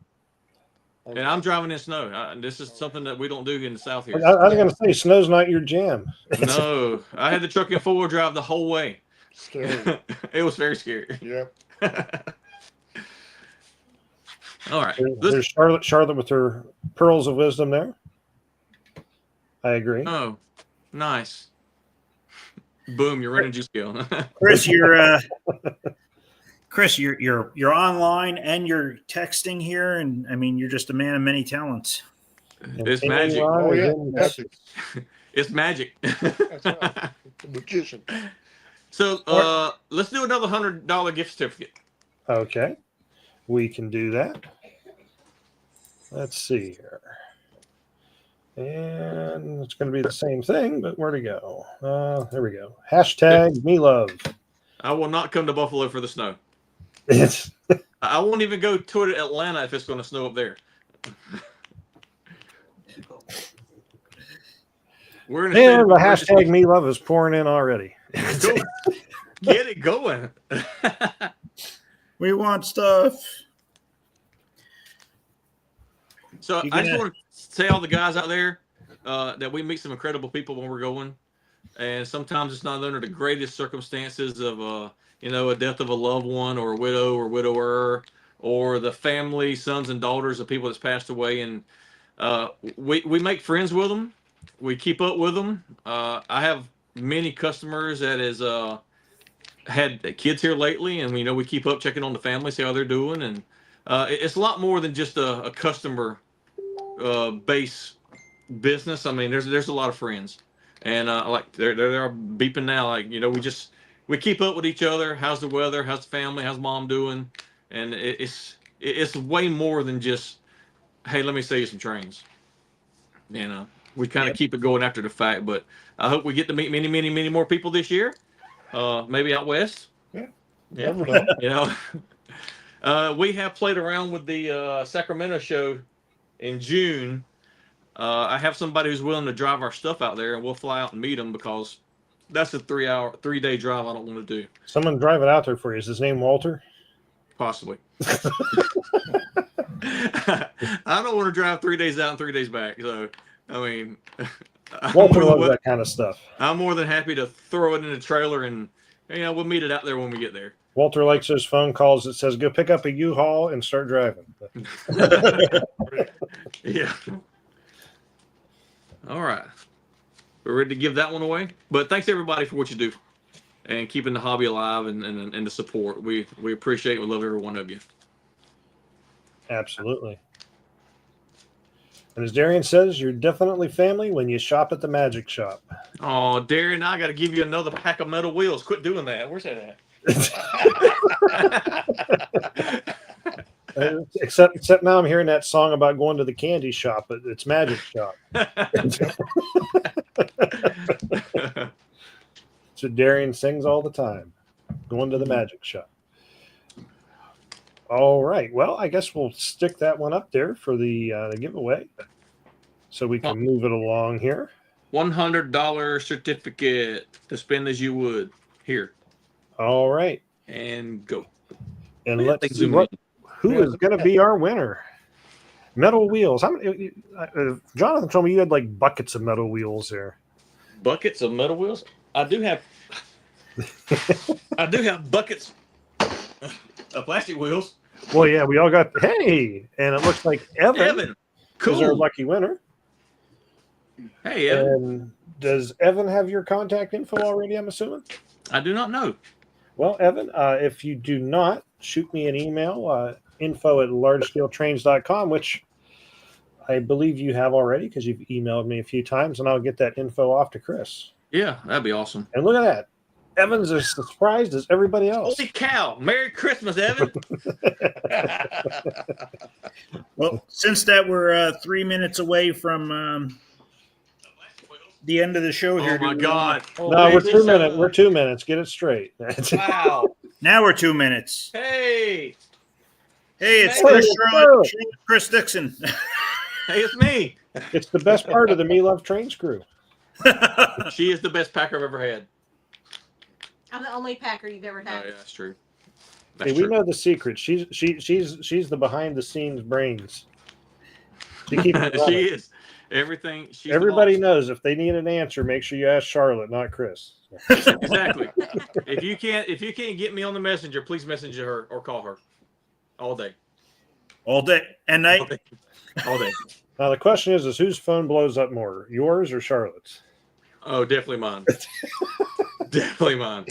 And I'm driving in snow. This is something that we don't do in the South here. I was going to say, snow's not your jam. No, I had the truck in four-wheel drive the whole way. Scary. It was very scary. Yep. All right. There's Charlotte with her pearls of wisdom there. I agree. Oh, nice. Boom, you're running G-scale. Kris, you're online and you're texting here, and I mean you're just a man of many talents. It's magic. Oh, yeah. That's it. It's magic. That's right. The magician. So let's do another $100 gift certificate. Okay. We can do that. Let's see here. And it's going to be the same thing, but where to go? There we go. Hashtag me love. I will not come to Buffalo for the snow. It's I won't even go to Atlanta if it's going to snow up there. We're in and the hashtag me love is pouring in already. Go. Get it going. We want stuff. So I just want to tell the guys out there that we meet some incredible people when we're going, and sometimes it's not under the greatest circumstances of a death of a loved one or a widow or widower or the family, sons and daughters of people that's passed away, and we make friends with them. We keep up with them. I have many customers that has had kids here lately, and we keep up checking on the family, see how they're doing, and it's a lot more than just a customer base business. I mean, there's a lot of friends, and like they're beeping now. Like, you know, we keep up with each other. How's the weather? How's the family? How's mom doing? And it's way more than just, hey, let me sell you some trains. You know, we kind of keep it going after the fact, but I hope we get to meet many more people this year. Maybe out west. Yeah. Yeah. You know, we have played around with the Sacramento show in June. I have somebody who's willing to drive our stuff out there, and we'll fly out and meet them because that's a 3-day drive I don't want to do. Someone drive it out there for you. Is his name Walter? Possibly. I don't want to drive 3 days out and 3 days back. So, I mean, Walter loves that kind of stuff. I'm more than happy to throw it in a trailer, and you know, we'll meet it out there when we get there. Walter likes those phone calls that says, "Go pick up a U-Haul and start driving." Yeah. All right. We're ready to give that one away. But thanks everybody for what you do and keeping the hobby alive and the support. We appreciate it. We love every one of you. Absolutely. And as Darian says, you're definitely family when you shop at the magic shop. Oh, Darren, I got to give you another pack of metal wheels. Quit doing that. Where's that at? Except now I'm hearing that song about going to the candy shop, but it's magic shop. So Darian sings all the time, going to the magic shop. All right. Well, I guess we'll stick that one up there for the giveaway, so we can move it along here. $100 certificate to spend as you would. Here. All right. And go. And let's see who is going to be our winner. Metal wheels. How many? Jonathan told me you had like buckets of metal wheels there. Buckets of metal wheels? I do have. I do have buckets of plastic wheels. Well, yeah, we all got. Hey, and it looks like Evan cool. is our lucky winner. Hey, Evan. And does Evan have your contact info already? I'm assuming. I do not know. Well, Evan, if you do not, shoot me an email, info@largescaletrains.com, which I believe you have already because you've emailed me a few times, and I'll get that info off to Kris. Yeah, that'd be awesome. And look at that. Evan's as surprised as everybody else. Holy cow. Merry Christmas, Evan. Well, since that we're 3 minutes away from the end of the show here. Oh, my God. No, we're 2 minutes. We're 2 minutes. Get it straight. Wow. Now we're 2 minutes. Hey. Hey, it's Kris Dixon. Hey, it's me. It's the best part of the Melovetrainz crew. She is the best packer I've ever had. I'm the only packer you've ever had. Oh, yeah, that's true. Hey, we know the secret. She's the behind the scenes brains. She keeps it running. She is. Everything. Everybody knows if they need an answer, make sure you ask Charlotte, not Kris. Exactly. If you can't get me on the messenger, please message her or call her. All day. All day and night. All day. Now the question is whose phone blows up more, yours or Charlotte's? Oh, definitely mine. Definitely mine.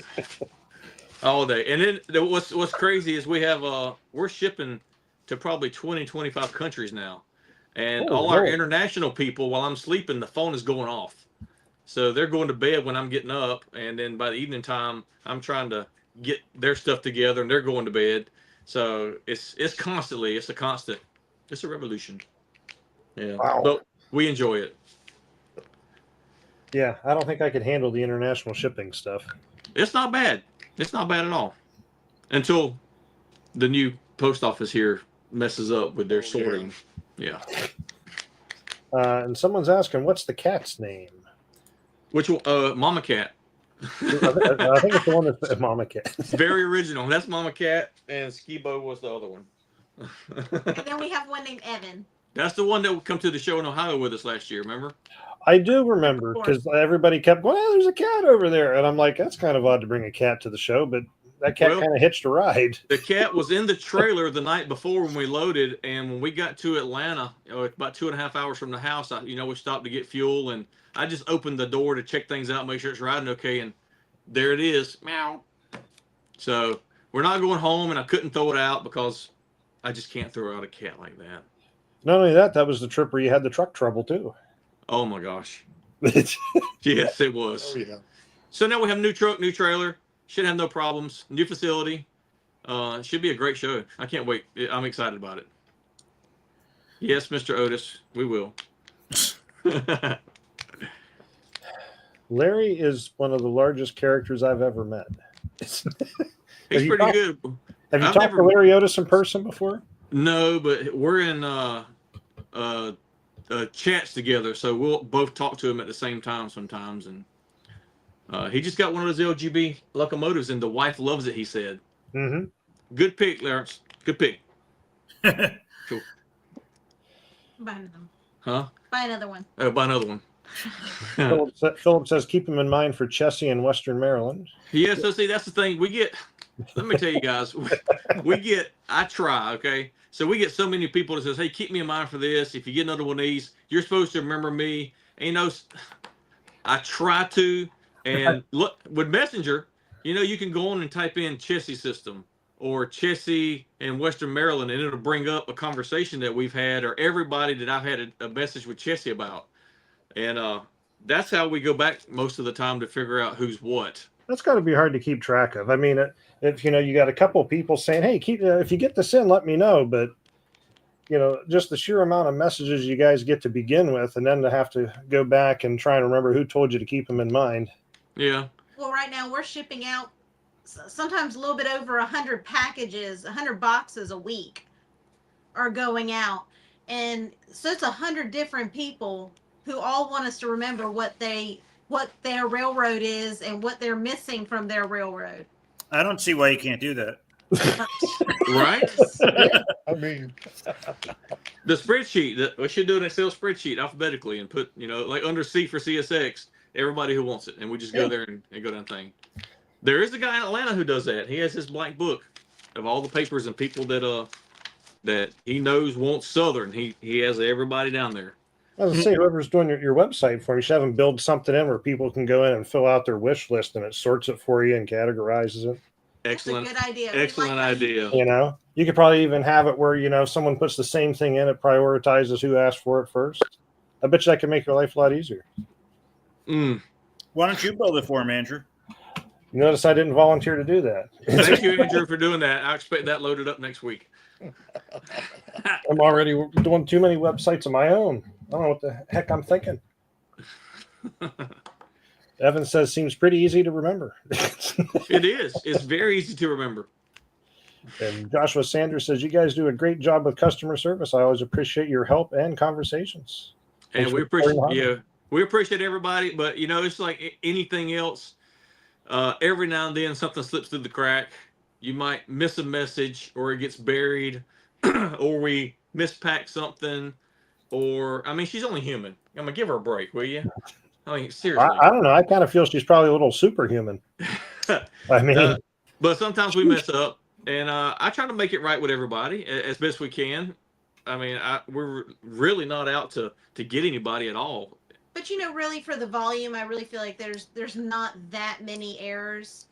All day. And then what's crazy is we're shipping to probably 20-25 countries now. And all our international people, while I'm sleeping, the phone is going off. So they're going to bed when I'm getting up, and then by the evening time, I'm trying to get their stuff together, and they're going to bed. So it's a revolution. Yeah. Wow. But we enjoy it. Yeah, I don't think I could handle the international shipping stuff. It's not bad. It's not bad at all. Until the new post office here messes up with their sorting. Yeah. And someone's asking, what's the cat's name? Which one? Mama Cat. I think it's the one that's Mama Cat. It's very original. That's Mama Cat, and Skibo was the other one. And then we have one named Evan. That's the one that would come to the show in Ohio with us last year, remember? I do remember because everybody kept going, there's a cat over there. And I'm like, that's kind of odd to bring a cat to the show, but that cat kind of hitched a ride. The cat was in the trailer the night before when we loaded, and when we got to Atlanta, about 2.5 hours from the house, we stopped to get fuel, and I just opened the door to check things out, make sure it's riding okay, and there it is. Meow. So we're not going home, and I couldn't throw it out because I just can't throw out a cat like that. Not only that, that was the trip where you had the truck trouble too. Oh my gosh. Yes, it was. Oh, yeah. So now we have new truck, new trailer. Should have no problems. New facility. Should be a great show. I can't wait. I'm excited about it. Yes, Mr. Otis, we will. Larry is one of the largest characters I've ever met. He's pretty good. Have you I've talked never- to Larry Otis in person before? No, but we're in chats together, so we'll both talk to him at the same time sometimes. And he just got one of those LGB locomotives, and the wife loves it. He said, Mm-hmm. "Good pick, Lawrence. Good pick." Cool. Buy another one. Huh? Buy another one. Oh, buy another one. Philip says keep him in mind for Chessie in Western Maryland. Yeah, so see, that's the thing. We get, let me tell you guys, I try, okay? So we get so many people that says, hey, keep me in mind for this. If you get another one of these, you're supposed to remember me. And, you know, I try to. And look, with Messenger, you know, you can go on and type in Chessie system or Chessie in Western Maryland, and it'll bring up a conversation that we've had or everybody that I've had a message with Chessie about. And that's how we go back most of the time to figure out who's what. That's got to be hard to keep track of. I mean, if you know, you got a couple of people saying, "Hey, if you get this in, let me know." But you know, just the sheer amount of messages you guys get to begin with, and then to have to go back and try and remember who told you to keep them in mind. Yeah. Well, right now we're shipping out sometimes a little bit over 100 packages, 100 boxes a week are going out, and so it's 100 different people who all want us to remember what their railroad is and what they're missing from their railroad. I don't see why you can't do that. Right? I mean, The spreadsheet, we should do an Excel spreadsheet alphabetically and put, you know, like under C for CSX, everybody who wants it. And we just go there and go down thing. There is a guy in Atlanta who does that. He has his blank book of all the papers and people that he knows want Southern. He has everybody down there. I was gonna say, whoever's doing your website for you should have them build something in where people can go in and fill out their wish list, and it sorts it for you and categorizes it. Excellent. That's a good idea. Excellent idea. You know, you could probably even have it where, you know, if someone puts the same thing in, it prioritizes who asked for it first. I bet you that can make your life a lot easier. Mm. Why don't you build it for him, Andrew? You notice I didn't volunteer to do that. Thank you, Andrew, for doing that. I expect that loaded up next week. I'm already doing too many websites of my own. I don't know what the heck I'm thinking. Evan says seems pretty easy to remember. It is. It's very easy to remember. And Joshua Sanders says, you guys do a great job with customer service. I always appreciate your help and conversations. And Thanks we for appreciate, sharing. yeah, we appreciate everybody. But you know, it's like anything else. Every now and then something slips through the crack. You might miss a message, or it gets buried, or we mispack something. Or I mean, she's only human. I'm gonna give her a break, will you? I mean, seriously. I don't know. I kind of feel she's probably a little superhuman. I mean, but sometimes we mess up, and I try to make it right with everybody as best we can. I mean, we're really not out to get anybody at all. But you know, really for the volume, I really feel like there's not that many errors.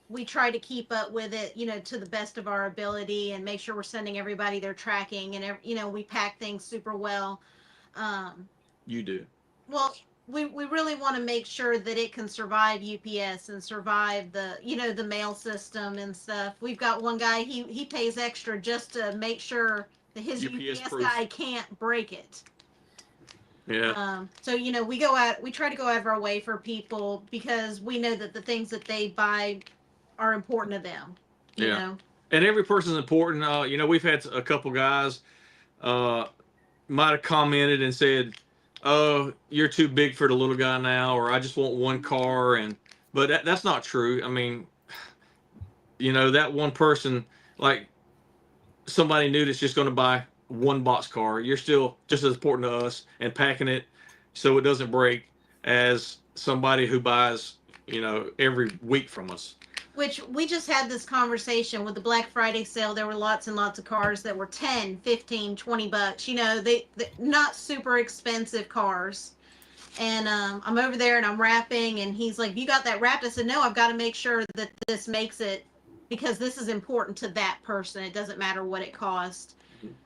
We try to keep up with it, you know, to the best of our ability and make sure we're sending everybody their tracking, and you know, we pack things super well. You do. Well, we really want to make sure that it can survive UPS and survive the, you know, the mail system and stuff. We've got one guy, he pays extra just to make sure that his UPS proof. guy can't break it. Yeah. So, you know, we try to go out of our way for people because we know that the things that they buy are important to them. You know? And every person's important. You know, we've had a couple guys might have commented and said, "Oh, you're too big for the little guy now," or "I just want one car." But that's not true. I mean, you know, that one person, like somebody new that's just going to buy one box car, you're still just as important to us and packing it so it doesn't break as somebody who buys, you know, every week from us. Which we just had this conversation with the Black Friday sale. There were lots and lots of cars that were 10, 15, 20 bucks. You know, they not super expensive cars. And I'm over there and I'm wrapping, and he's like, "You got that wrapped?" I said, "No, I've got to make sure that this makes it because this is important to that person. It doesn't matter what it costs.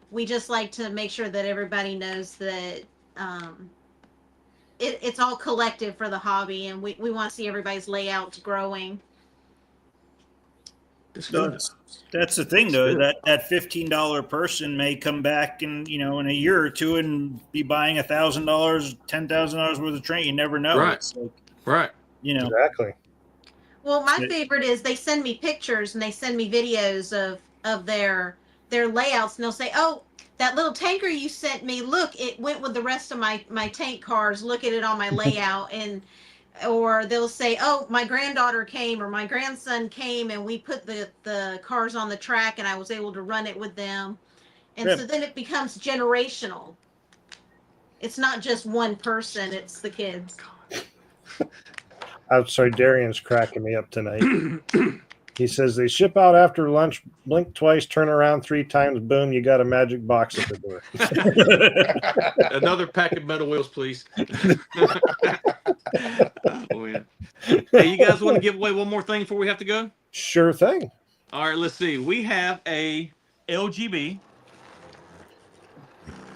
We just like to make sure that everybody knows that it's all collective for the hobby, and we want to see everybody's layouts growing. That's the thing, though. That $15 person may come back in a year or two and be buying $1,000, $10,000 worth of train. You never know. Right. It's like, Right. Exactly. Well, my favorite is they send me pictures and they send me videos of their layouts, and they'll say, "Oh, that little tanker you sent me, look, it went with the rest of my tank cars. Look at it on my layout." Or they'll say, "Oh, my granddaughter came or my grandson came and we put the cars on the track and I was able to run it with them." And so then it becomes generational. It's not just one person, it's the kids. I'm sorry, Darian's cracking me up tonight. He says they ship out after lunch, blink twice, turn around 3 times, boom, you got a magic box at the door. Another pack of metal wheels, please. Oh, man. Hey, you guys want to give away one more thing before we have to go? Sure thing. All right, let's see. We have a LGB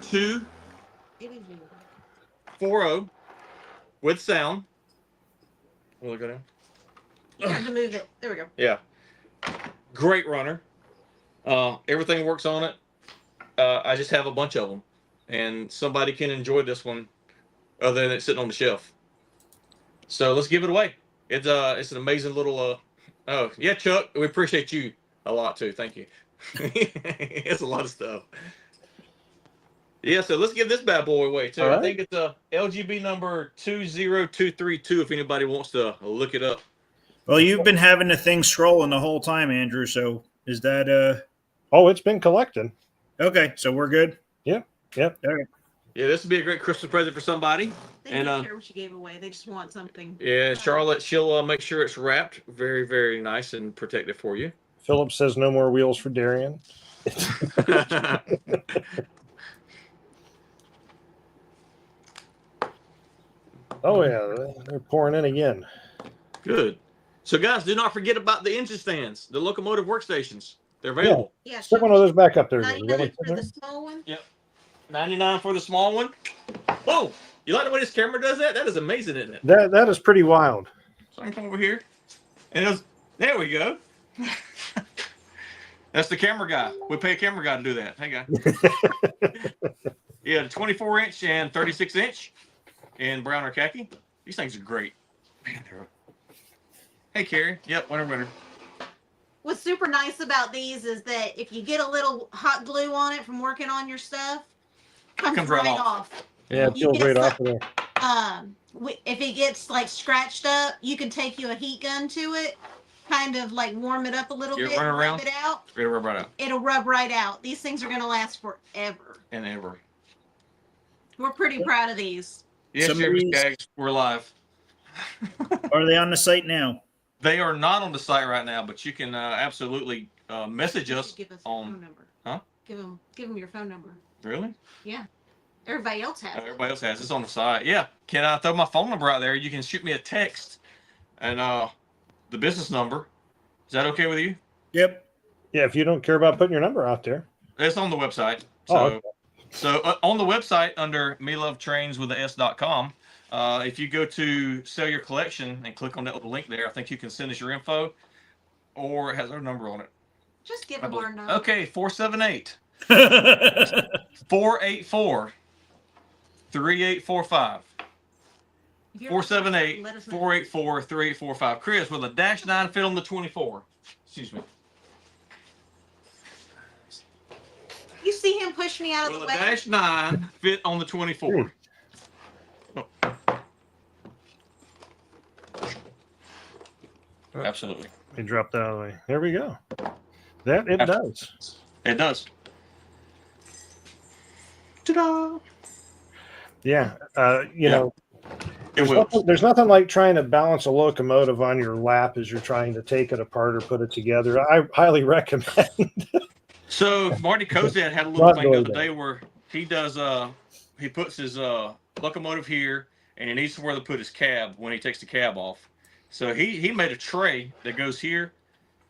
240 with sound. Will it go down? You have to move it. There we go. Yeah. Great runner. Everything works on it. I just have a bunch of them, and somebody can enjoy this one other than it sitting on the shelf. So let's give it away. It's an amazing little. Oh yeah, Chuck, we appreciate you a lot too. Thank you. It's a lot of stuff. Yeah, so let's give this bad boy away too. Right. I think it's a LGB number 20232. If anybody wants to look it up. Well, you've been having the thing scrolling the whole time, Andrew. So is that Oh, it's been collected. okay? So we're good. Yep. All right. Yeah, this would be a great Christmas present for somebody. They don't care what you gave away. They just want something. Yeah, Charlotte, she'll make sure it's wrapped very, very nice and protected for you. Philip says no more wheels for Darian. Oh yeah, they're pouring in again. Good. So, guys, do not forget about the engine stands, the locomotive workstations. They're available. Yeah, Stick one of those back up there. 99 for the small one. Yep. $99 for the small one. Oh, you like the way this camera does that? That is amazing, isn't it? That is pretty wild. Same thing over here. And there we go. That's the camera guy. We pay a camera guy to do that. Hey, guy. Yeah, the 24-inch and 36-inch in brown or khaki. These things are great. Man, hey, Carrie. Yep, winner. What's super nice about these is that if you get a little hot glue on it from working on your stuff, comes right off. Yeah, it feels right off of there. If it gets like scratched up, you can take a heat gun to it, kind of like warm it up a little bit, run around? rub it out. It'll rub right out. It'll rub right out. These things are going to last forever. And ever. We're pretty proud of these. Yes, Jeremy Skaggs, we're live. Are they on the site now? They are not on the site right now, but you can absolutely message us Give us on. your phone number. Huh? Give them your phone number. Really? Yeah. Everybody else has. Everybody else has. It's on the site. Yeah. Can I throw my phone number out there? You can shoot me a text and the business number. Is that okay with you? Yep. Yeah, if you don't care about putting your number out there. It's on the website. So, okay. On the website under Melovetrainz with the S.com, if you go to sell your collection and click on that little link there, I think you can send us your info, or it has our number on it. Just give them our number. Okay, 478 484 3845. 478 484 3845. Kris, will a -9 fit on the 24? Excuse me. You see him push me out of Will the a way? -9 fit on the 24? Oh. Absolutely. He dropped that out of the way. There we go. That it does. It does. Ta-da! Yeah. You know, It will. there's nothing like trying to balance a locomotive on your lap as you're trying to take it apart or put it together. I highly recommend. So Marty Kozad had a little thing the other day where he does he puts his locomotive here and he needs somewhere to put his cab when he takes the cab off. So he made a tray that goes here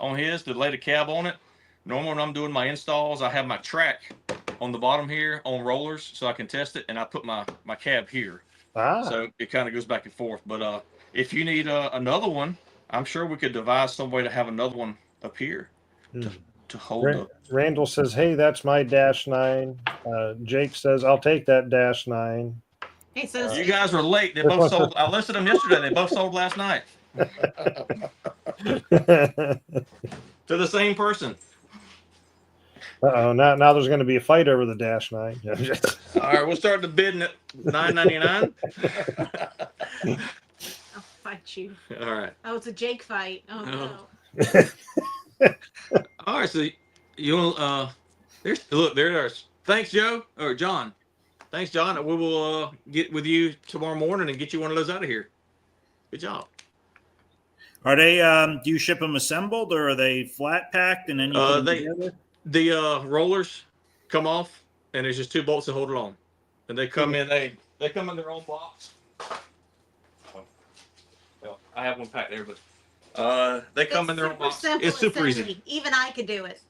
on his to lay the cab on it. Normally when I'm doing my installs, I have my track on the bottom here on rollers so I can test it, and I put my cab here. So it kind of goes back and forth. But if you need another one, I'm sure we could devise some way to have another one up here to hold up. Randall says, hey, that's my -9. Jake says, I'll take that -9. Hey, so You guys were late. They both sold. I listed them yesterday. They both sold last night. To the same person. Uh-oh, now there's going to be a fight over the -9. All right, we'll start the bidding at $9.99. I'll fight you. All right. Oh, it's a Jake fight. Oh, no. All right, so you'll there's thanks, Joe or John. Thanks, John. We will get with you tomorrow morning and get you one of those out of here. Good job. Are they? Do you ship them assembled, or are they flat packed and then you put them together? The rollers come off, and there's just 2 bolts that hold it on, and they come in. They come in their own box. Well, I have one packed there, but they come in their own box. It's super easy. Even I could do it.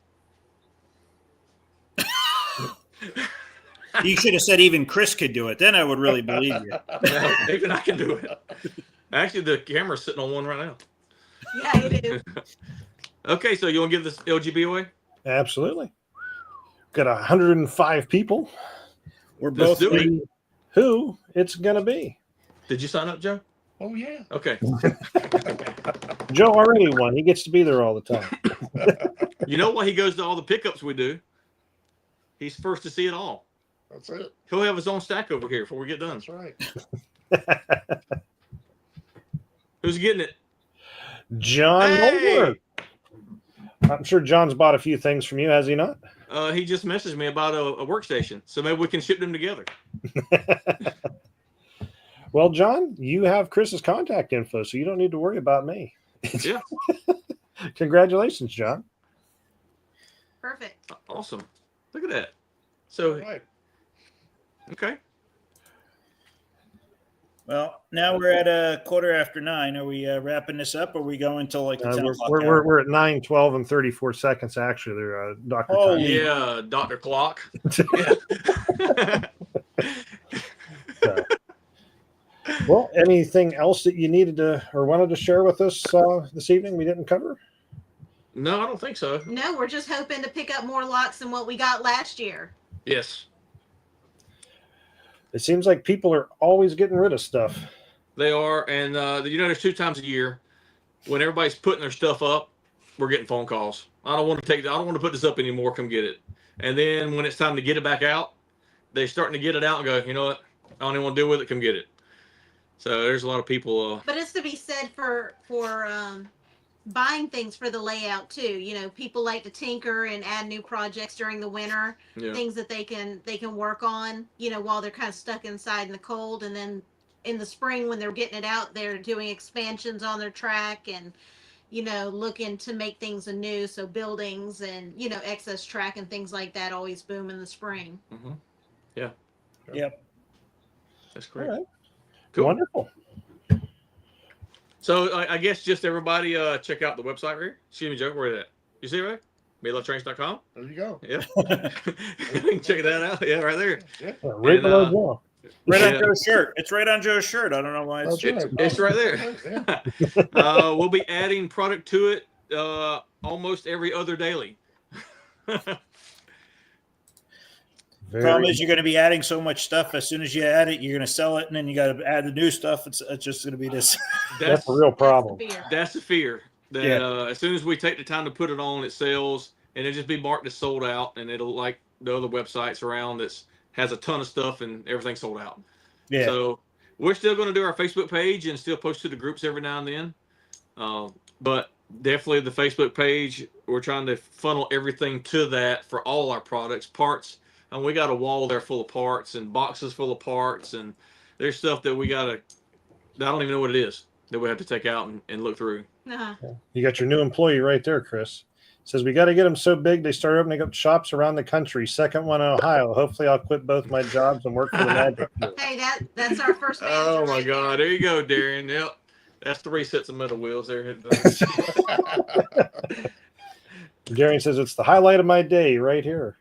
You should have said even Kris could do it. Then I would really believe you. No, even I can do it. Actually, the camera's sitting on one right now. Yeah, it is. Okay, so you want to give this LGB away? Absolutely. Got 105 people. We're both See who it's going to be. Did you sign up, Joe? Oh, yeah. Okay. Joe already won. He gets to be there all the time. You know why he goes to all the pickups we do? He's first to see it all. That's it. He'll have his own stack over here before we get done. That's right. Who's getting it? John Hey! Moore. I'm sure John's bought a few things from you, has he not? He just messaged me about a workstation, so maybe we can ship them together. Well, John, you have Chris's contact info, so you don't need to worry about me. Yeah. Congratulations, John. Perfect. Awesome. Look at that. So, Right. okay. Well, now we're at 9:15. Are we wrapping this up, or are we going till like the 10 o'clock hour? We're at 9:12 and 34 seconds, actually. There, Dr. Oh, Time. Yeah, Dr. Clock. Yeah. Well, anything else that you needed to or wanted to share with us this evening we didn't cover? No, I don't think so. No, we're just hoping to pick up more lots than what we got last year. Yes. It seems like people are always getting rid of stuff. They are, and there's 2 times a year when everybody's putting their stuff up, we're getting phone calls. I don't want to put this up anymore. Come get it. And then when it's time to get it back out, they're starting to get it out and go, you know what? I don't even want to deal with it. Come get it. So there's a lot of people. But it's to be said for buying things for the layout too. You know, people like to tinker and add new projects during the winter, things that they can work on, you know, while they're kind of stuck inside in the cold. And then in the spring when they're getting it out, they're doing expansions on their track and, you know, looking to make things anew. So buildings and, you know, excess track and things like that always boom in the spring. Mm-hmm. Yeah. Yep. That's great. All right. Cool. Wonderful. So I guess just everybody check out the website right here. Excuse me, Joe. Where is that? You see it right? Melovetrainz.com. There you go. Yeah. You can check that out. Yeah, right there. Yeah. Right And, below Joe. Right on Yeah. Joe's shirt. It's right on Joe's shirt. I don't know why it's. That's right. It's right there. Yeah. We'll be adding product to it almost every other daily. Problem is, you're going to be adding so much stuff. As soon as you add it, you're going to sell it, and then you got to add the new stuff. It's just going to be this. That's a real problem. That's the fear. That Yeah. as soon as we take the time to put it on, it sells, and it just be marked as sold out, and it'll like the other websites around that has a ton of stuff and everything sold out. Yeah. So we're still going to do our Facebook page and still post to the groups every now and then. But definitely the Facebook page, we're trying to funnel everything to that for all our products, parts. And we got a wall there full of parts and boxes full of parts. And there's stuff that I don't even know what it is that we have to take out and look through. Uh-huh. You got your new employee right there, Kris. Says we got to get them so big they start opening up shops around the country. Second one in Ohio. Hopefully, I'll quit both my jobs and work for the Magic. Hey, that's our first. Oh manager my right God! There you go, Darian. Yep. That's 3 sets of metal wheels there. Darian says it's the highlight of my day right here.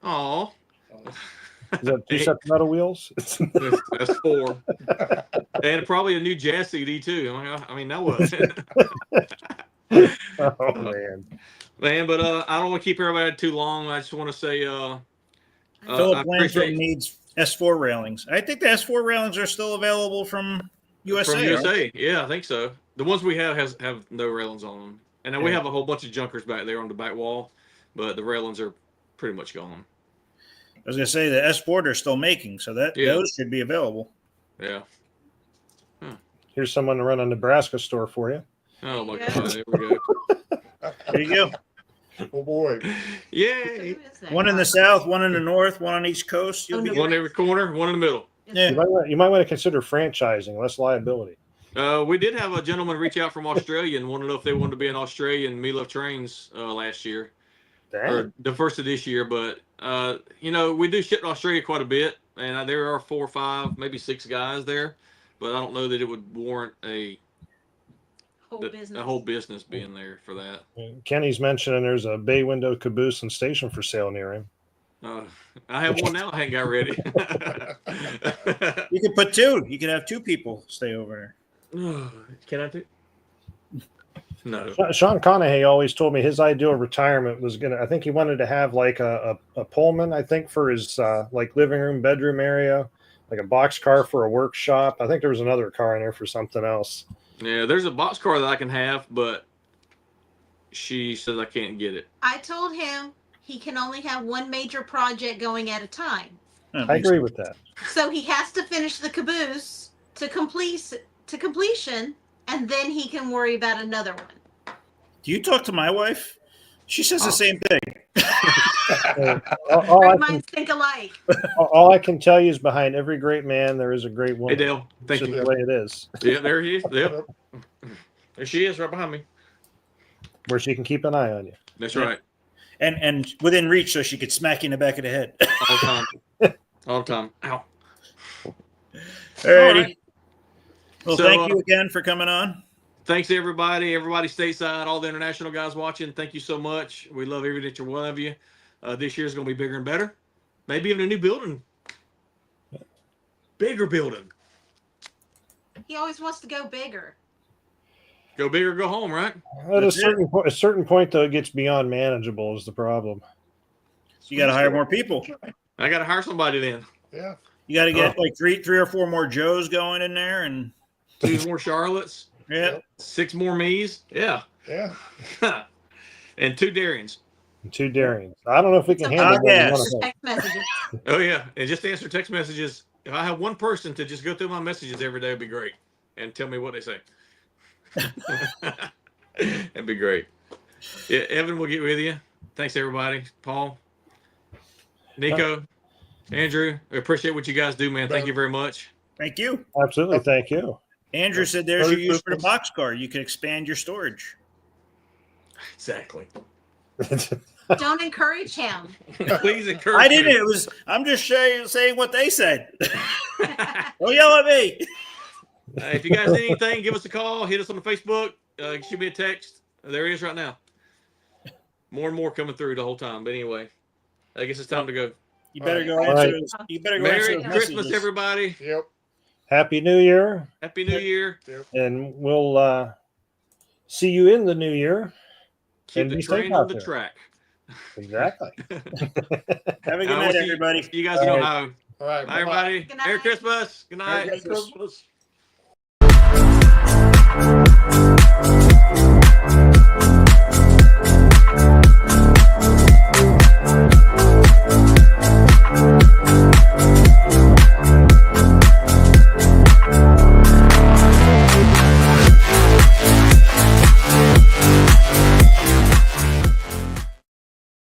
Aw. Is that 2 sets of metal wheels? That's 4. And probably a new jazz CD too. I mean, that was. Oh man. Man, but I don't want to keep everybody too long. I just want to say I Philip Lansford appreciate needs S4 railings. I think the S4 railings are still available from USA. from aren't USA. Yeah, I think so. The ones we have have no railings on them. And then we Yeah. have a whole bunch of junkers back there on the back wall, but the railings are pretty much gone. I was gonna say the S4 they're still making, so that Yeah. those should be available. Yeah. Here's someone to run a Nebraska store for you. Oh my Yeah. God. There we go. There you go. Oh boy. Yay. Who is that? One in the south, one in the north, one on each coast. You'll be Oh, good. One in every corner, one in the middle. Yeah. You might want to consider franchising, less liability. We did have a gentleman reach out from Australia and wanted to know if they wanted to be an Australian Melovetrainz last year, or the first of this year. But we do ship to Australia quite a bit, and there are 4 or 5, maybe 6 guys there. But I don't know that it would warrant a whole business being there for that. Kenny's mentioning there's a bay window caboose and station for sale near him. I have one now. I ain't got ready. You could put 2. You could have 2 people stay over Can I do? No. Sean Conahay always told me his ideal retirement was I think he wanted to have like a Pullman, I think, for his like living room, bedroom area, like a box car for a workshop. I think there was another car in there for something else. Yeah, there's a box car that I can have, but she says I can't get it. I told him he can only have one major project going at a time. there. I agree with that. So he has to finish the caboose to completion, and then he can worry about another one. Do you talk to my wife? She says the same thing. All Great I minds think alike. all I can tell you is behind every great man, there is a great Hey, woman. Dale. Thank It's just you. the way it is. Yeah, there he is. Yep. There she is right behind me. Where she can keep an eye on you. That's Yeah. right. And within reach, so she could smack you in the back of the head. All the time. All the time. Ow. Alrighty. right. Well, So, thank you again for coming on. Thanks to everybody stateside, all the international guys watching. Thank you so much. We love every each one of you. This year's going to be bigger and better. Maybe even a new building. Bigger building. He always wants to go bigger. Go big or go home, right? At a That's it. certain point, though, it gets beyond manageable is the problem. You got to hire more people. I got to hire somebody then. Yeah. You got to get like three or four more Joes going in there, and 2 more Charlottes. yeah, 6 more me's. Yeah. Yeah. And 2 Darians. 2 Darians. I don't know if we can So handle more than yes. one of them. text messages. Oh, yeah. And just answer text messages. If I have one person to just go through my messages every day, it'd be great. And tell me what they say. It'd be great. Yeah, Evan will get with you. Thanks, everybody. Paul, Nico, Andrew, I appreciate what you guys do, man. Thank you very much. thank you. Absolutely. Thank you. Andrew said there's your Merry use for the Christmas. boxcar. You can expand your storage. Exactly. Don't encourage him. Please encourage I didn't. me. I'm just saying what they said. Don't yell at me. If you guys need anything, give us a call. Hit us on the Facebook. Shoot me a text. There he is right now. More and more coming through the whole time. But anyway, I guess it's time to go. You better go All answer. right. Those, you better go Merry answer those Christmas, messages. everybody. Yep. Happy New Year. Happy New Year. And we'll see you in the new year. Keep And the be safe train out on the there. track. Exactly. Have a good I will night, see everybody. You guys All know right. how. All right. Bye, bye-bye. everybody. Good Merry night. Christmas. Good night. Merry Christmas.